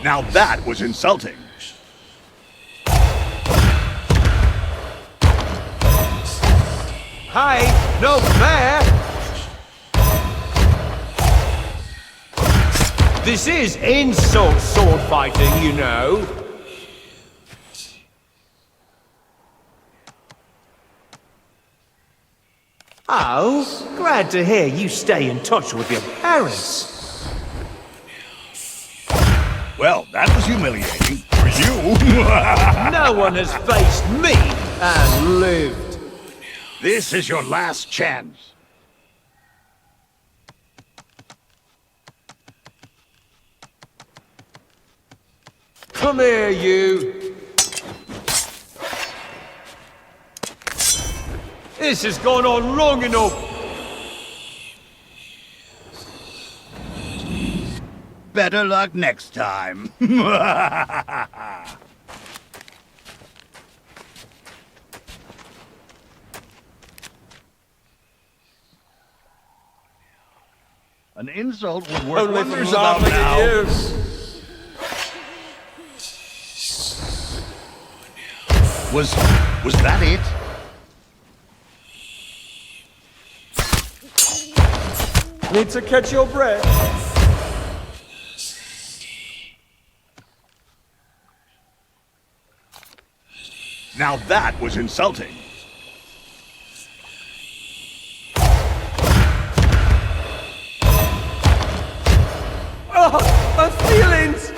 Now that was insulting. Hey, no fair. This is insult sword fighting, you know. Oh, glad to hear you stay in touch with your parents. Well, that was humiliating for you. No one has faced me and lived. This is your last chance. Come here, you. This has gone on long enough. Better luck next time. An insult would work Only wonders for about laughing now. at you. Was that it? need to catch your breath. Now that was insulting. Oh, my feelings!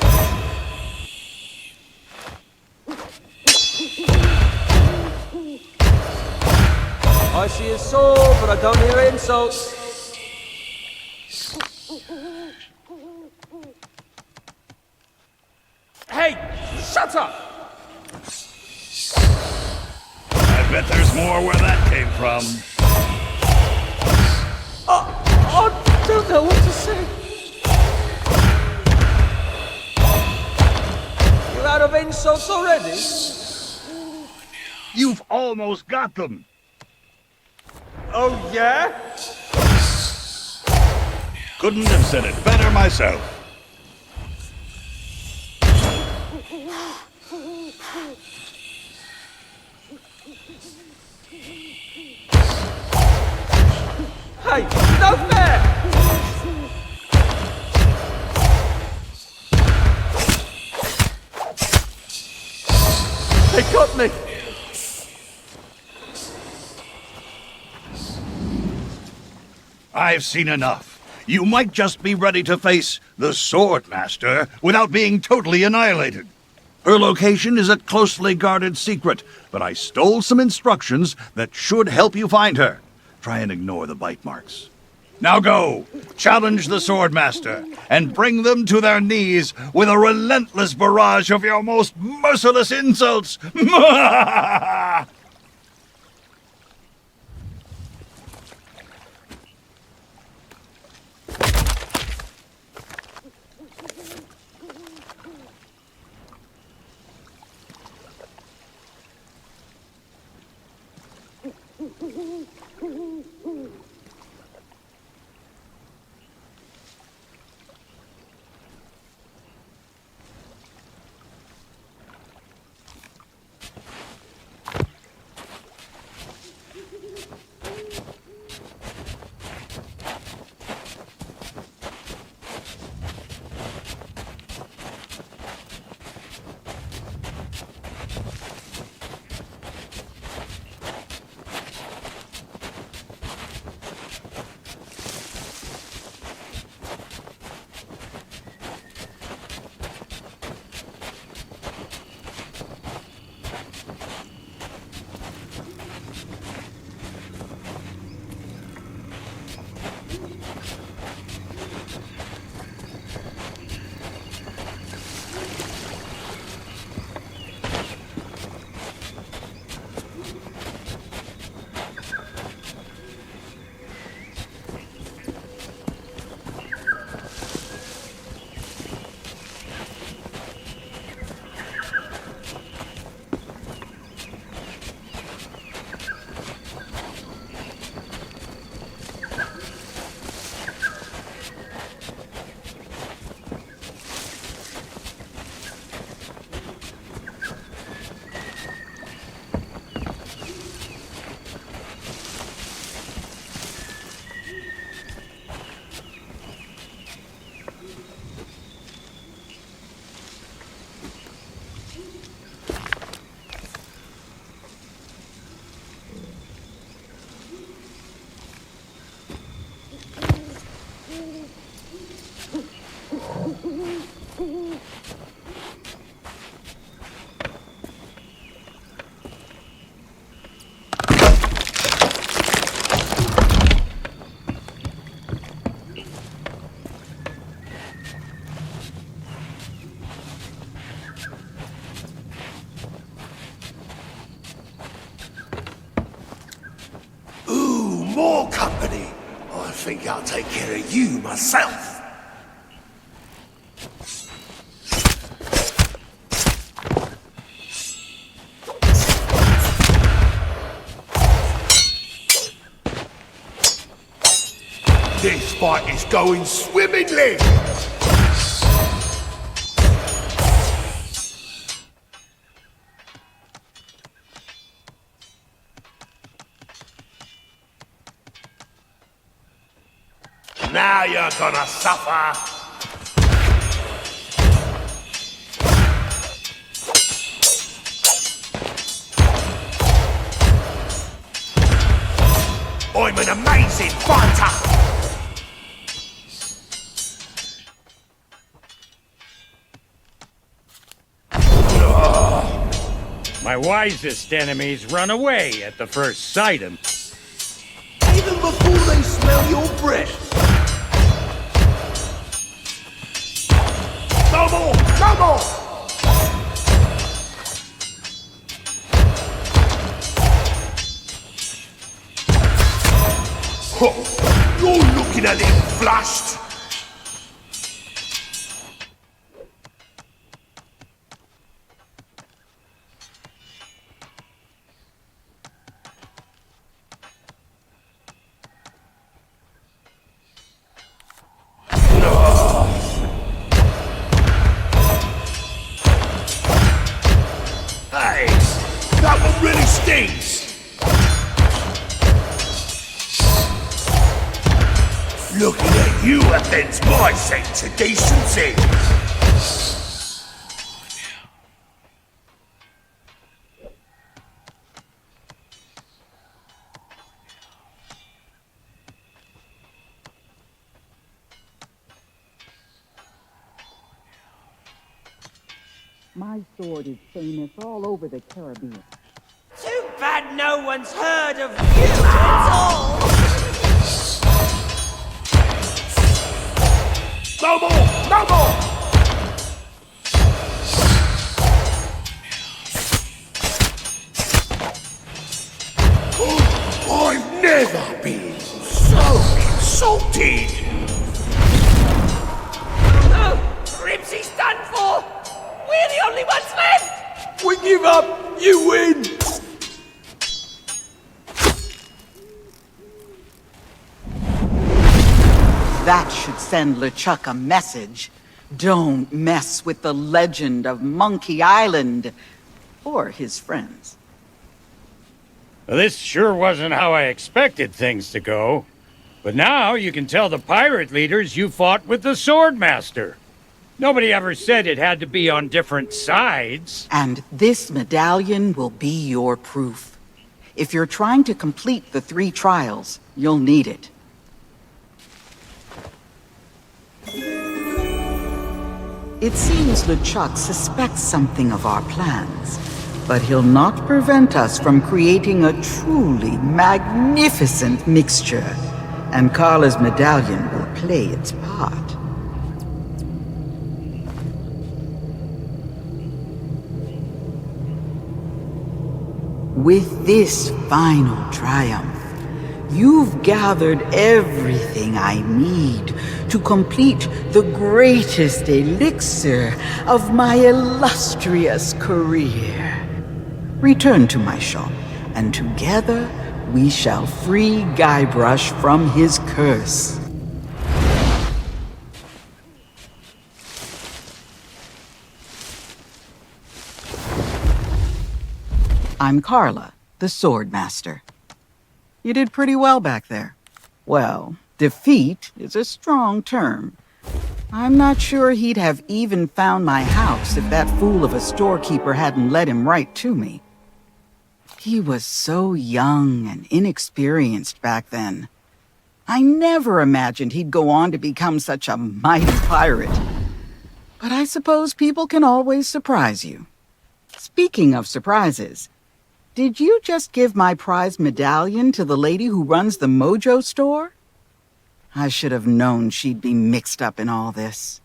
I see his soul, but I don't hear insults. Hey, shut up! I bet there's more where that came from. I don't know what to say. You're out of insults already? You've almost got them. Oh, yeah? Couldn't have said it better myself. Hey, no fair! They got me! I've seen enough. You might just be ready to face the Swordmaster without being totally annihilated. Her location is a closely guarded secret, but I stole some instructions that should help you find her. Try and ignore the bite marks. Now go, challenge the Swordmaster, and bring them to their knees with a relentless barrage of your most merciless insults. More company. I think I'll take care of you myself. This fight is going swimmingly. Now you're gonna suffer. I'm an amazing fighter! My wisest enemies run away at the first sight of me. Even before they smell your breath. No more! No more! You're looking a little flushed. Hey, that one really stings. Looking at you offends my sense of decency. My sword is famous all over the Caribbean. Too bad no one's heard of you at all! No more! No more! I've never been so insulted! Oh, Grimsy's done for! We're the only ones left! We give up! You win! That should send LeChuck a message. Don't mess with the legend of Monkey Island. Or his friends. Well, this sure wasn't how I expected things to go. But now you can tell the pirate leaders you fought with the Swordmaster. Nobody ever said it had to be on different sides. And this medallion will be your proof. If you're trying to complete the 3 trials, you'll need it. It seems LeChuck suspects something of our plans, but he'll not prevent us from creating a truly magnificent mixture, and Carla's medallion will play its part. With this final triumph, you've gathered everything I need to complete the greatest elixir of my illustrious career. Return to my shop, and together we shall free Guybrush from his curse. I'm Carla, the Swordmaster. You did pretty well back there. Well, defeat is a strong term. I'm not sure he'd have even found my house if that fool of a storekeeper hadn't led him right to me. He was so young and inexperienced back then. I never imagined he'd go on to become such a mighty pirate. But I suppose people can always surprise you. Speaking of surprises, did you just give my prize medallion to the lady who runs the Mojo store? I should have known she'd be mixed up in all this.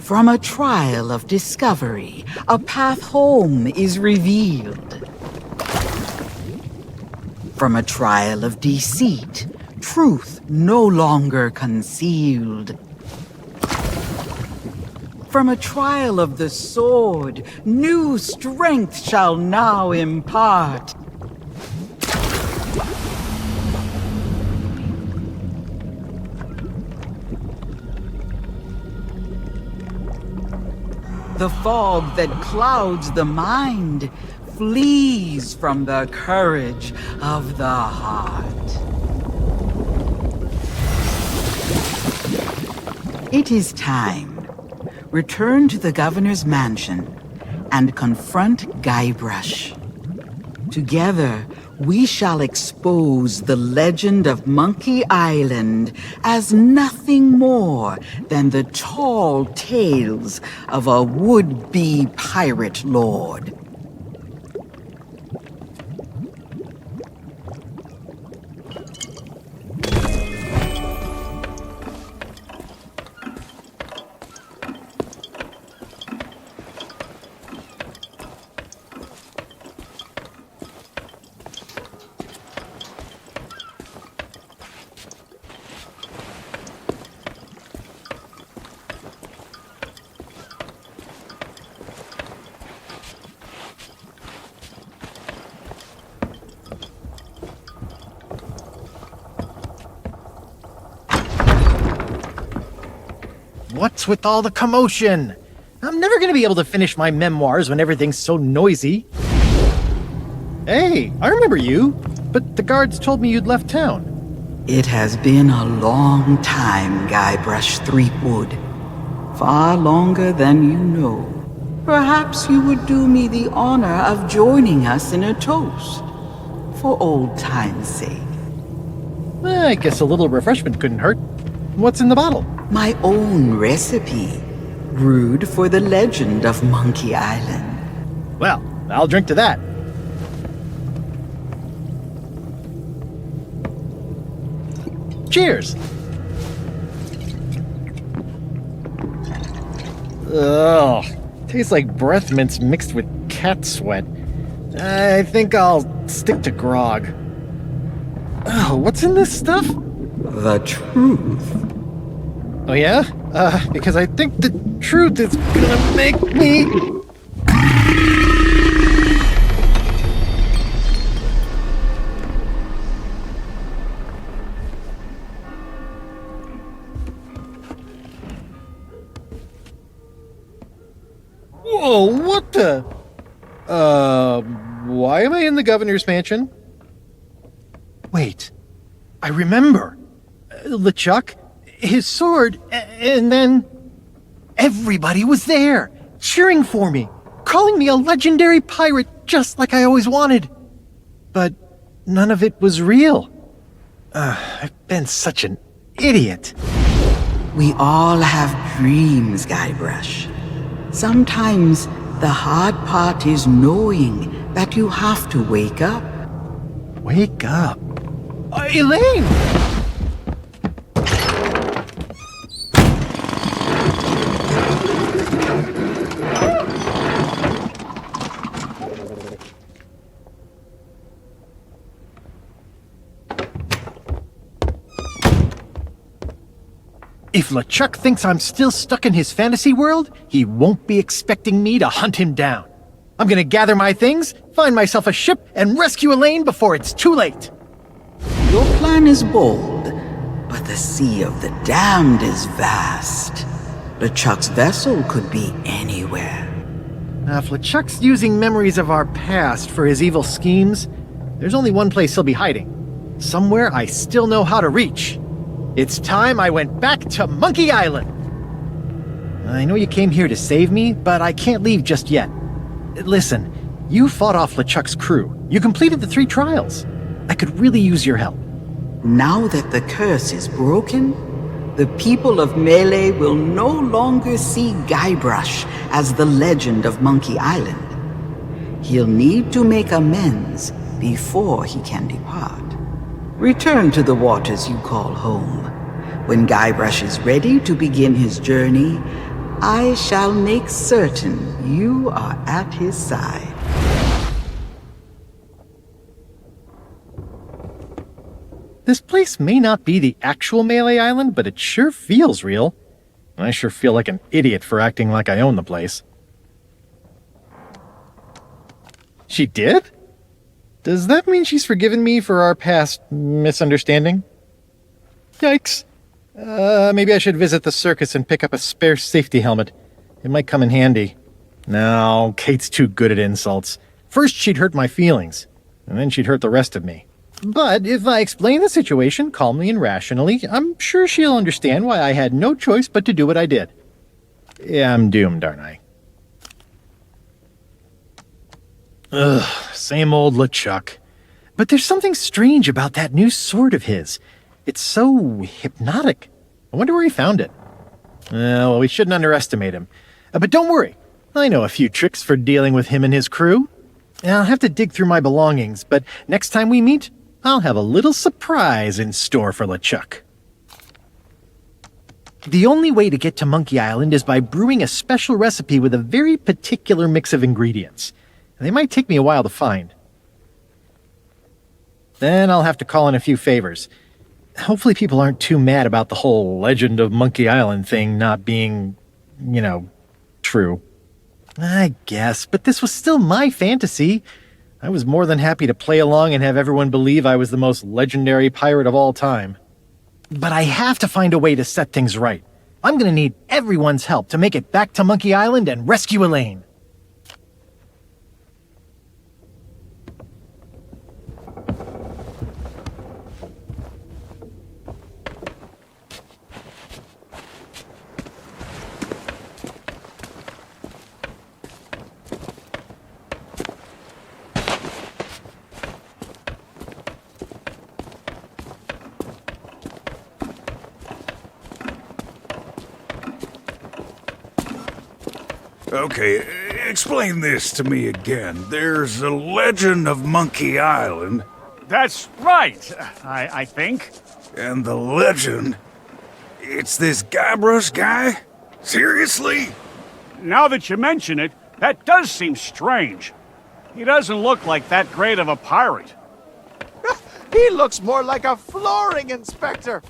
From a trial of discovery, a path home is revealed. From a trial of deceit, truth no longer concealed. From a trial of the sword, new strength shall now impart. The fog that clouds the mind flees from the courage of the heart. It is time. Return to the governor's mansion and confront Guybrush. Together, we shall expose the legend of Monkey Island as nothing more than the tall tales of a would-be pirate lord. What's with all the commotion? I'm never gonna be able to finish my memoirs when everything's so noisy. Hey, I remember you, but the guards told me you'd left town. It has been a long time, Guybrush Threepwood. Far longer than you know. Perhaps you would do me the honor of joining us in a toast. For old time's sake. I guess a little refreshment couldn't hurt. What's in the bottle? My own recipe, brewed for the legend of Monkey Island. Well, I'll drink to that. Cheers! Ugh, tastes like breath mints mixed with cat sweat. I think I'll stick to grog. Oh, what's in this stuff? The truth. Oh yeah? Because I think the truth is gonna make me... Whoa, what the... why am I in the governor's mansion? Wait, I remember. LeChuck, his sword, and then... Everybody was there, cheering for me, calling me a legendary pirate just like I always wanted. But none of it was real. I've been such an idiot. We all have dreams, Guybrush. Sometimes the hard part is knowing that you have to wake up. Wake up? Elaine! If LeChuck thinks I'm still stuck in his fantasy world, he won't be expecting me to hunt him down. I'm gonna gather my things, find myself a ship, and rescue Elaine before it's too late. Your plan is bold, but the Sea of the Damned is vast. LeChuck's vessel could be anywhere. Now, if LeChuck's using memories of our past for his evil schemes, there's only one place he'll be hiding. Somewhere I still know how to reach. It's time I went back to Monkey Island. I know you came here to save me, but I can't leave just yet. Listen, you fought off LeChuck's crew. You completed the 3 trials. I could really use your help. Now that the curse is broken, the people of Melee will no longer see Guybrush as the legend of Monkey Island. He'll need to make amends before he can depart. Return to the waters you call home. When Guybrush is ready to begin his journey, I shall make certain you are at his side. This place may not be the actual Melee Island, but it sure feels real. And I sure feel like an idiot for acting like I own the place. She did? Does that mean she's forgiven me for our past misunderstanding? Yikes. Maybe I should visit the circus and pick up a spare safety helmet. It might come in handy. No, Kate's too good at insults. First she'd hurt my feelings, and then she'd hurt the rest of me. But if I explain the situation calmly and rationally, I'm sure she'll understand why I had no choice but to do what I did. Yeah, I'm doomed, aren't I? Ugh, same old LeChuck. But there's something strange about that new sword of his. It's so hypnotic. I wonder where he found it. Well, we shouldn't underestimate him. But don't worry, I know a few tricks for dealing with him and his crew. I'll have to dig through my belongings, but next time we meet, I'll have a little surprise in store for LeChuck. The only way to get to Monkey Island is by brewing a special recipe with a very particular mix of ingredients. They might take me a while to find. Then I'll have to call in a few favors. Hopefully people aren't too mad about the whole Legend of Monkey Island thing not being, true. I guess, but this was still my fantasy. I was more than happy to play along and have everyone believe I was the most legendary pirate of all time. But I have to find a way to set things right. I'm gonna need everyone's help to make it back to Monkey Island and rescue Elaine. Okay, explain this to me again. There's a legend of Monkey Island. That's right, I think. And the legend? It's this Guybrush guy? Seriously? Now that you mention it, that does seem strange. He doesn't look like that great of a pirate. He looks more like a flooring inspector.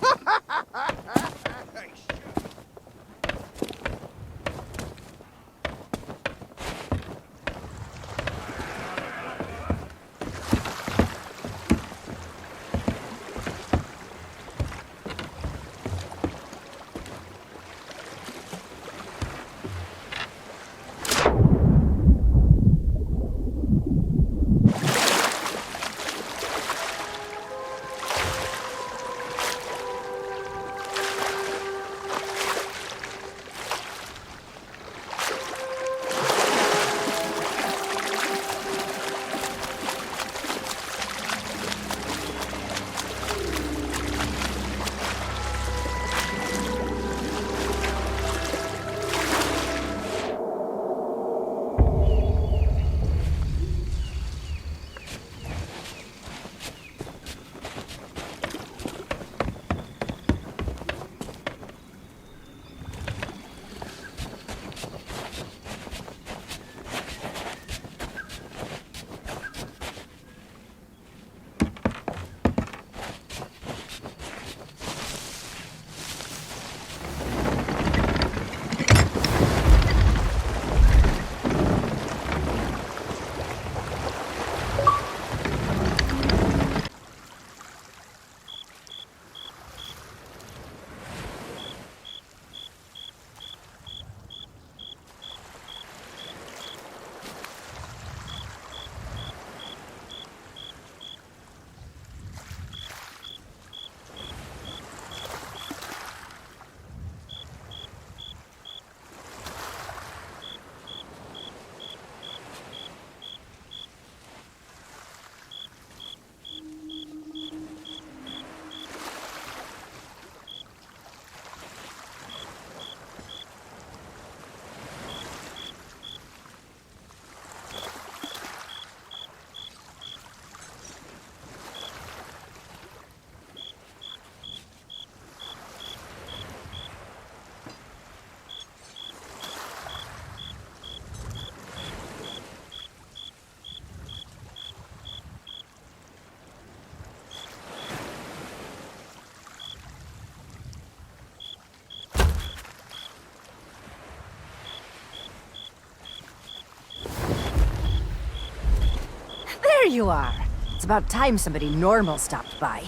you are. It's about time somebody normal stopped by.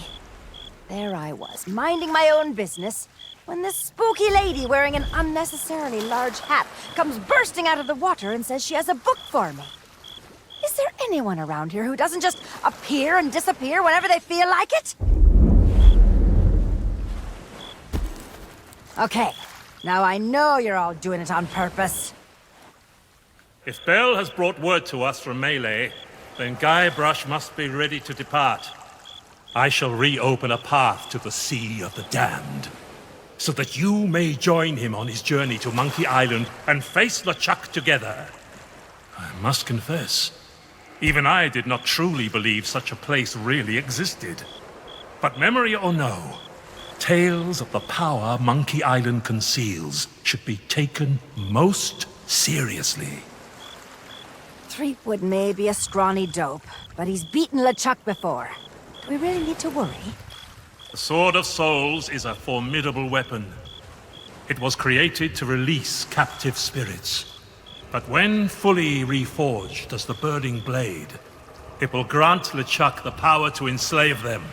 There I was, minding my own business, when this spooky lady wearing an unnecessarily large hat comes bursting out of the water and says she has a book for me. Is there anyone around here who doesn't just appear and disappear whenever they feel like it? Okay, now I know you're all doing it on purpose. If Bell has brought word to us from Melee, then Guybrush must be ready to depart. I shall reopen a path to the Sea of the Damned, so that you may join him on his journey to Monkey Island and face LeChuck together. I must confess, even I did not truly believe such a place really existed. But memory or no, tales of the power Monkey Island conceals should be taken most seriously. Threepwood may be a scrawny dope, but he's beaten LeChuck before. Do we really need to worry? The Sword of Souls is a formidable weapon. It was created to release captive spirits. But when fully reforged as the Burning Blade, it will grant LeChuck the power to enslave them.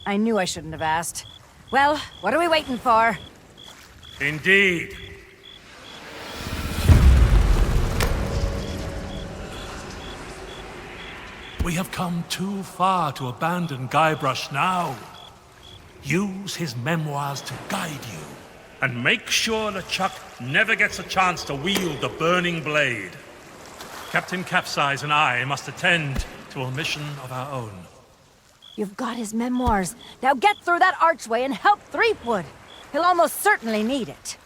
I knew I shouldn't have asked. Well, what are we waiting for? Indeed. We have come too far to abandon Guybrush now. Use his memoirs to guide you, and make sure LeChuck never gets a chance to wield the Burning Blade. Captain Capsize and I must attend to a mission of our own. You've got his memoirs. Now get through that archway and help Threepwood. He'll almost certainly need it.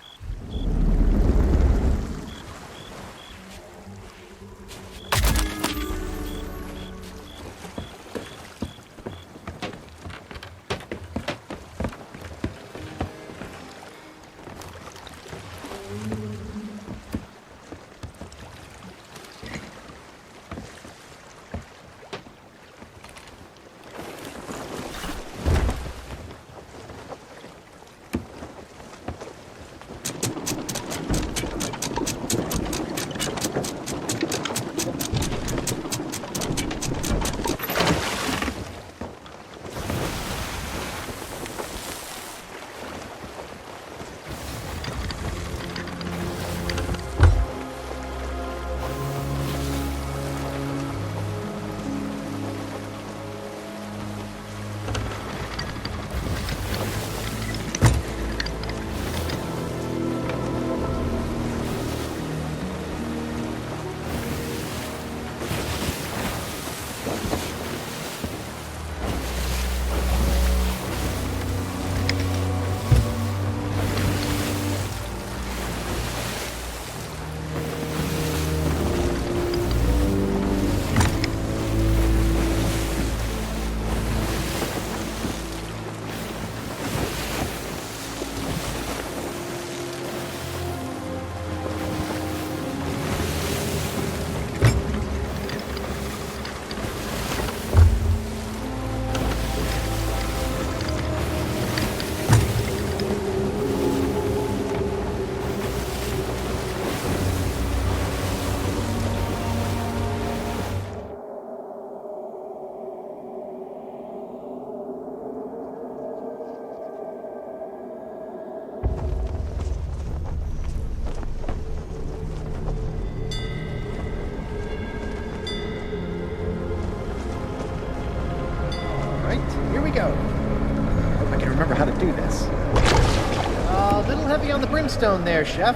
Hope I can remember how to do this. A little heavy on the brimstone there, Chef.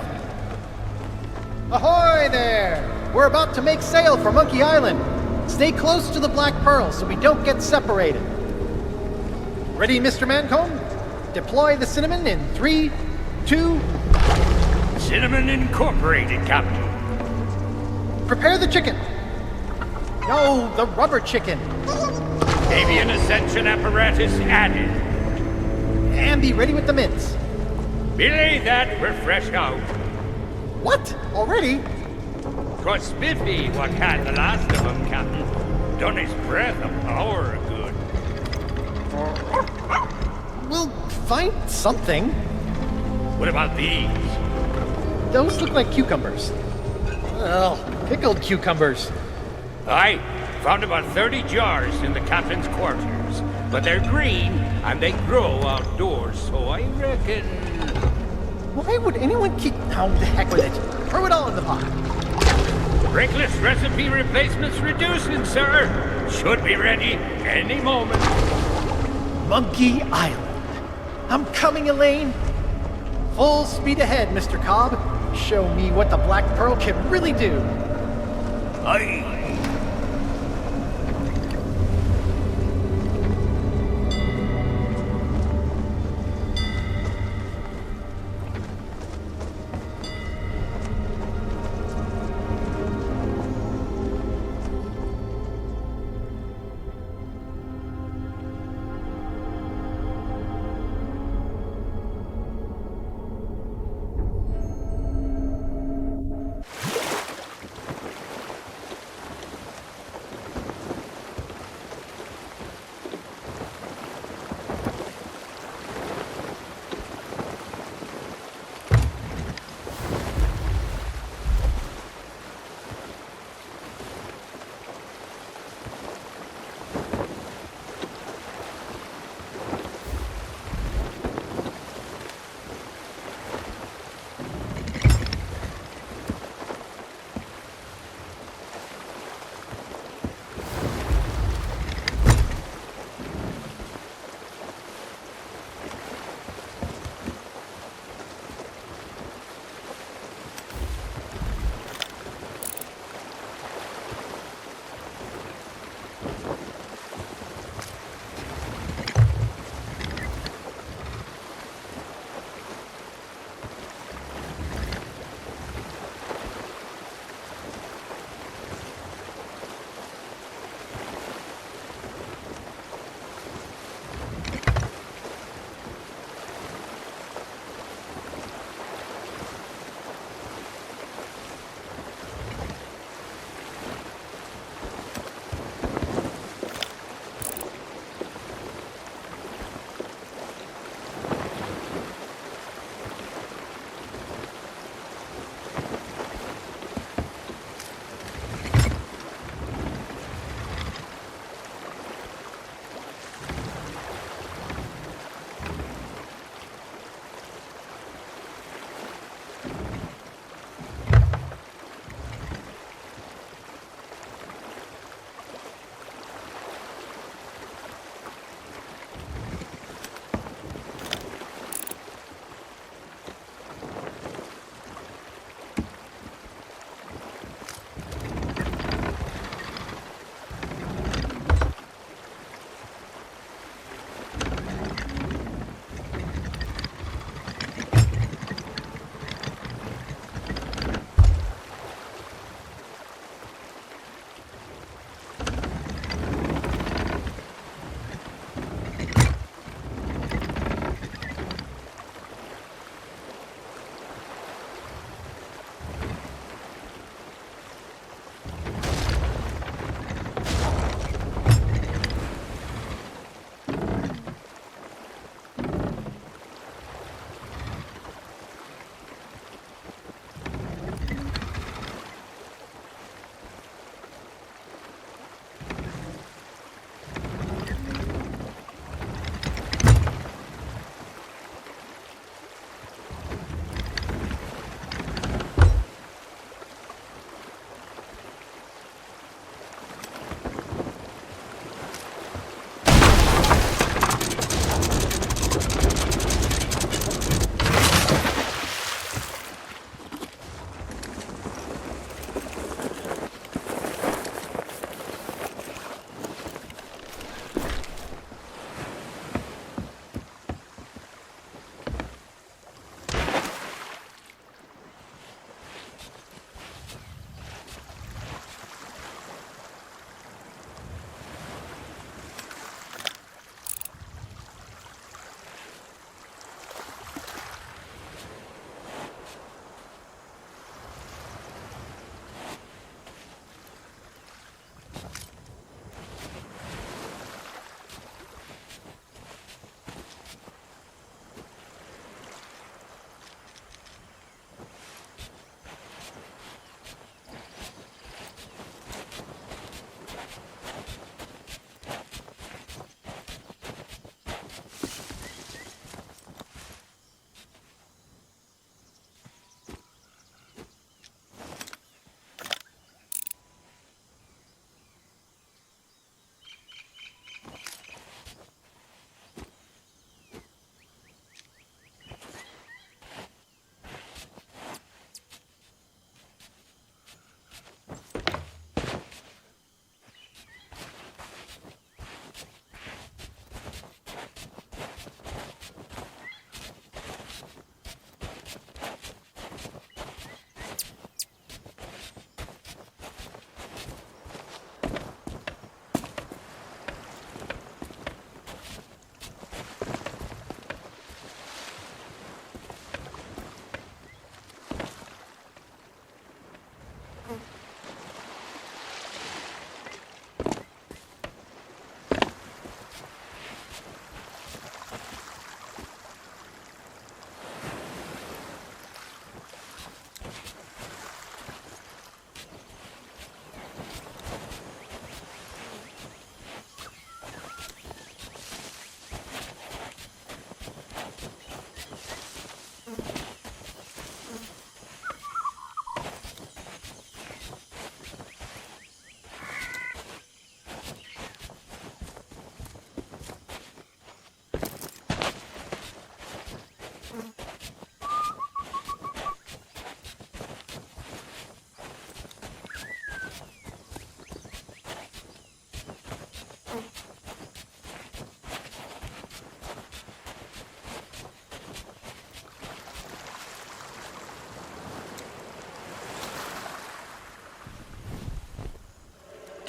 Ahoy there! We're about to make sail for Monkey Island. Stay close to the Black Pearl so we don't get separated. Ready, Mr. Mancomb? Deploy the cinnamon in 3, 2... Cinnamon Incorporated, Captain. Prepare the chicken. No, the rubber chicken. Avian ascension apparatus added. And be ready with the mints. Belay that, we're fresh out. What? Already? 'Twas Spiffy what had the last of them, Captain. Done his breath of power good. We'll find something. What about these? Those look like cucumbers. Well, pickled cucumbers. Aye, Found about 30 jars in the captain's quarters. But they're green, and they grow outdoors, so I reckon... Why would anyone keep... Oh, the heck with it. Throw it all in the pot. Reckless recipe replacements reducing, sir. Should be ready any moment. Monkey Island. I'm coming, Elaine. Full speed ahead, Mr. Cobb. Show me what the Black Pearl can really do. Aye.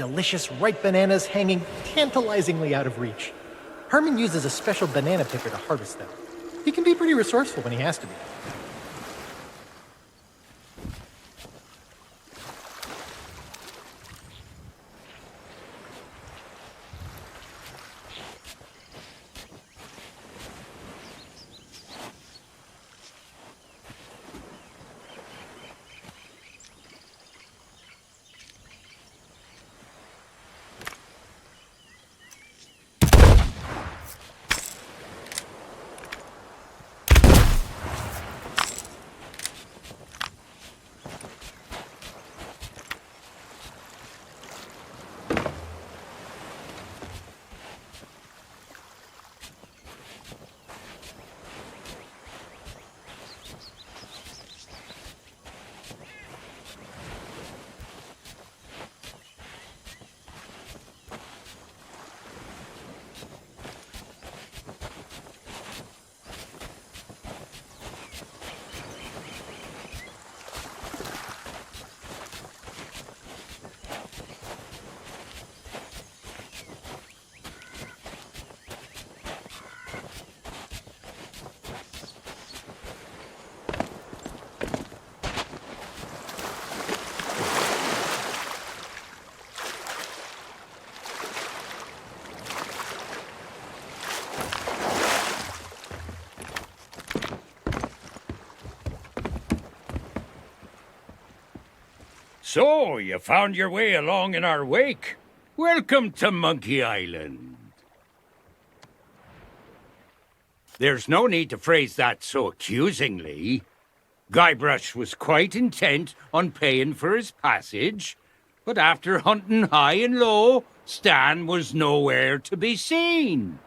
delicious ripe bananas hanging tantalizingly out of reach. Herman uses a special banana picker to harvest them. He can be pretty resourceful when he has to be. So, you found your way along in our wake. Welcome to Monkey Island. There's no need to phrase that so accusingly. Guybrush was quite intent on paying for his passage, but after hunting high and low, Stan was nowhere to be seen.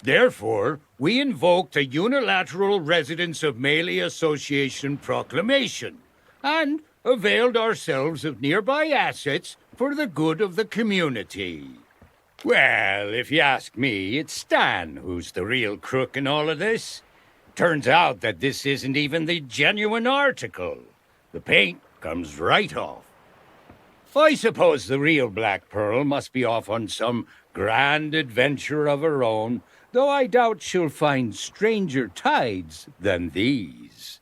Therefore, we invoked a unilateral Residents of Melee Association proclamation and availed ourselves of nearby assets for the good of the community. Well, if you ask me, it's Stan who's the real crook in all of this. Turns out that this isn't even the genuine article. The paint comes right off. I suppose the real Black Pearl must be off on some grand adventure of her own, though I doubt she'll find stranger tides than these.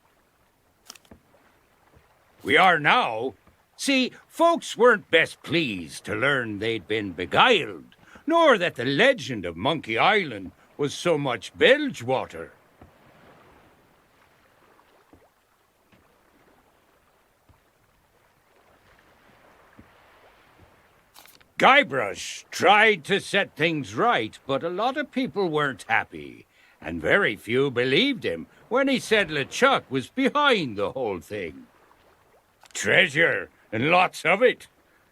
We are now. See, folks weren't best pleased to learn they'd been beguiled, nor that the legend of Monkey Island was so much bilge water. Guybrush tried to set things right, but a lot of people weren't happy, and very few believed him when he said LeChuck was behind the whole thing. Treasure, and lots of it.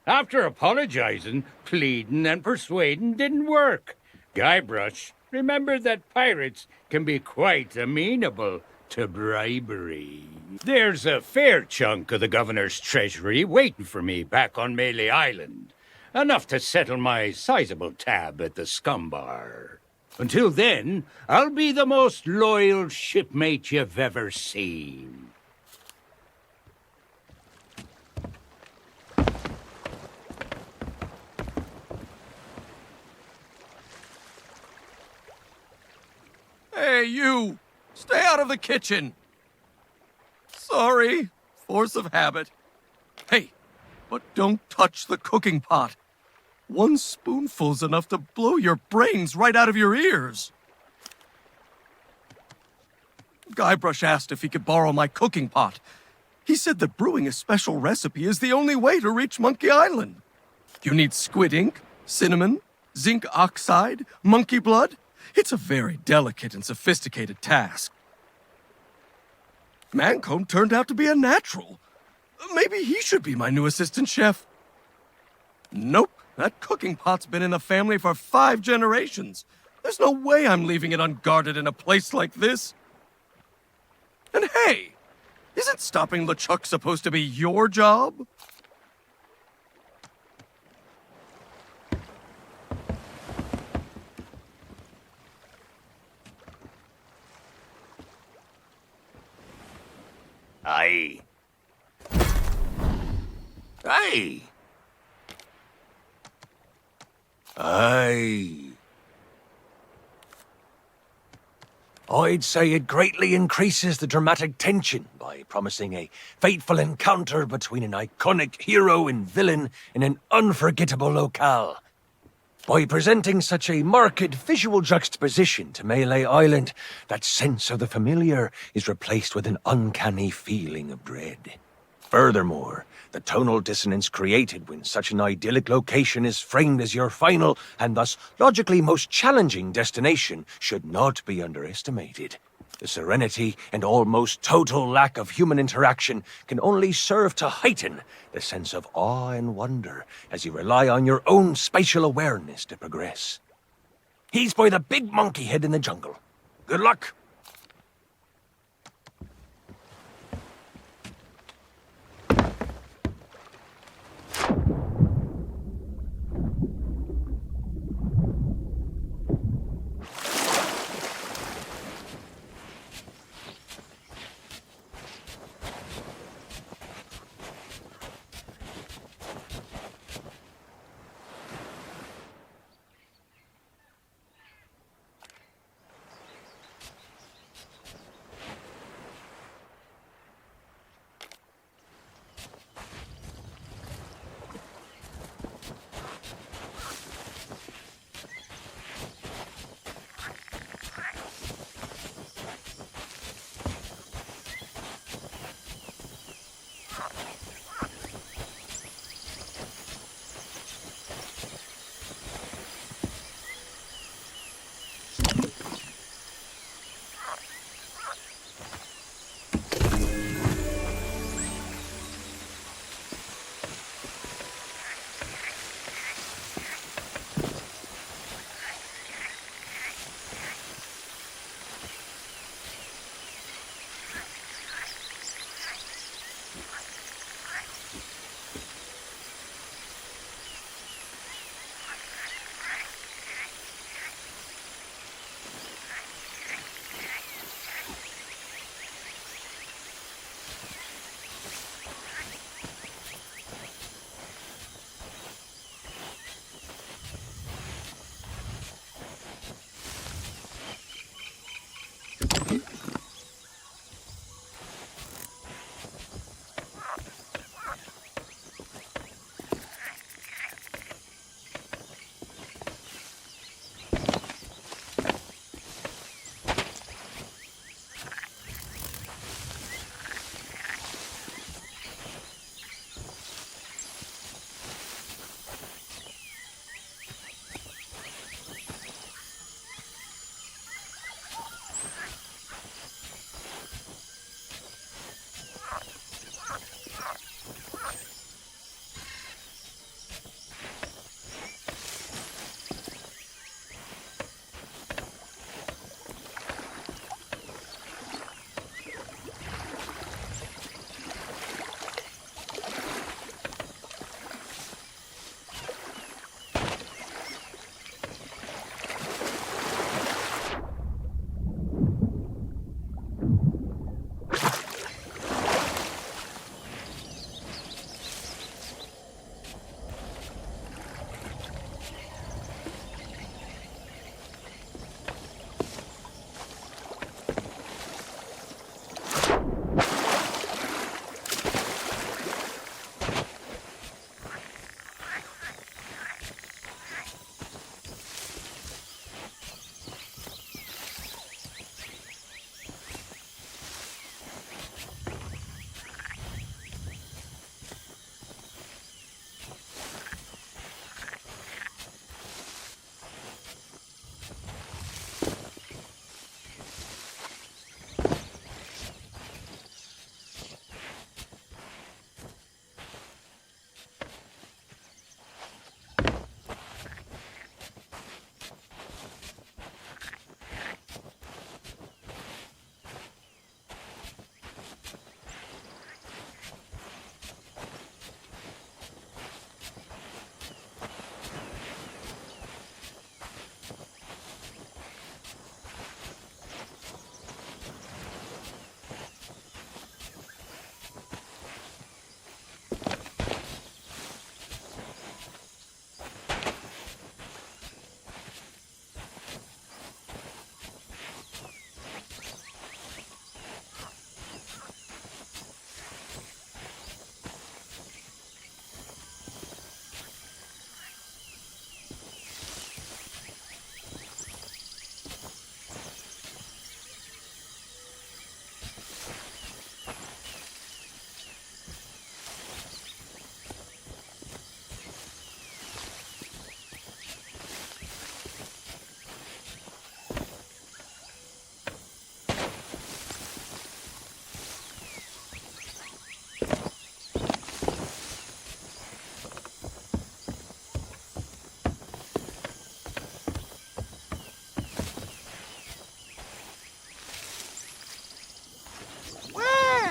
After apologizing, pleading, and persuading didn't work, Guybrush remembered that pirates can be quite amenable to bribery. There's a fair chunk of the governor's treasury waiting for me back on Melee Island. Enough to settle my sizable tab at the scum bar. Until then, I'll be the most loyal shipmate you've ever seen. Hey, you! Stay out of the kitchen! Sorry, force of habit. Hey, but don't touch the cooking pot. One spoonful's enough to blow your brains right out of your ears. Guybrush asked if he could borrow my cooking pot. He said that brewing a special recipe is the only way to reach Monkey Island. You need squid ink, cinnamon, zinc oxide, monkey blood. It's a very delicate and sophisticated task. Mancomb turned out to be a natural. Maybe he should be my new assistant chef. Nope, that cooking pot's been in the family for 5 generations. There's no way I'm leaving it unguarded in a place like this. And hey, isn't stopping LeChuck supposed to be your job? Aye. Aye. Aye. I'd say it greatly increases the dramatic tension by promising a fateful encounter between an iconic hero and villain in an unforgettable locale. By presenting such a marked visual juxtaposition to Melee Island, that sense of the familiar is replaced with an uncanny feeling of dread. Furthermore, the tonal dissonance created when such an idyllic location is framed as your final, and thus logically most challenging destination, should not be underestimated. The serenity and almost total lack of human interaction can only serve to heighten the sense of awe and wonder as you rely on your own spatial awareness to progress. He's by the big monkey head in the jungle. Good luck.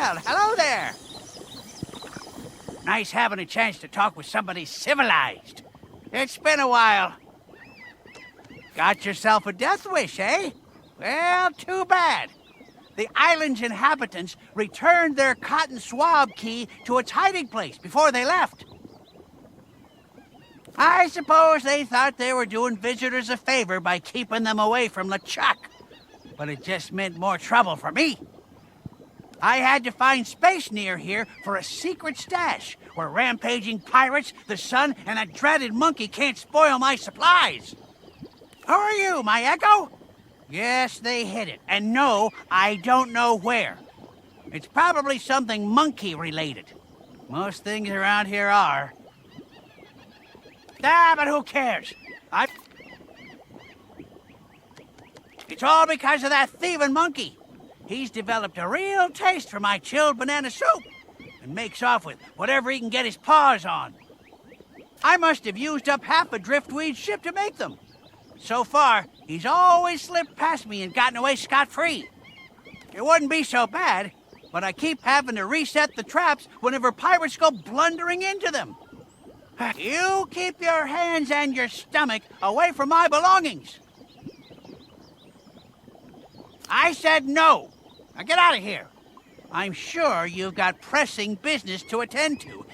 Well, hello there. Nice having a chance to talk with somebody civilized. It's been a while. Got yourself a death wish, eh? Well, too bad. The island's inhabitants returned their cotton swab key to its hiding place before they left. I suppose they thought they were doing visitors a favor by keeping them away from LeChuck. But it just meant more trouble for me. I had to find space near here for a secret stash where rampaging pirates, the sun, and a dreaded monkey can't spoil my supplies. Who are you, my echo? Yes, they hid it. And no, I don't know where. It's probably something monkey-related. Most things around here are. But who cares? It's all because of that thieving monkey. He's developed a real taste for my chilled banana soup and makes off with whatever he can get his paws on. I must have used up half a driftweed ship to make them. So far, he's always slipped past me and gotten away scot-free. It wouldn't be so bad, but I keep having to reset the traps whenever pirates go blundering into them. You keep your hands and your stomach away from my belongings. I said no. Now get out of here. I'm sure you've got pressing business to attend to.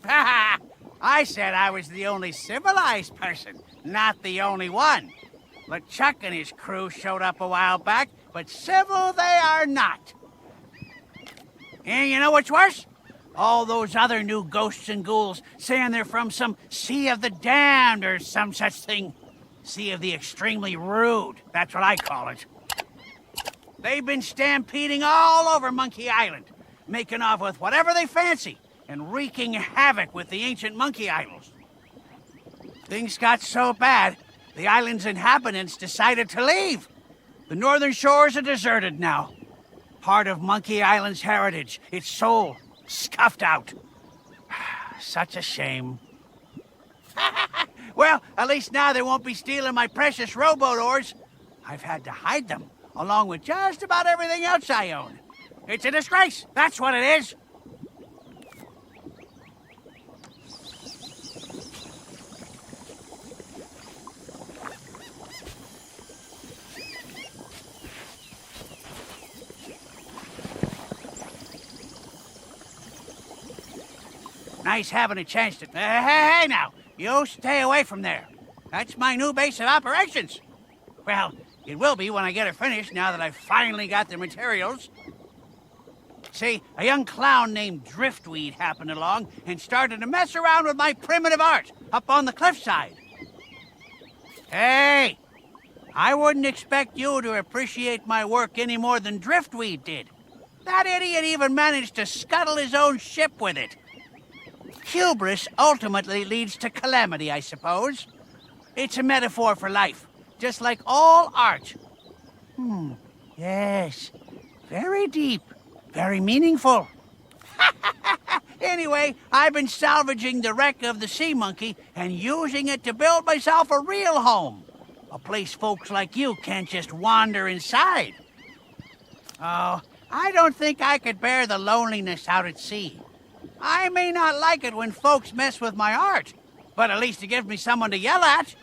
I said I was the only civilized person, not the only one. LeChuck and his crew showed up a while back, but civil they are not. And you know what's worse? All those other new ghosts and ghouls saying they're from some Sea of the Damned or some such thing. Sea of the Extremely Rude, that's what I call it. They've been stampeding all over Monkey Island, making off with whatever they fancy, and wreaking havoc with the ancient monkey idols. Things got so bad, the island's inhabitants decided to leave. The northern shores are deserted now. Part of Monkey Island's heritage, its soul, scuffed out. Such a shame. Well, at least now they won't be stealing my precious rowboat oars. I've had to hide them, along with just about everything else I own. It's a disgrace, that's what it is. Nice having a chance to... Hey, now, you stay away from there. That's my new base of operations. Well, it will be when I get it finished, now that I've finally got the materials. See, a young clown named Driftweed happened along and started to mess around with my primitive art up on the cliffside. Hey, I wouldn't expect you to appreciate my work any more than Driftweed did. That idiot even managed to scuttle his own ship with it. Hubris ultimately leads to calamity, I suppose. It's a metaphor for life, just like all art. Yes. Very deep. Very meaningful. Anyway, I've been salvaging the wreck of the sea monkey and using it to build myself a real home. A place folks like you can't just wander inside. Oh, I don't think I could bear the loneliness out at sea. I may not like it when folks mess with my art, but at least it gives me someone to yell at.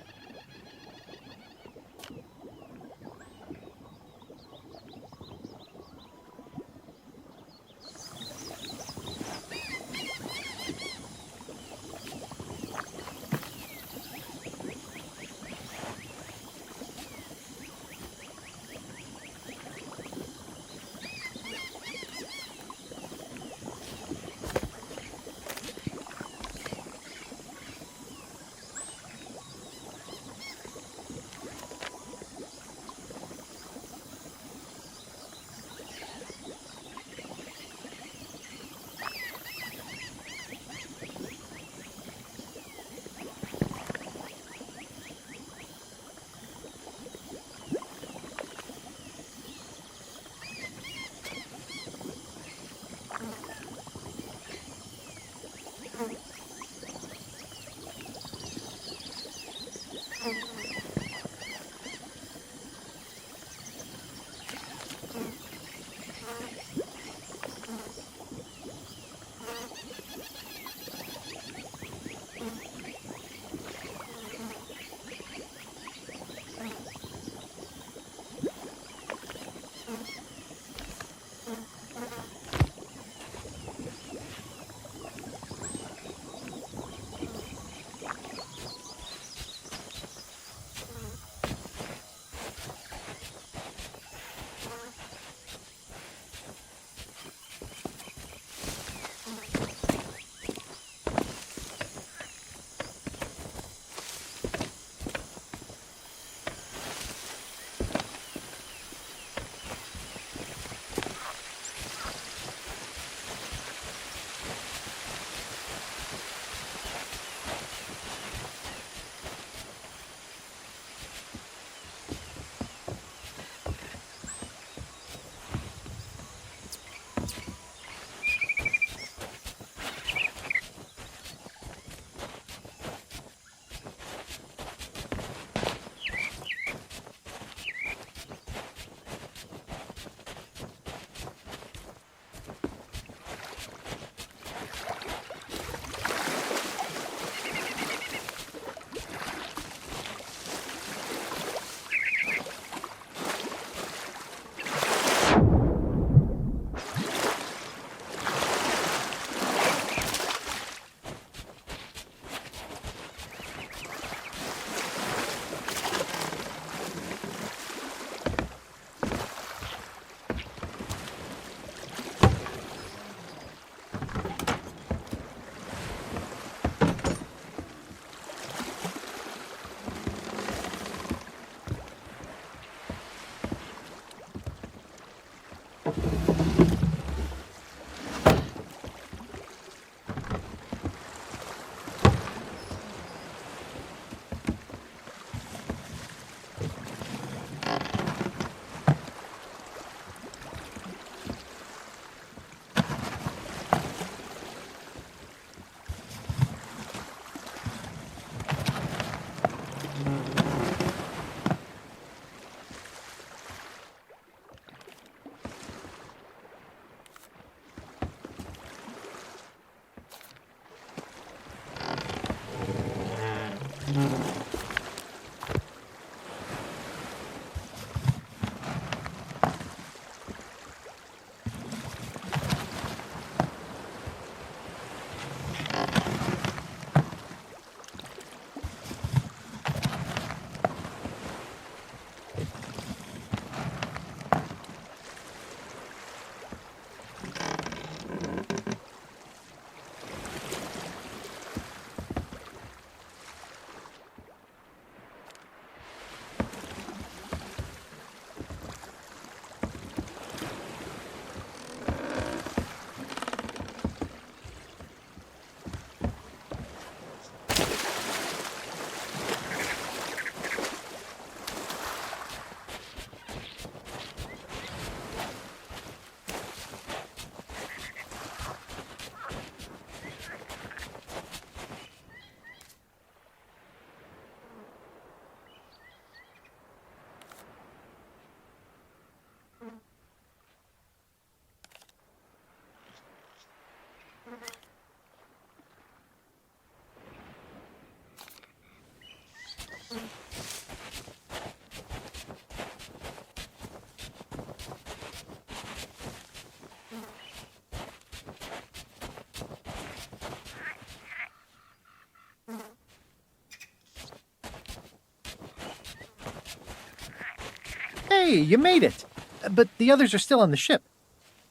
Hey, you made it! But the others are still on the ship.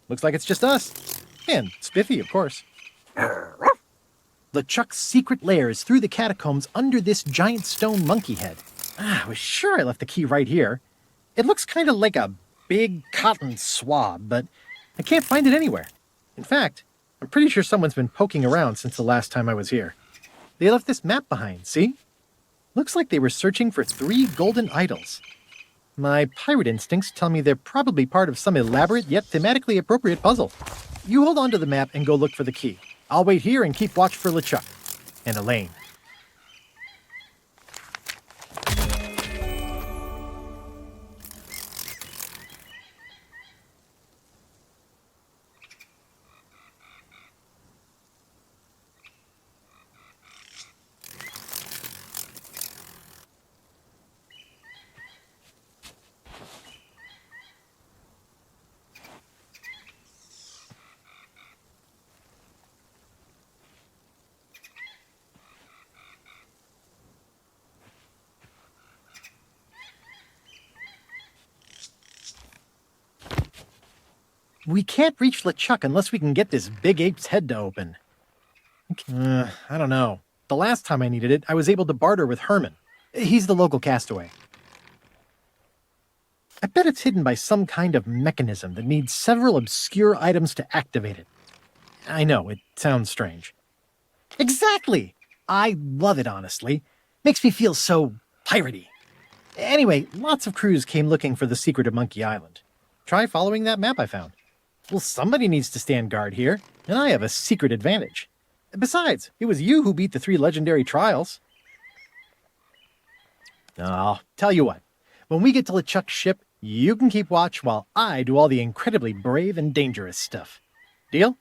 Looks like it's just us. And Spiffy, of course. LeChuck's secret lair is through the catacombs under this giant stone monkey head. I was sure I left the key right here. It looks kind of like a big cotton swab, but I can't find it anywhere. In fact, I'm pretty sure someone's been poking around since the last time I was here. They left this map behind, see? Looks like they were searching for 3 golden idols. My pirate instincts tell me they're probably part of some elaborate yet thematically appropriate puzzle. You hold on to the map and go look for the key. I'll wait here and keep watch for LeChuck and Elaine. We can't reach LeChuck unless we can get this big ape's head to open. I don't know. The last time I needed it, I was able to barter with Herman. He's the local castaway. I bet it's hidden by some kind of mechanism that needs several obscure items to activate it. I know, it sounds strange. Exactly! I love it, honestly. Makes me feel so piratey. Anyway, lots of crews came looking for the secret of Monkey Island. Try following that map I found. Well, somebody needs to stand guard here, and I have a secret advantage. Besides, it was you who beat the 3 legendary trials. I'll tell you what. When we get to LeChuck's ship, you can keep watch while I do all the incredibly brave and dangerous stuff. Deal?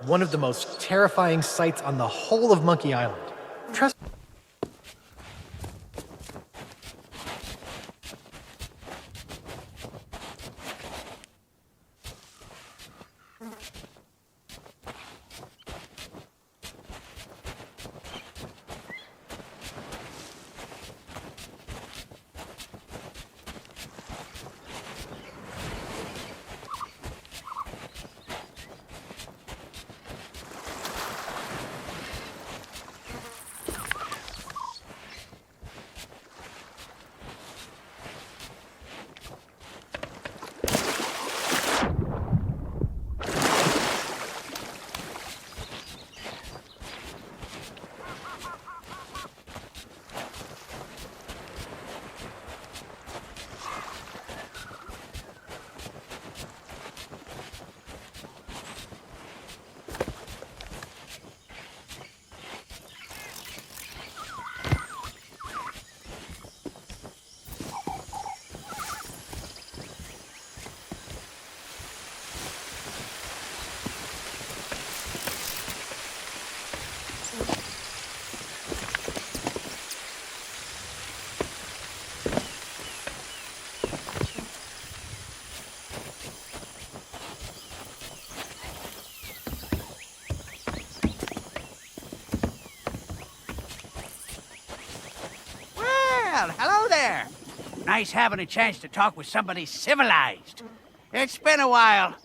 One of the most terrifying sights on the whole of Monkey Island. Trust Well, hello there. Nice having a chance to talk with somebody civilized. It's been a while.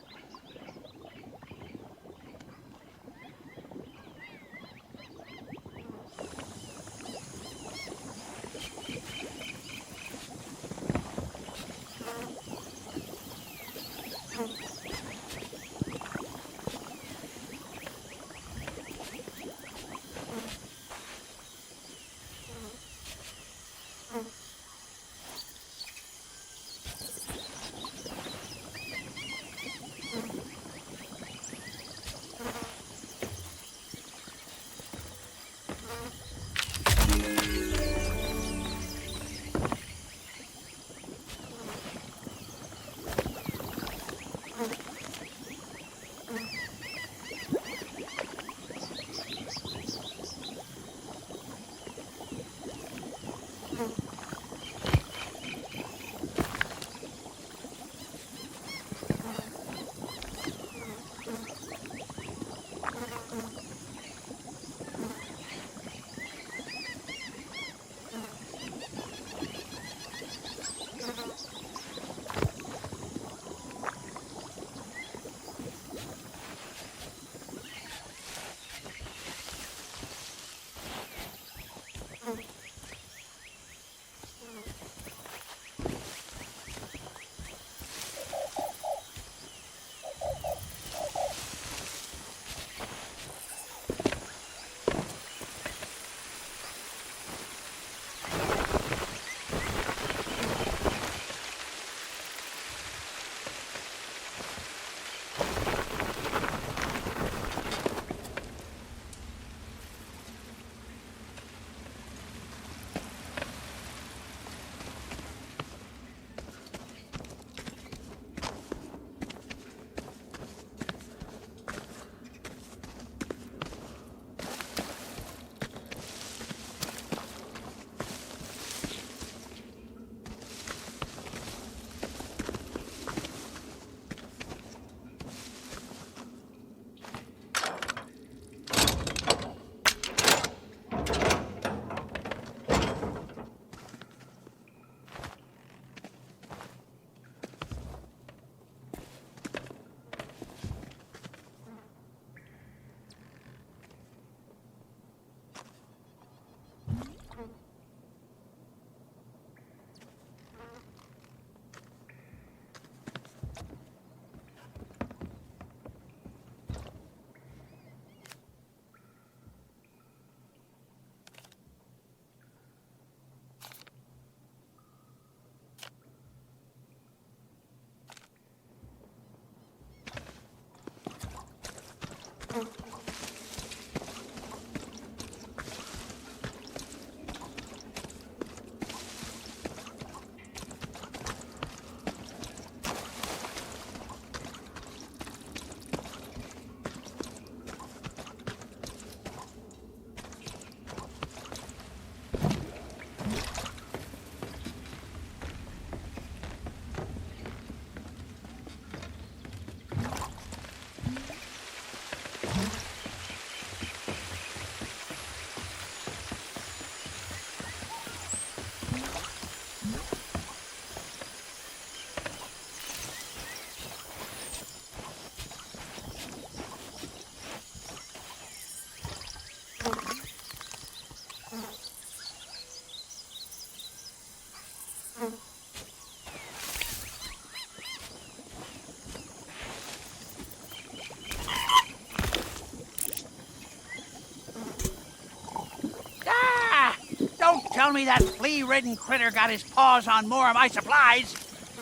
Don't tell me that flea-ridden critter got his paws on more of my supplies.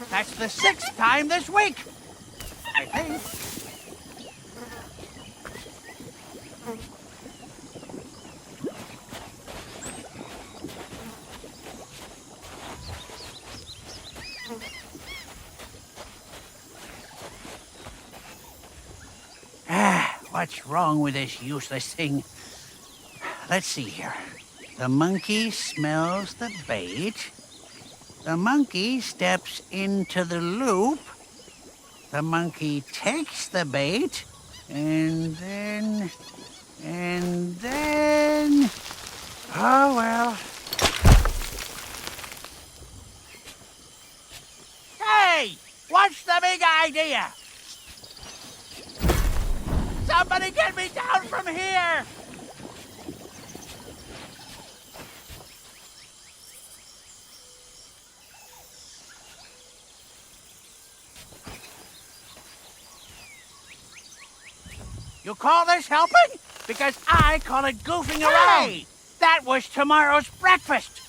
That's the 6th time this week, I think. What's wrong with this useless thing? Let's see here. The monkey smells the bait. The monkey steps into the loop. The monkey takes the bait. And then... Oh, well. What's the big idea? Somebody get me down from here! You call this helping? Because I call it goofing around. Hey! That was tomorrow's breakfast.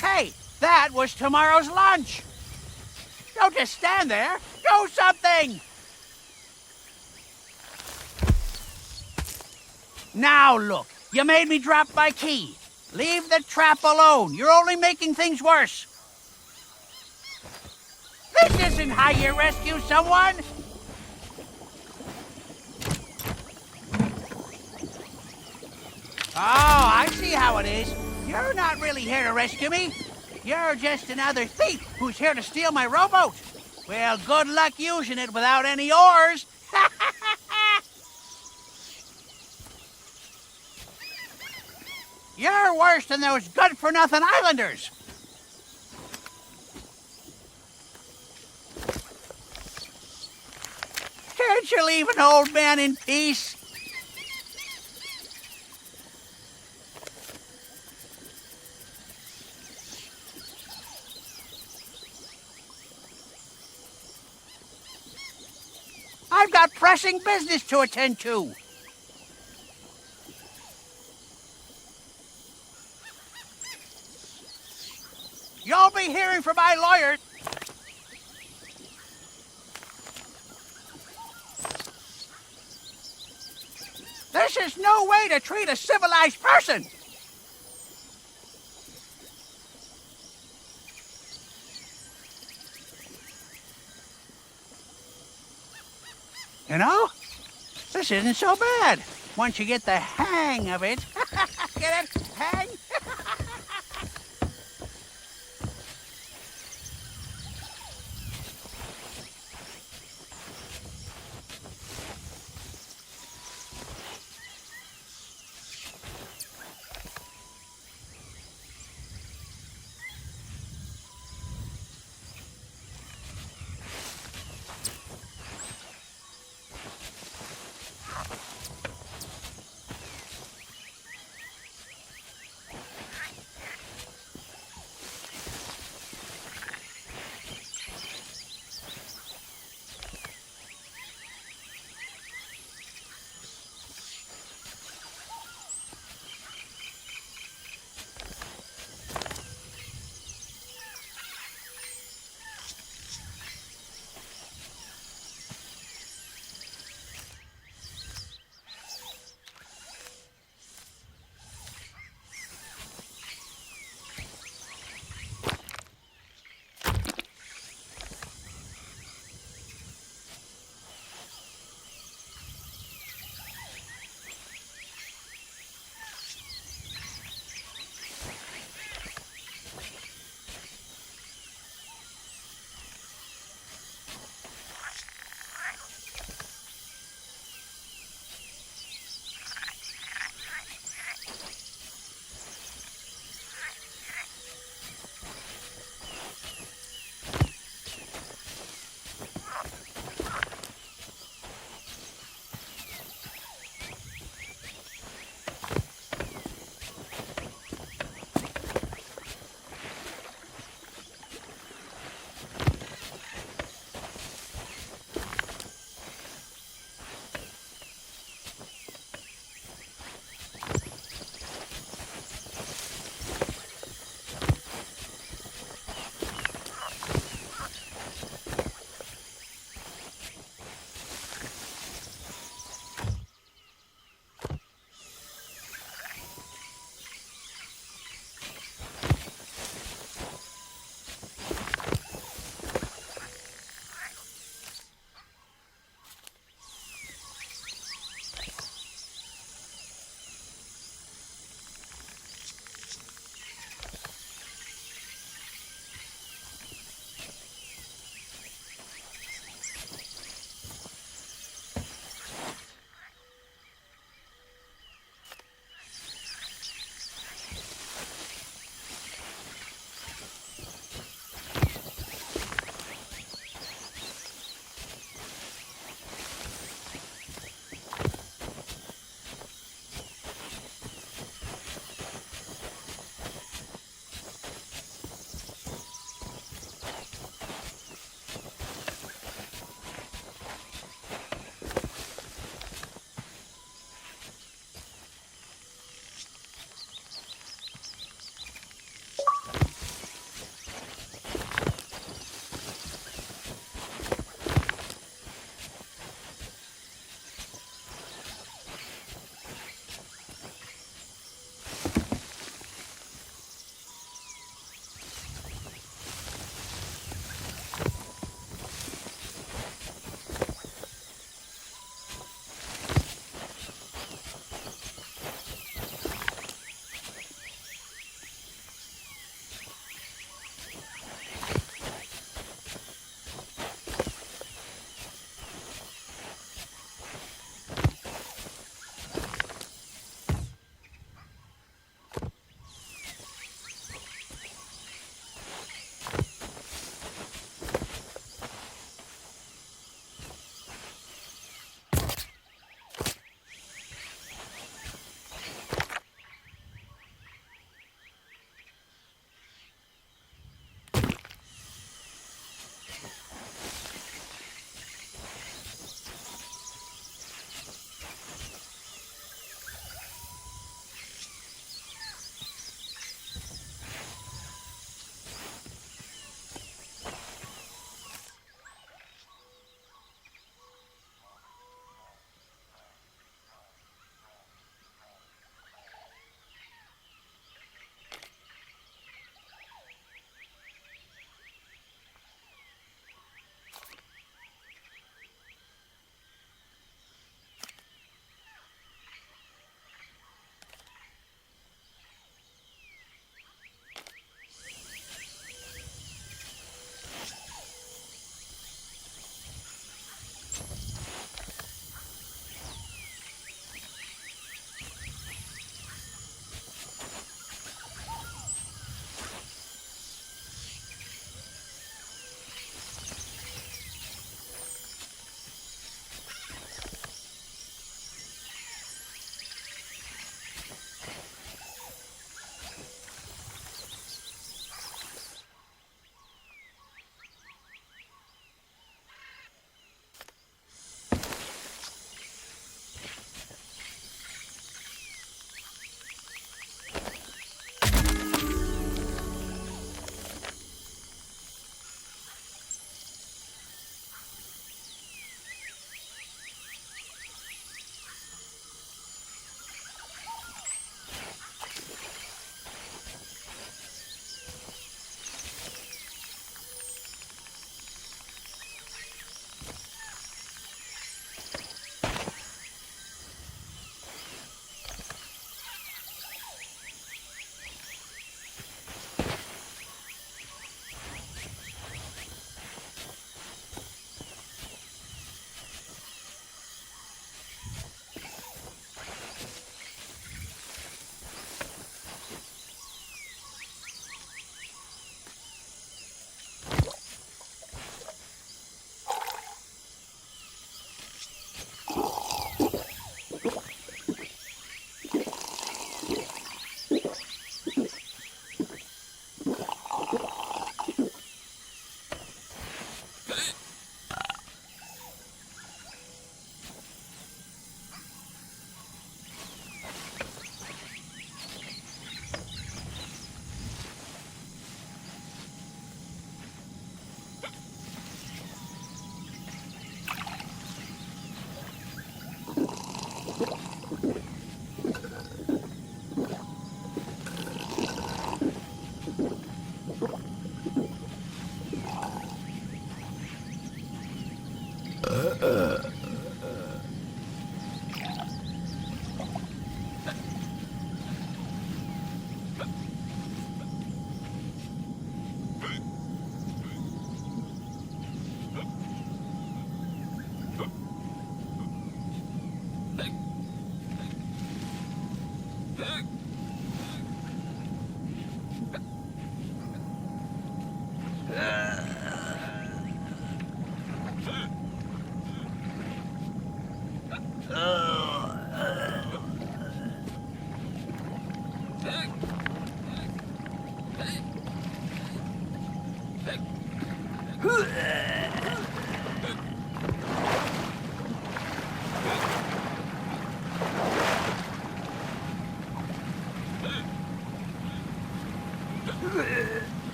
Hey, that was tomorrow's lunch. Don't just stand there. Do something! Now look, you made me drop my key. Leave the trap alone. You're only making things worse. This isn't how you rescue someone! Oh, I see how it is. You're not really here to rescue me. You're just another thief who's here to steal my rowboat. Well, good luck using it without any oars. You're worse than those good-for-nothing islanders. Can't you leave an old man in peace? I've got pressing business to attend to. You'll be hearing from my lawyer. This is no way to treat a civilized person. You know, this isn't so bad once you get the hang of it. Get it? Hang?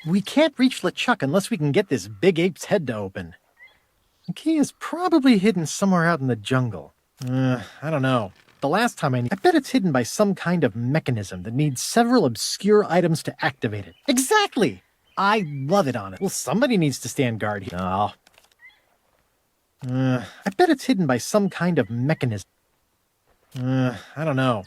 We can't reach LeChuck unless we can get this big ape's head to open. The key is probably hidden somewhere out in the jungle. I don't know. The last time I bet it's hidden by some kind of mechanism that needs several obscure items to activate it. Exactly! I love it on it. Well, somebody needs to stand guard here. No. I bet it's hidden by some kind of mechanism. I don't know.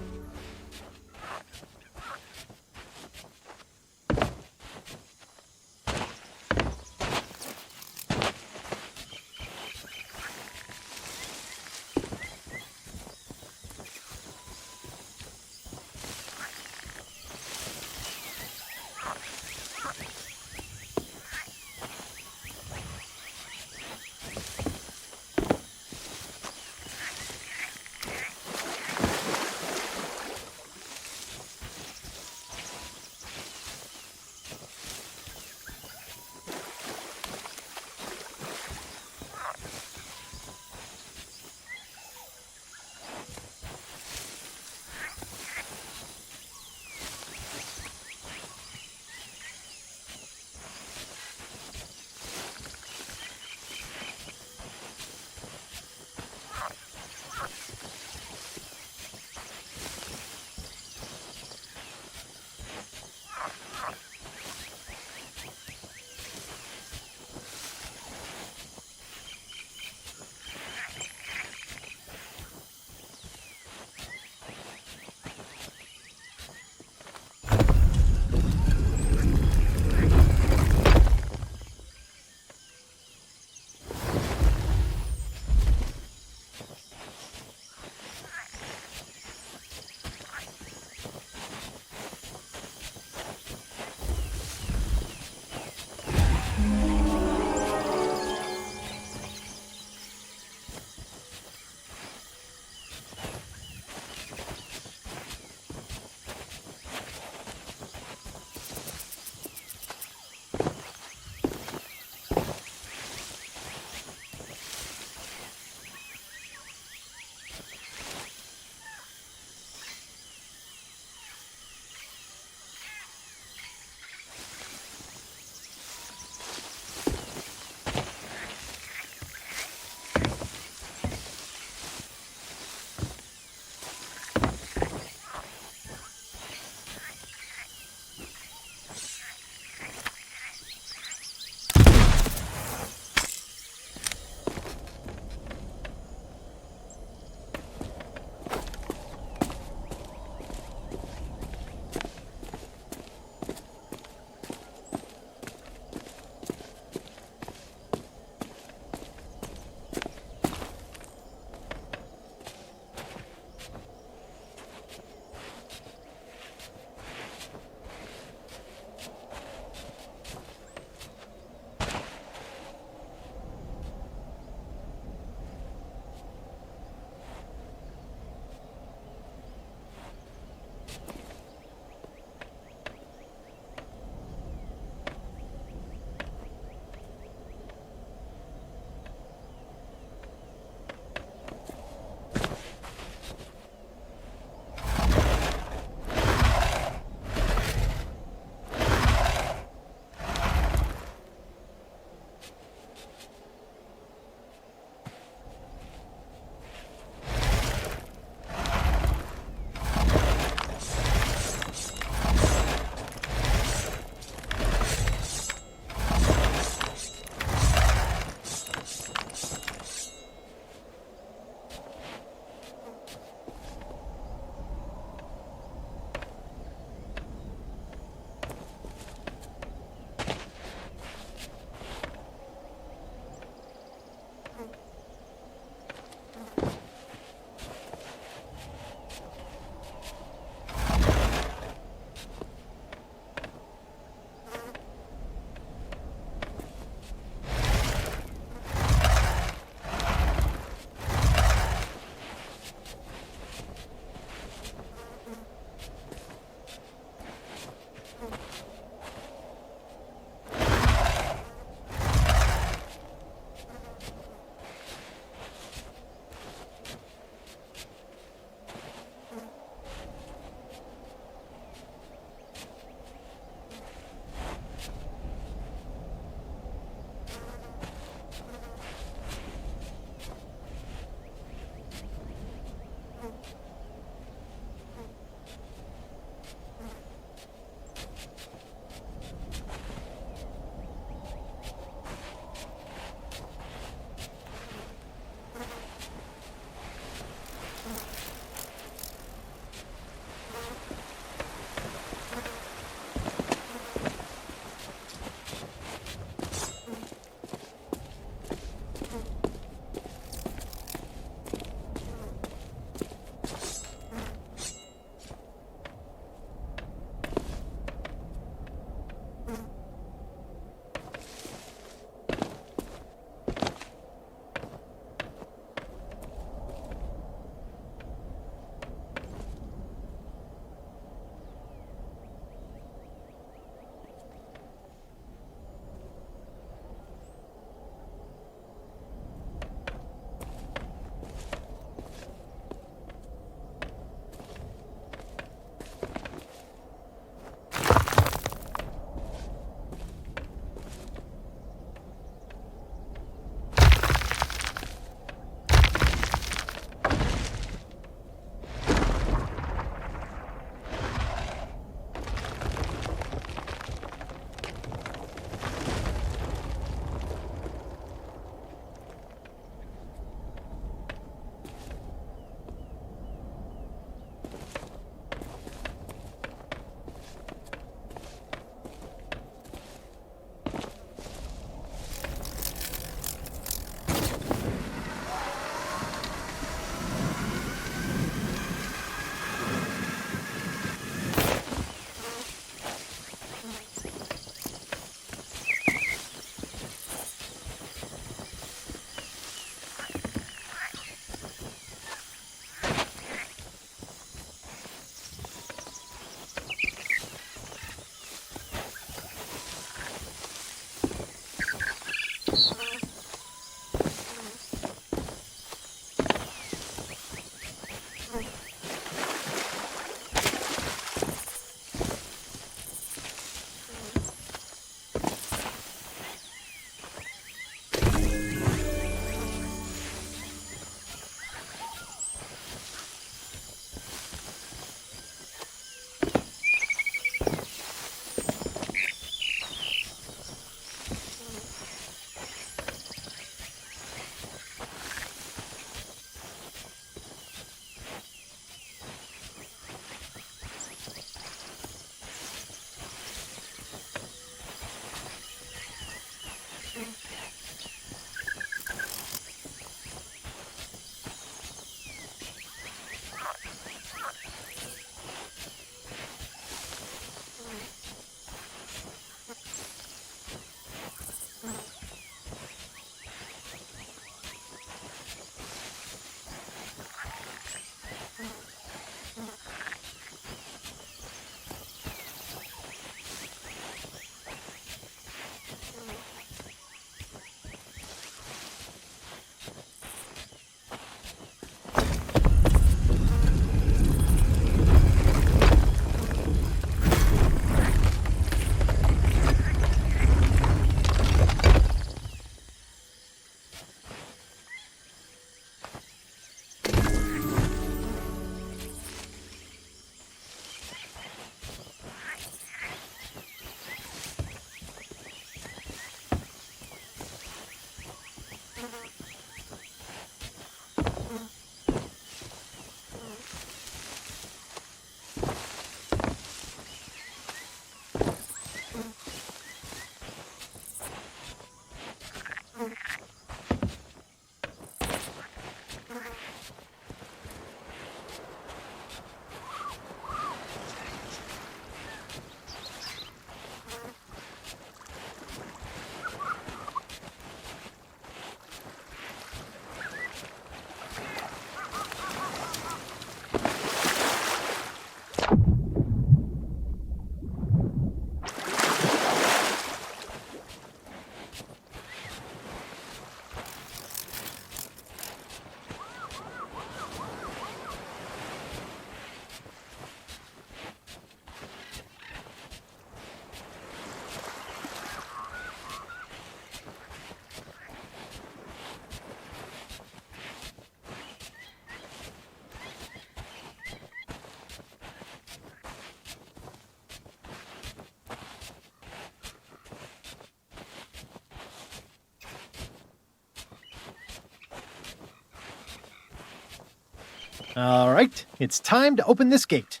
All right, it's time to open this gate.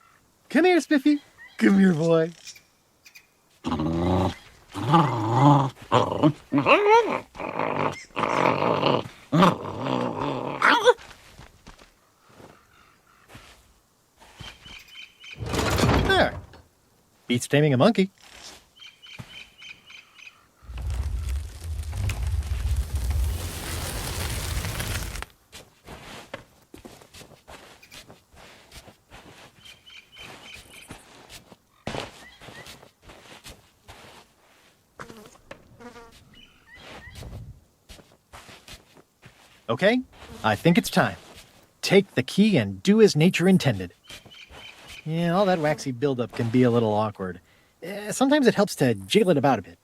Come here, Spiffy. Come here, boy. There. Beats taming a monkey. Okay, I think it's time. Take the key and do as nature intended. Yeah, all that waxy buildup can be a little awkward. Sometimes it helps to jiggle it about a bit.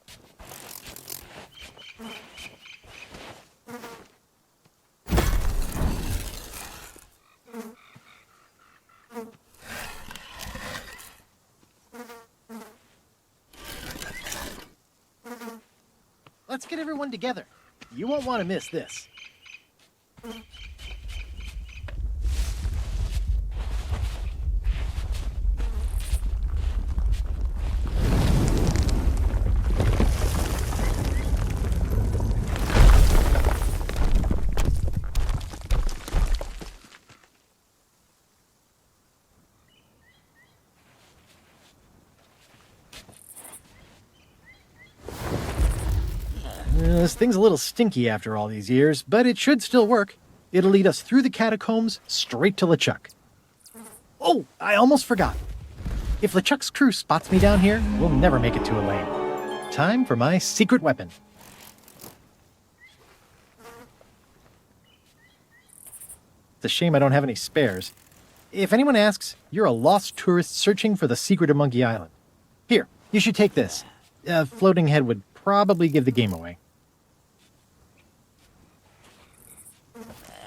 Let's get everyone together. You won't want to miss this. This thing's a little stinky after all these years, but it should still work. It'll lead us through the catacombs straight to LeChuck. Oh, I almost forgot. If LeChuck's crew spots me down here, we'll never make it to Elaine. Time for my secret weapon. It's a shame I don't have any spares. If anyone asks, you're a lost tourist searching for the secret of Monkey Island. Here, you should take this. A floating head would probably give the game away.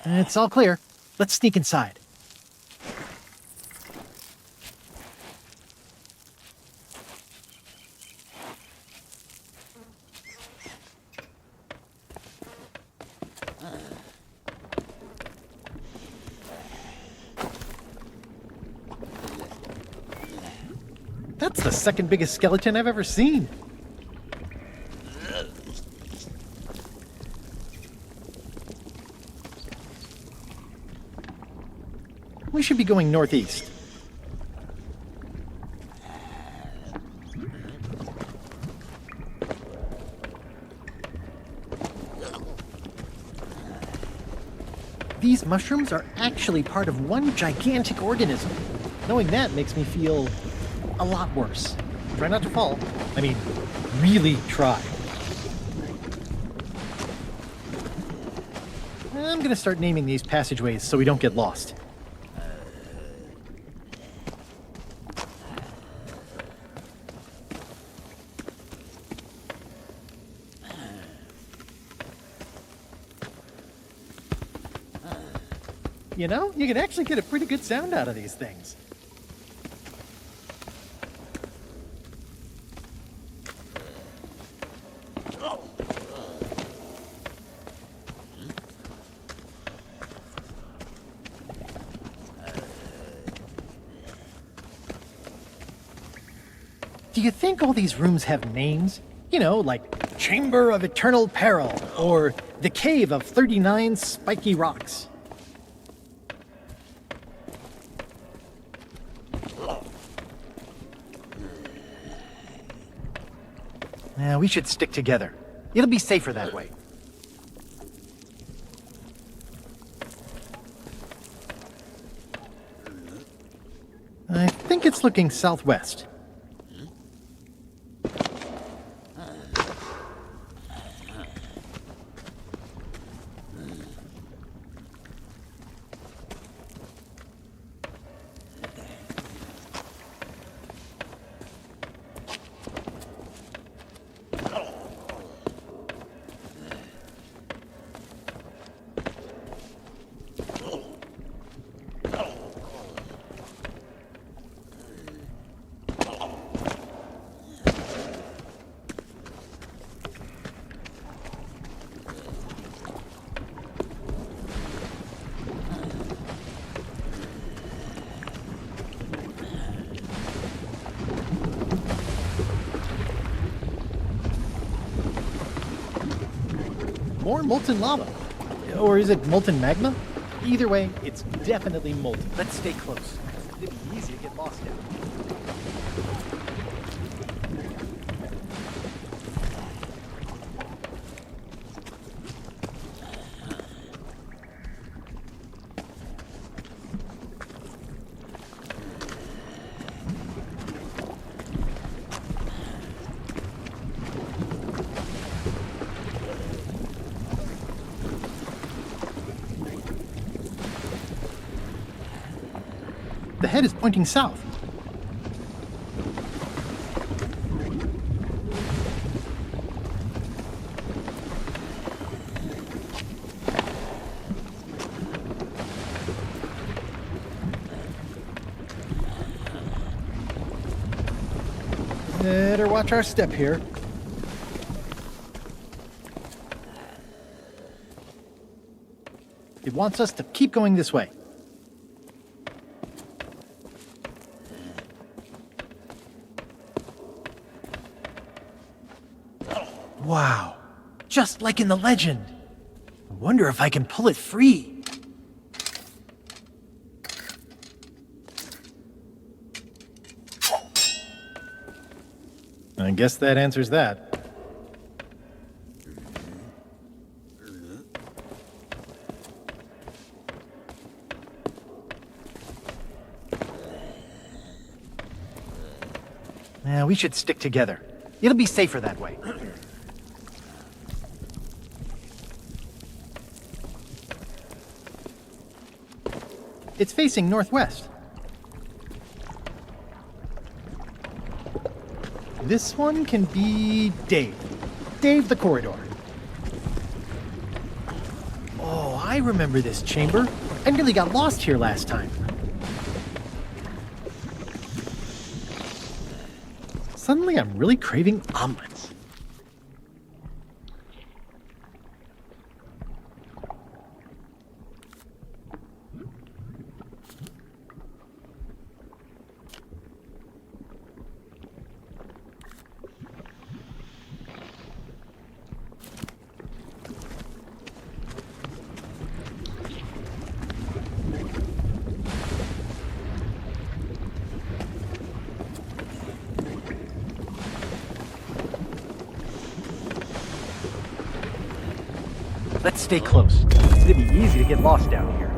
It's all clear. Let's sneak inside. That's the second biggest skeleton I've ever seen. We should be going northeast. These mushrooms are actually part of one gigantic organism. Knowing that makes me feel a lot worse. Try not to fall. I mean, really try. I'm gonna start naming these passageways so we don't get lost. You know, you can actually get a pretty good sound out of these things. Do you think all these rooms have names? You know, like Chamber of Eternal Peril, or the Cave of 39 Spiky Rocks. We should stick together. It'll be safer that way. I think it's looking southwest. more molten lava. Or is it molten magma? Either way, it's definitely molten. Let's stay close. It'd be easy to get lost down. The head is pointing south. Better watch our step here. It wants us to keep going this way. Wow, just like in the legend. I wonder if I can pull it free. I guess that answers that. Yeah, we should stick together. It'll be safer that way. It's facing northwest. This one can be Dave. Dave the corridor. Oh, I remember this chamber. I nearly got lost here last time. Suddenly I'm really craving omelets. Let's stay close. It'd be easy to get lost down here.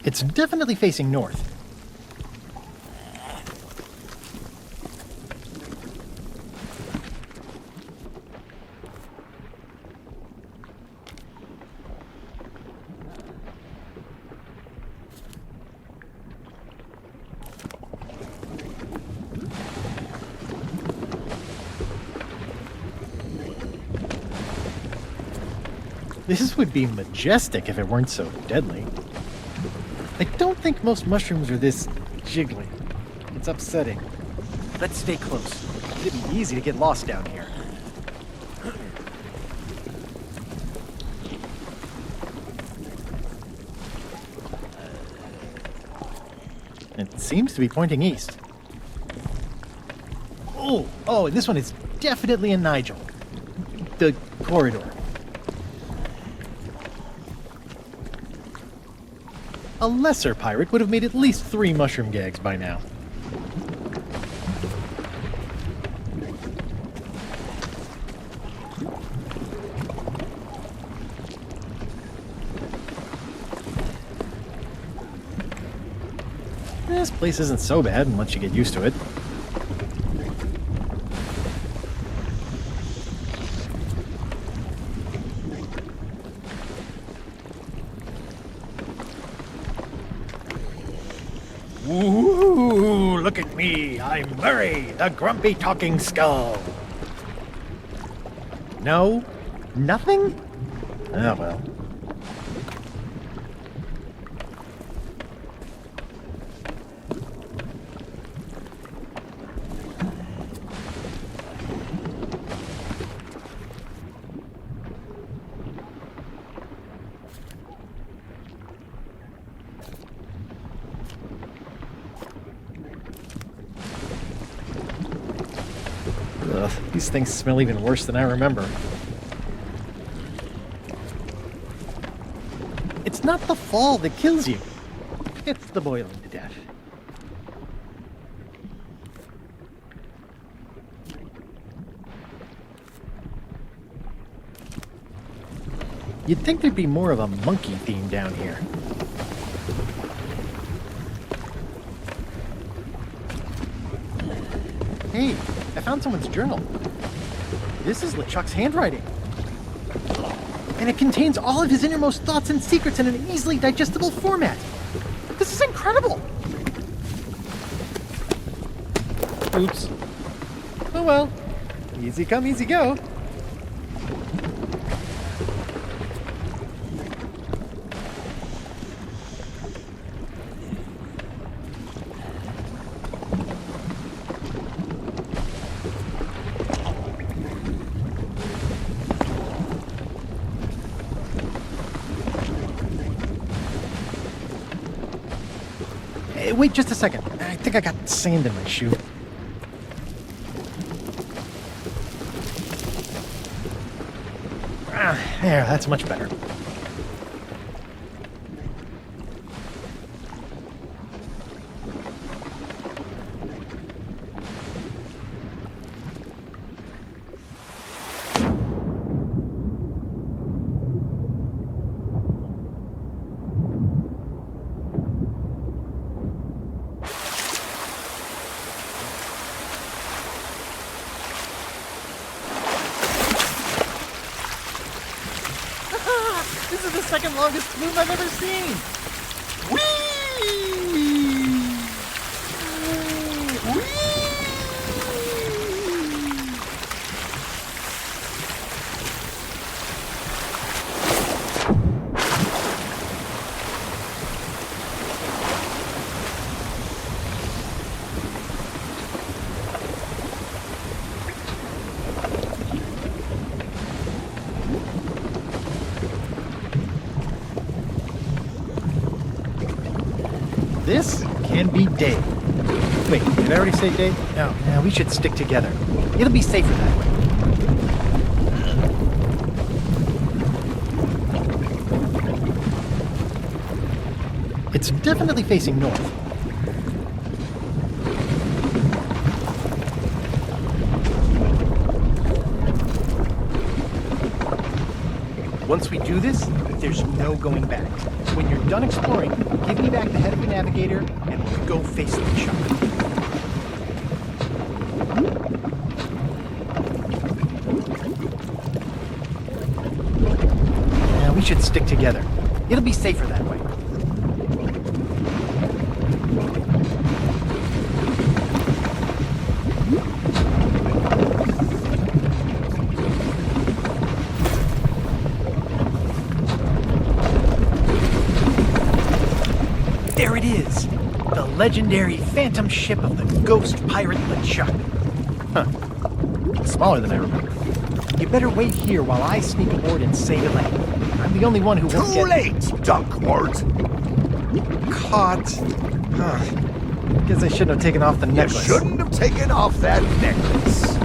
It's definitely facing north. This would be majestic if it weren't so deadly. I don't think most mushrooms are this jiggly. It's upsetting. Let's stay close. It'd be easy to get lost down here. It seems to be pointing east. Oh, and this one is definitely in Nigel. The corridor. A lesser pirate would have made at least 3 mushroom gags by now. This place isn't so bad once you get used to it. Ooh, look at me. I'm Murray, the grumpy talking skull. No? Nothing? Oh well. Ugh, these things smell even worse than I remember. It's not the fall that kills you. It's the boiling to death. You'd think there'd be more of a monkey theme down here. Hey, I found someone's journal. This is LeChuck's handwriting. And it contains all of his innermost thoughts and secrets in an easily digestible format. This is incredible! Oops. Oh well. Easy come, easy go. Wait just a second. I think I got sand in my shoe. There, that's much better. This is the second longest flume I've ever seen! This can be day. Wait, did I already say day? No, we should stick together. It'll be safer that way. It's definitely facing north. Once we do this, there's no going back. When you're done exploring, give me back the head of the navigator, and we'll go face the LeChuck. Yeah, we should stick together. It'll be safer that way. There it is! The legendary phantom ship of the ghost pirate LeChuck. Huh. Smaller than I remember. You better wait here while I sneak aboard and save Elaine. I'm the only one who won't get... Too late, Dunkwort! Caught. Guess I shouldn't have taken off the necklace. You shouldn't have taken off that necklace.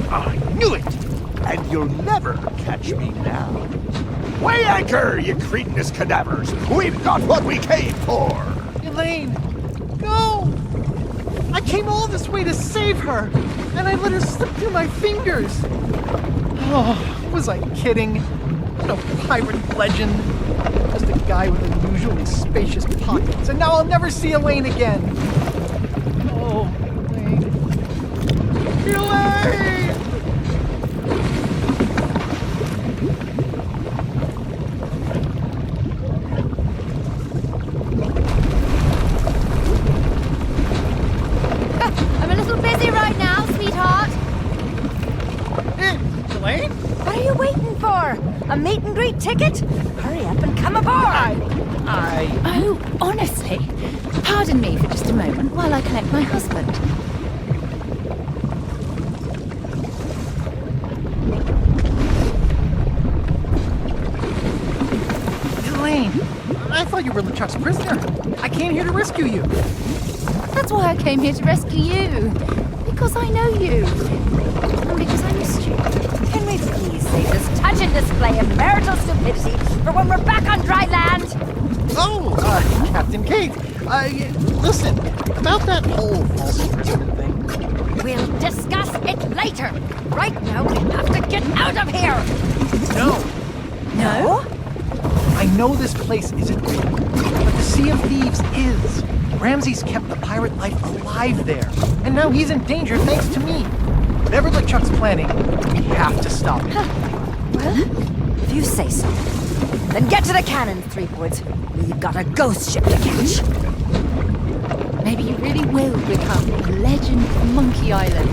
I knew it! And you'll never catch me now. Weigh anchor, you cretinous cadavers! We've got what we came for! Elaine! No! I came all this way to save her, and I let her slip through my fingers! Oh, was I kidding? No pirate legend. Just a guy with unusually spacious pockets, and now I'll never see Elaine again! Oh, Elaine. Elaine! I'm a little busy right now, sweetheart. Hey, Elaine? What are you waiting for? A meet and greet ticket? Hurry up and come aboard! Oh, honestly. Pardon me for just a moment while I collect my husband. Elaine! I thought you were LeChuck's prisoner. I came here to rescue you. That's why I came here to rescue you. Because I know you. Because I'm stupid. Can we please save this touching display of marital stupidity for when we're back on dry land? Oh, Captain Kate. Listen, about that whole false imprisonment thing. We'll discuss it later. Right now, we have to get out of here. No. No? I know this place isn't real, but the Sea of Thieves is. Ramses kept the pirate life alive there, and now he's in danger thanks to me. Whatever LeChuck's planning, we have to stop it. Well, if you say so. Then get to the cannon, Threepwood. We've got a ghost ship to catch. Maybe you really will become the legend of Monkey Island.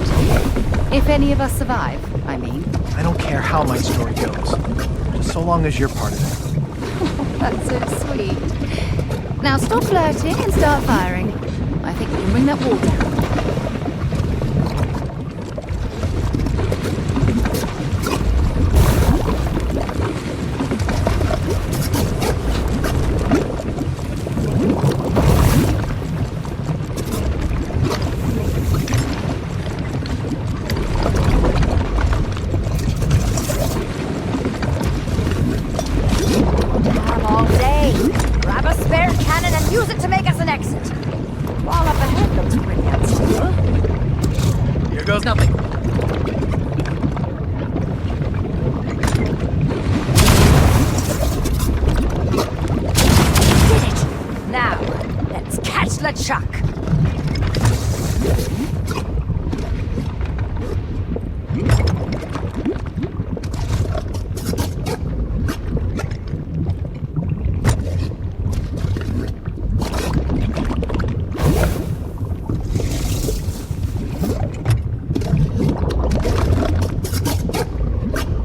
If any of us survive, I mean. I don't care how my story goes, just so long as you're part of it. That's so sweet. Now stop flirting and start firing. I think we can bring that wall down. LeChuck.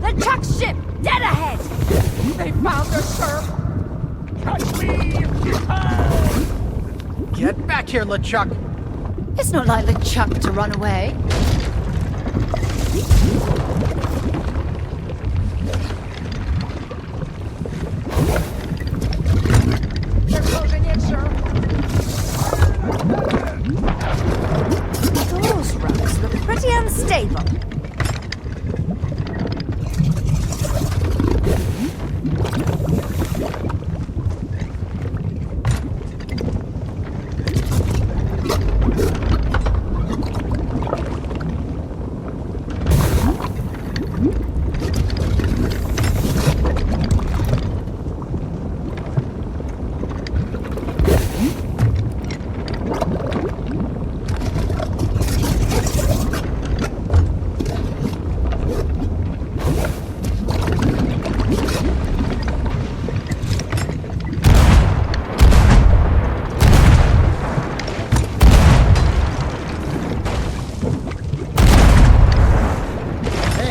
LeChuck's ship, dead ahead! They found us, sir! Catch me if you can! Get back here, LeChuck! It's not like LeChuck to run away. They're closing in, sir. Those ropes look pretty unstable.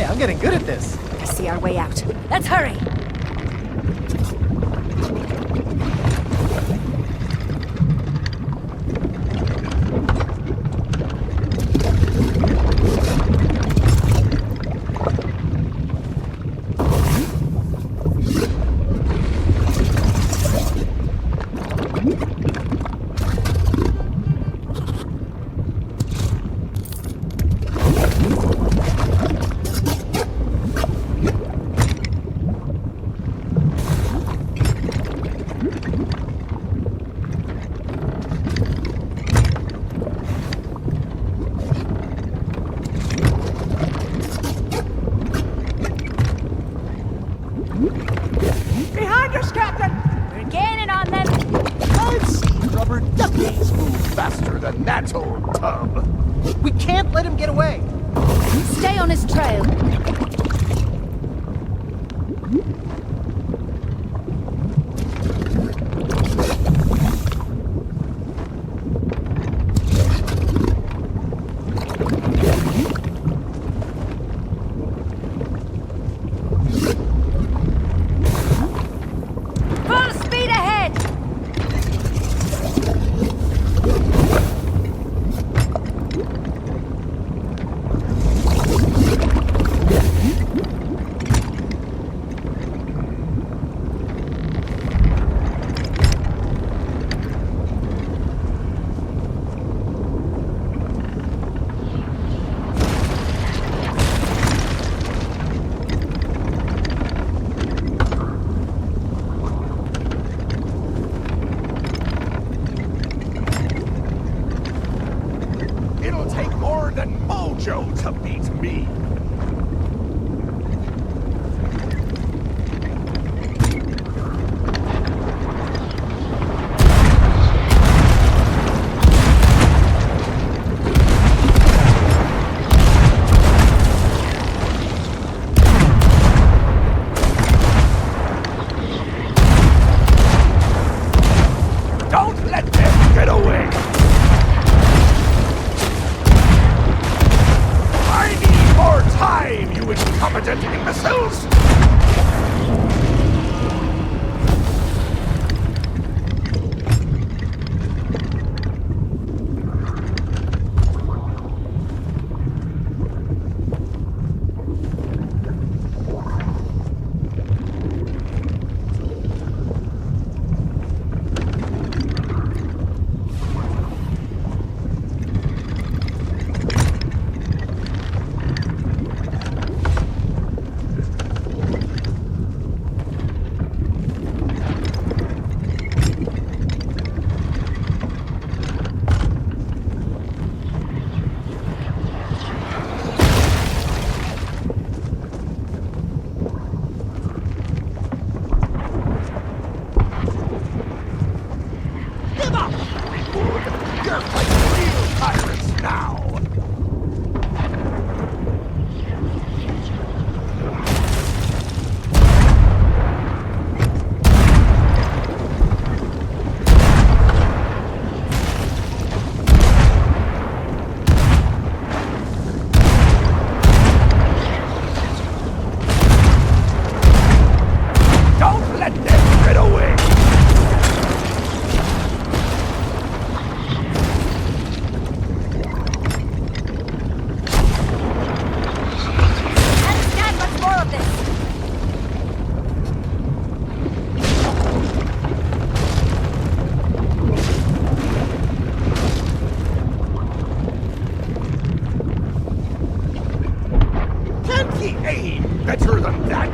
I'm getting good at this. I see our way out. Let's hurry! Behind us, Captain! We're gaining on them! I've seen rubber duckies move faster than that old tub. We can't let him get away. Stay on his trail. Full speed ahead! than Mojo to beat me. Don't let them get away! I need more time, you incompetent imbeciles! Give up, Threepwood! You're fighting real pirates now! Don't let them get away! Can't stand much more of this! Can't he aim better than that?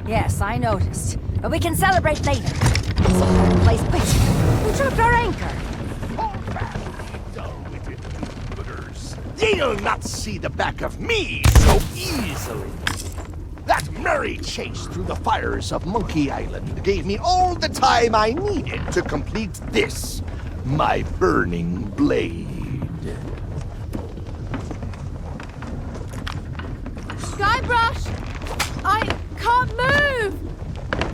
Yes, I noticed. But we can celebrate later. This whole place quit. Who dropped our anchor? Dull-witted footers. They'll not see the back of me so easily. That merry chase through the fires of Monkey Island gave me all the time I needed to complete this, my burning blade. Guybrush! I can't move!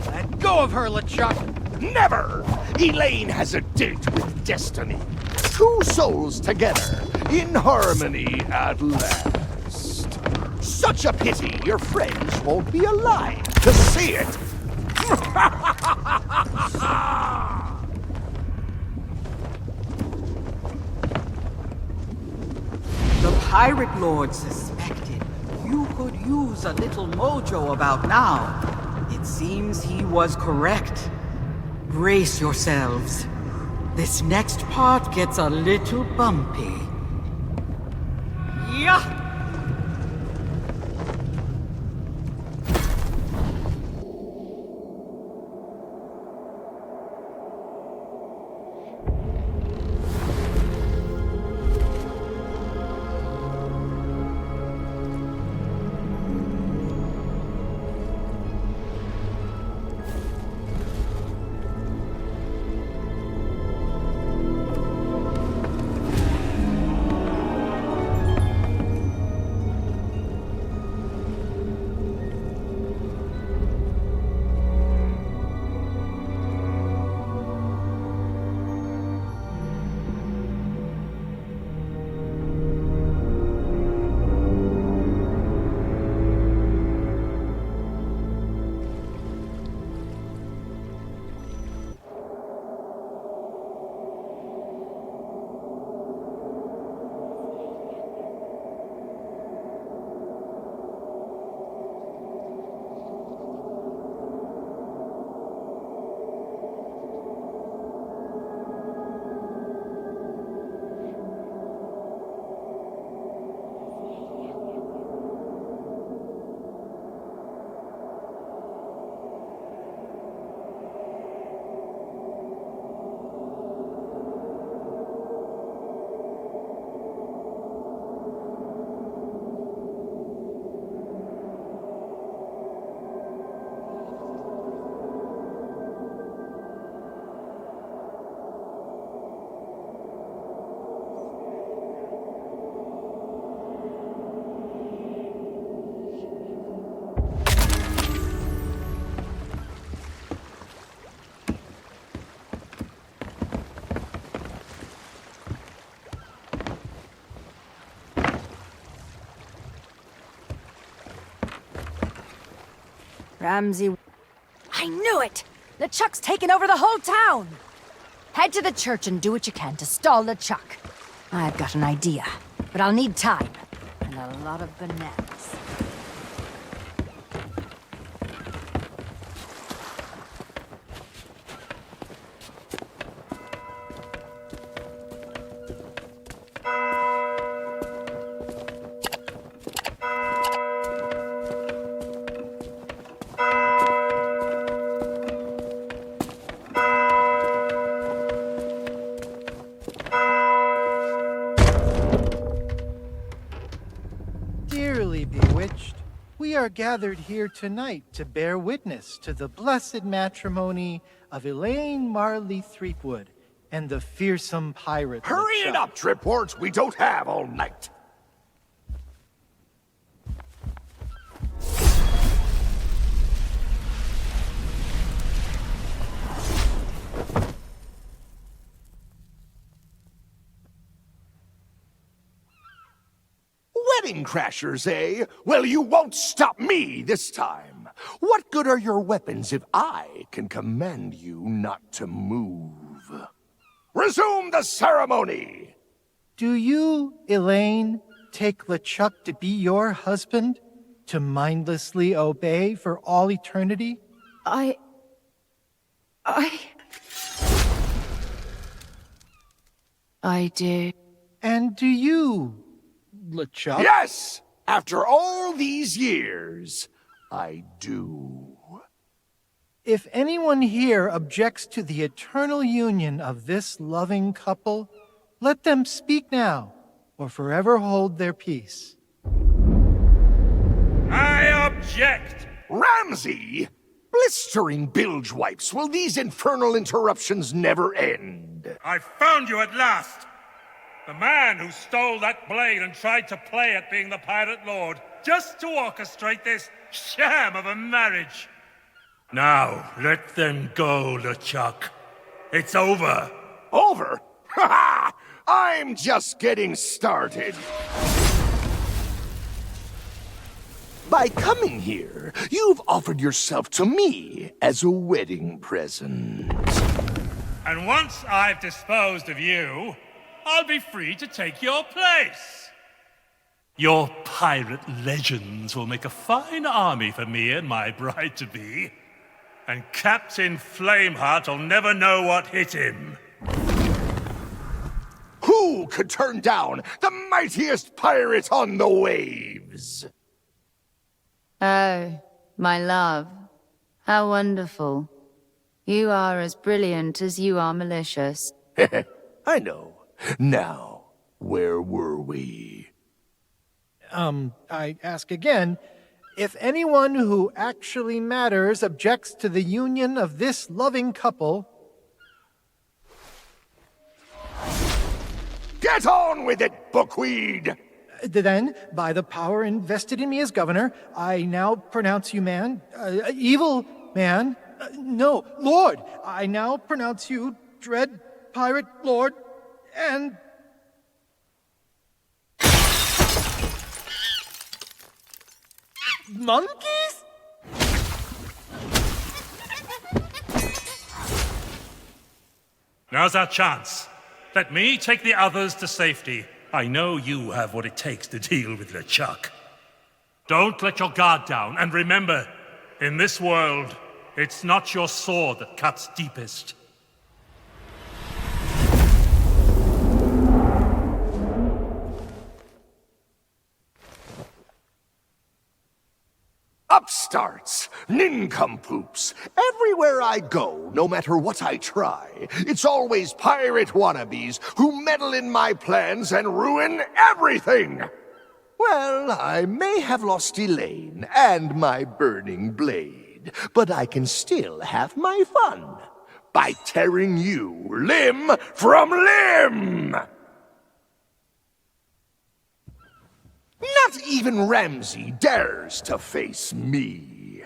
Let go of her, LeChuck! Never! Elaine has a date with destiny. Two souls together, in harmony at last. Such a pity your friends won't be alive to see it! The pirate lord suspected you could use a little mojo about now. It seems he was correct. Brace yourselves. This next part gets a little bumpy. Yeah! Ramsey... I knew it! LeChuck's taken over the whole town! Head to the church and do what you can to stall LeChuck. I've got an idea, but I'll need time. And a lot of bananas. Dearly bewitched, we are gathered here tonight to bear witness to the blessed matrimony of Elaine Marley Threepwood and the fearsome pirate. Hurry it up, Tripwords! We don't have all night! Wedding crashers, eh? Well, you won't stop me this time. What good are your weapons if I can command you not to move? Resume the ceremony! Do you, Elaine, take LeChuck to be your husband? To mindlessly obey for all eternity? I do. And do you, LeChuck? Yes! After all these years, I do. If anyone here objects to the eternal union of this loving couple, let them speak now, or forever hold their peace. I object! Ramsey! Blistering bilge wipes, will these infernal interruptions never end? I found you at last! The man who stole that blade and tried to play at being the pirate lord, just to orchestrate this sham of a marriage. Now, let them go, LeChuck. It's over. Over? Ha ha! I'm just getting started. By coming here, you've offered yourself to me as a wedding present. And once I've disposed of you, I'll be free to take your place. Your pirate legends will make a fine army for me and my bride-to-be. And Captain Flameheart will never know what hit him. Who could turn down the mightiest pirate on the waves? Oh, my love. How wonderful. You are as brilliant as you are malicious. I know. Now, where were we? I ask again, if anyone who actually matters objects to the union of this loving couple... Get on with it, Buckweed! Then, by the power invested in me as governor, I now pronounce you evil man. No, Lord! I now pronounce you, dread pirate lord, and... monkeys? Now's our chance. Let me take the others to safety. I know you have what it takes to deal with LeChuck. Don't let your guard down, and remember, in this world, it's not your sword that cuts deepest. Upstarts, nincompoops. Everywhere I go, no matter what I try, it's always pirate wannabes who meddle in my plans and ruin everything. Well, I may have lost Elaine and my burning blade, but I can still have my fun by tearing you limb from limb. Not even Ramsey dares to face me.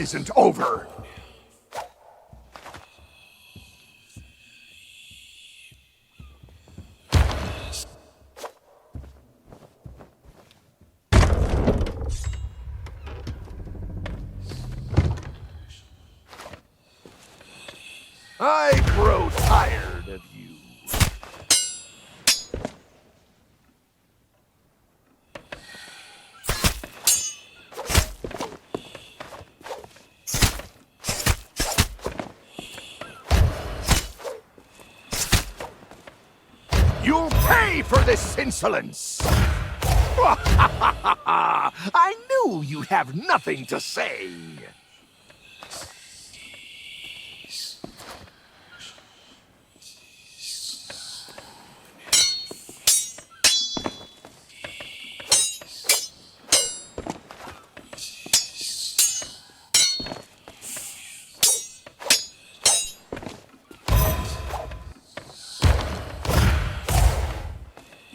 isn't over. I grow tired of you. You'll pay for this insolence! I knew you'd have nothing to say!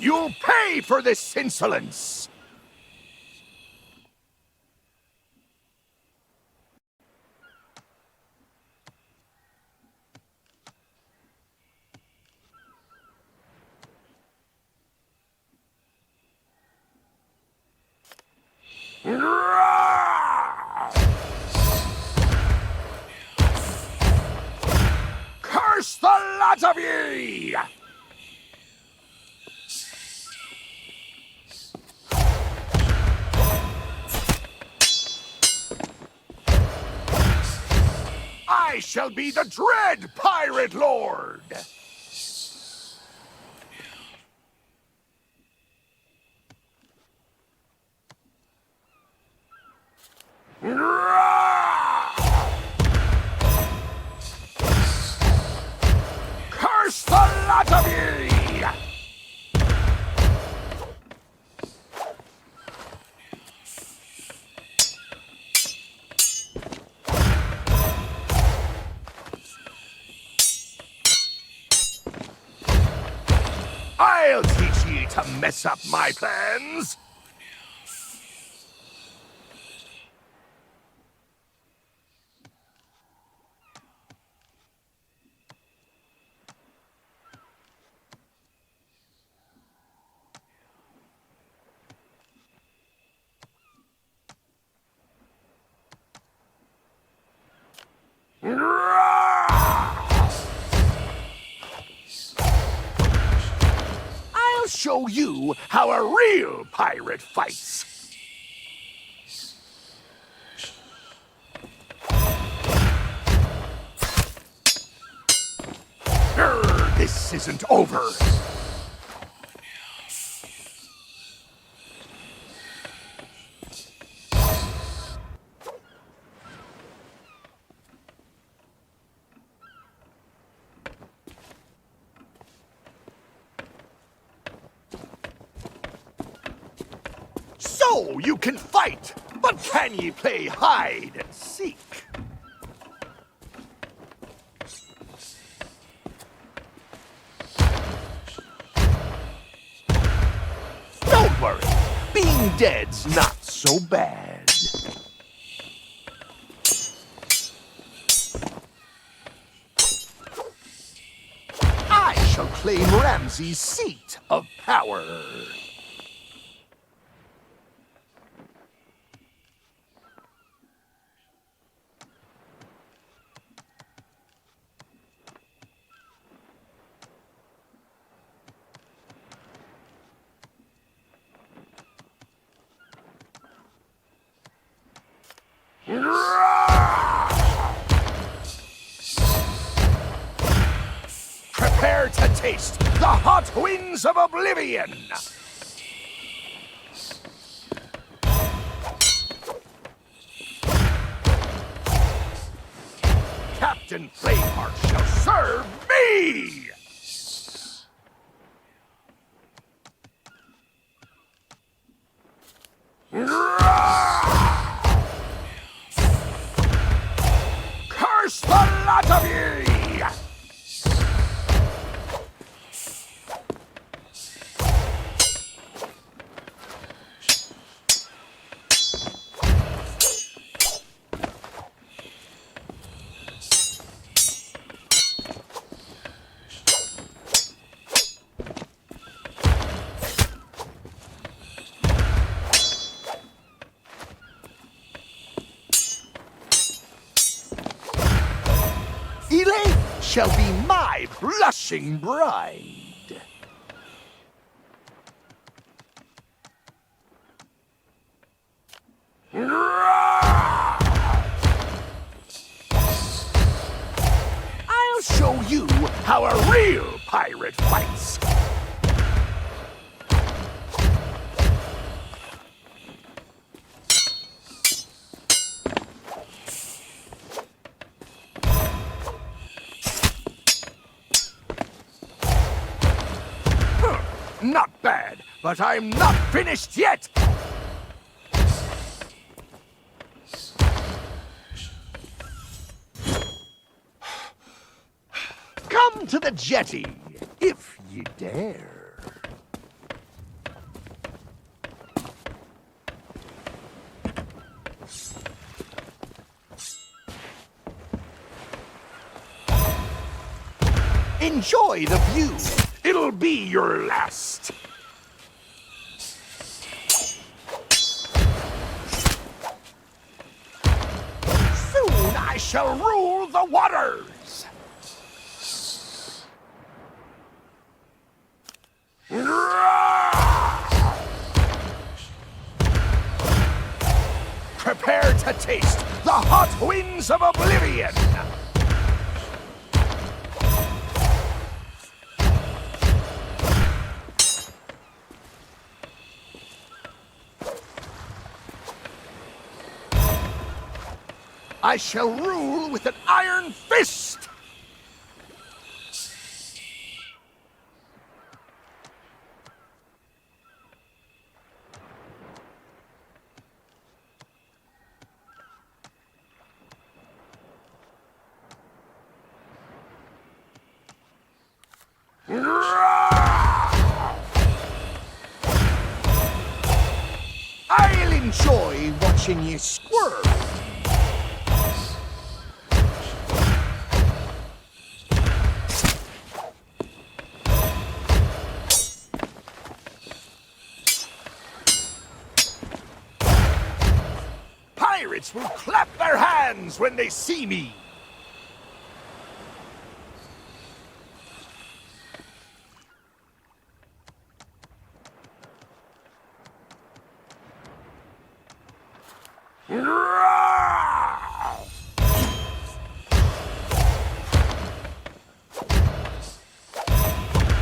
You'll pay for this insolence! Curse the lot of ye! I shall be the dread Pirate Lord! Curse the lot of ye! I'll teach ye to mess up my plans! I'll show you how a real pirate fights. This isn't over. So you can fight, but can ye play hide and seek? Don't worry, being dead's not so bad. I shall claim Ramsay's seat of power. Prepare to taste the hot winds of oblivion! Captain Flameheart shall serve me! Curse the lot of ye! shall be my blushing bride. I'll show you how a real pirate fights. Not bad, but I'm not finished yet! Come to the jetty, if ye dare. Enjoy the view. It'll be your last. Soon I shall rule the waters. Prepare to taste the hot winds of oblivion. I shall rule with an iron fist! I'll enjoy watching you squirm. Pirates will clap their hands when they see me.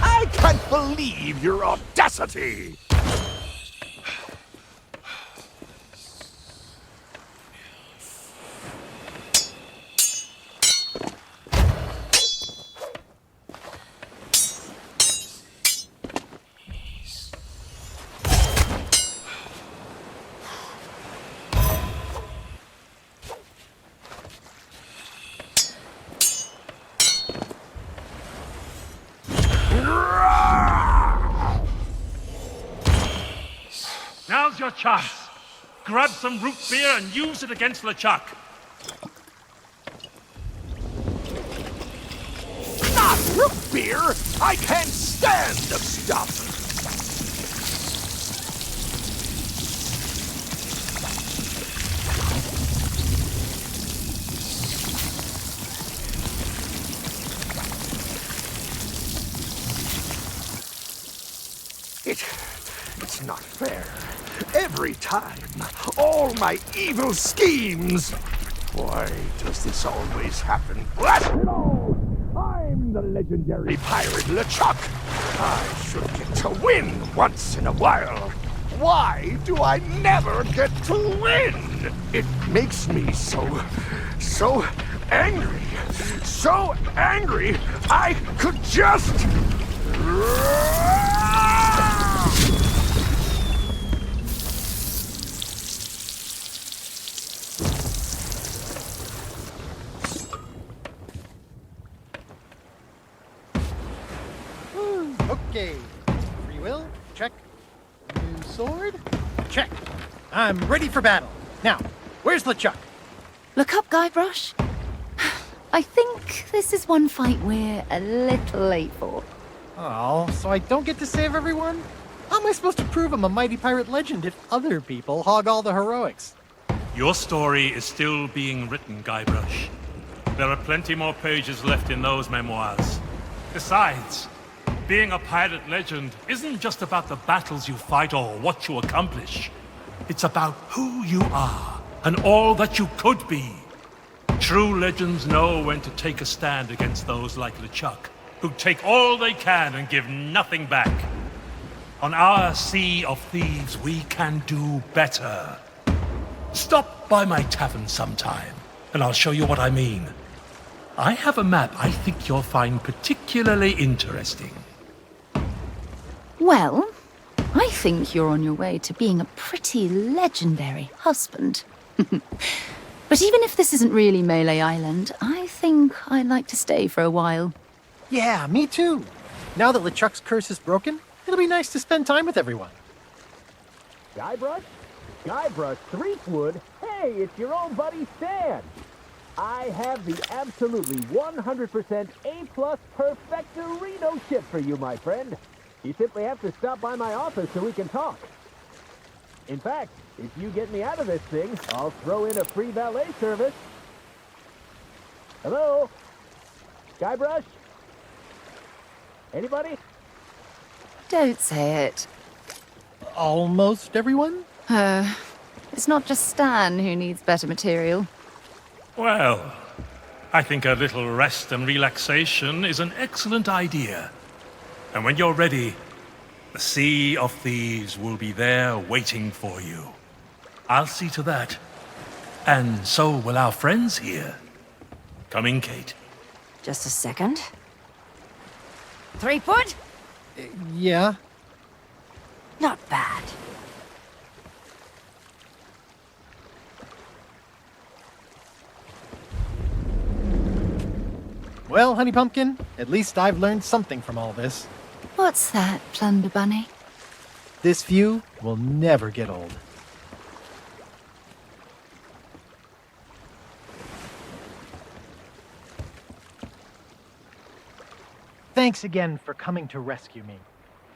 I can't believe your audacity! Now's your chance. Grab some root beer and use it against LeChuck. Not root beer! I can't stand the stuff! It's not fair. Every time, all my evil schemes. Why does this always happen? Blast it all! I'm the legendary pirate LeChuck. I should get to win once in a while. Why do I never get to win? It makes me so angry. So angry, I could just... Okay. Free will? Check. New sword? Check. I'm ready for battle. Now, where's LeChuck? Look up, Guybrush. I think this is one fight we're a little late for. Oh, so I don't get to save everyone? How am I supposed to prove I'm a mighty pirate legend if other people hog all the heroics? Your story is still being written, Guybrush. There are plenty more pages left in those memoirs. Besides, being a pirate legend isn't just about the battles you fight or what you accomplish. It's about who you are and all that you could be. True legends know when to take a stand against those like LeChuck, who take all they can and give nothing back. On our Sea of Thieves, we can do better. Stop by my tavern sometime, and I'll show you what I mean. I have a map I think you'll find particularly interesting. Well, I think you're on your way to being a pretty legendary husband. But even if this isn't really Melee Island, I think I'd like to stay for a while. Yeah, me too. Now that LeChuck's curse is broken, it'll be nice to spend time with everyone. Guybrush? Guybrush Threepwood? Hey, it's your old buddy Stan! I have the absolutely 100% A+ perfectorino chip for you, my friend. You simply have to stop by my office so we can talk. In fact, if you get me out of this thing, I'll throw in a free valet service. Hello? Guybrush? Anybody? Don't say it. Almost everyone? It's not just Stan who needs better material. Well, I think a little rest and relaxation is an excellent idea. And when you're ready, the Sea of Thieves will be there waiting for you. I'll see to that. And so will our friends here. Come in, Kate. Just a second. Threepwood? Yeah? Not bad. Well, Honey Pumpkin, at least I've learned something from all this. What's that, Plunder Bunny? This view will never get old. Thanks again for coming to rescue me.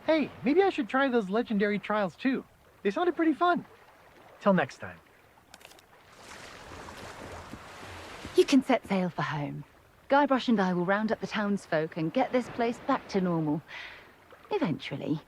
Hey, maybe I should try those legendary trials too. They sounded pretty fun. Till next time. You can set sail for home. Guybrush and I will round up the townsfolk and get this place back to normal. Eventually.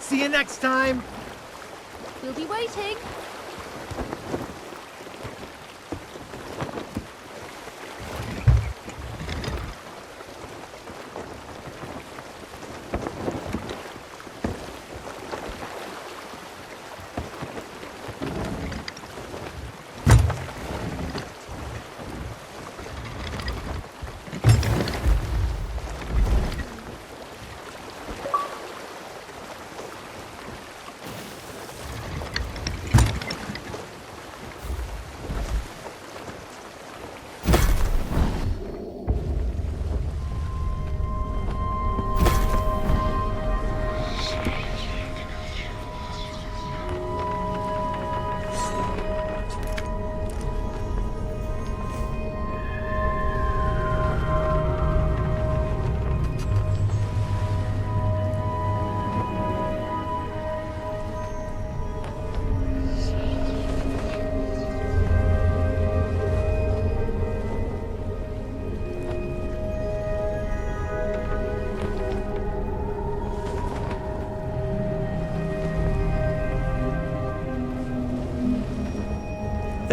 See you next time! We'll be waiting.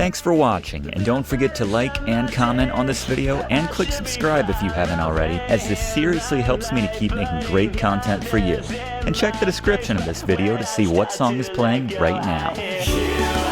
Thanks for watching, and don't forget to like and comment on this video, and click subscribe if you haven't already, as this seriously helps me to keep making great content for you. And check the description of this video to see what song is playing right now.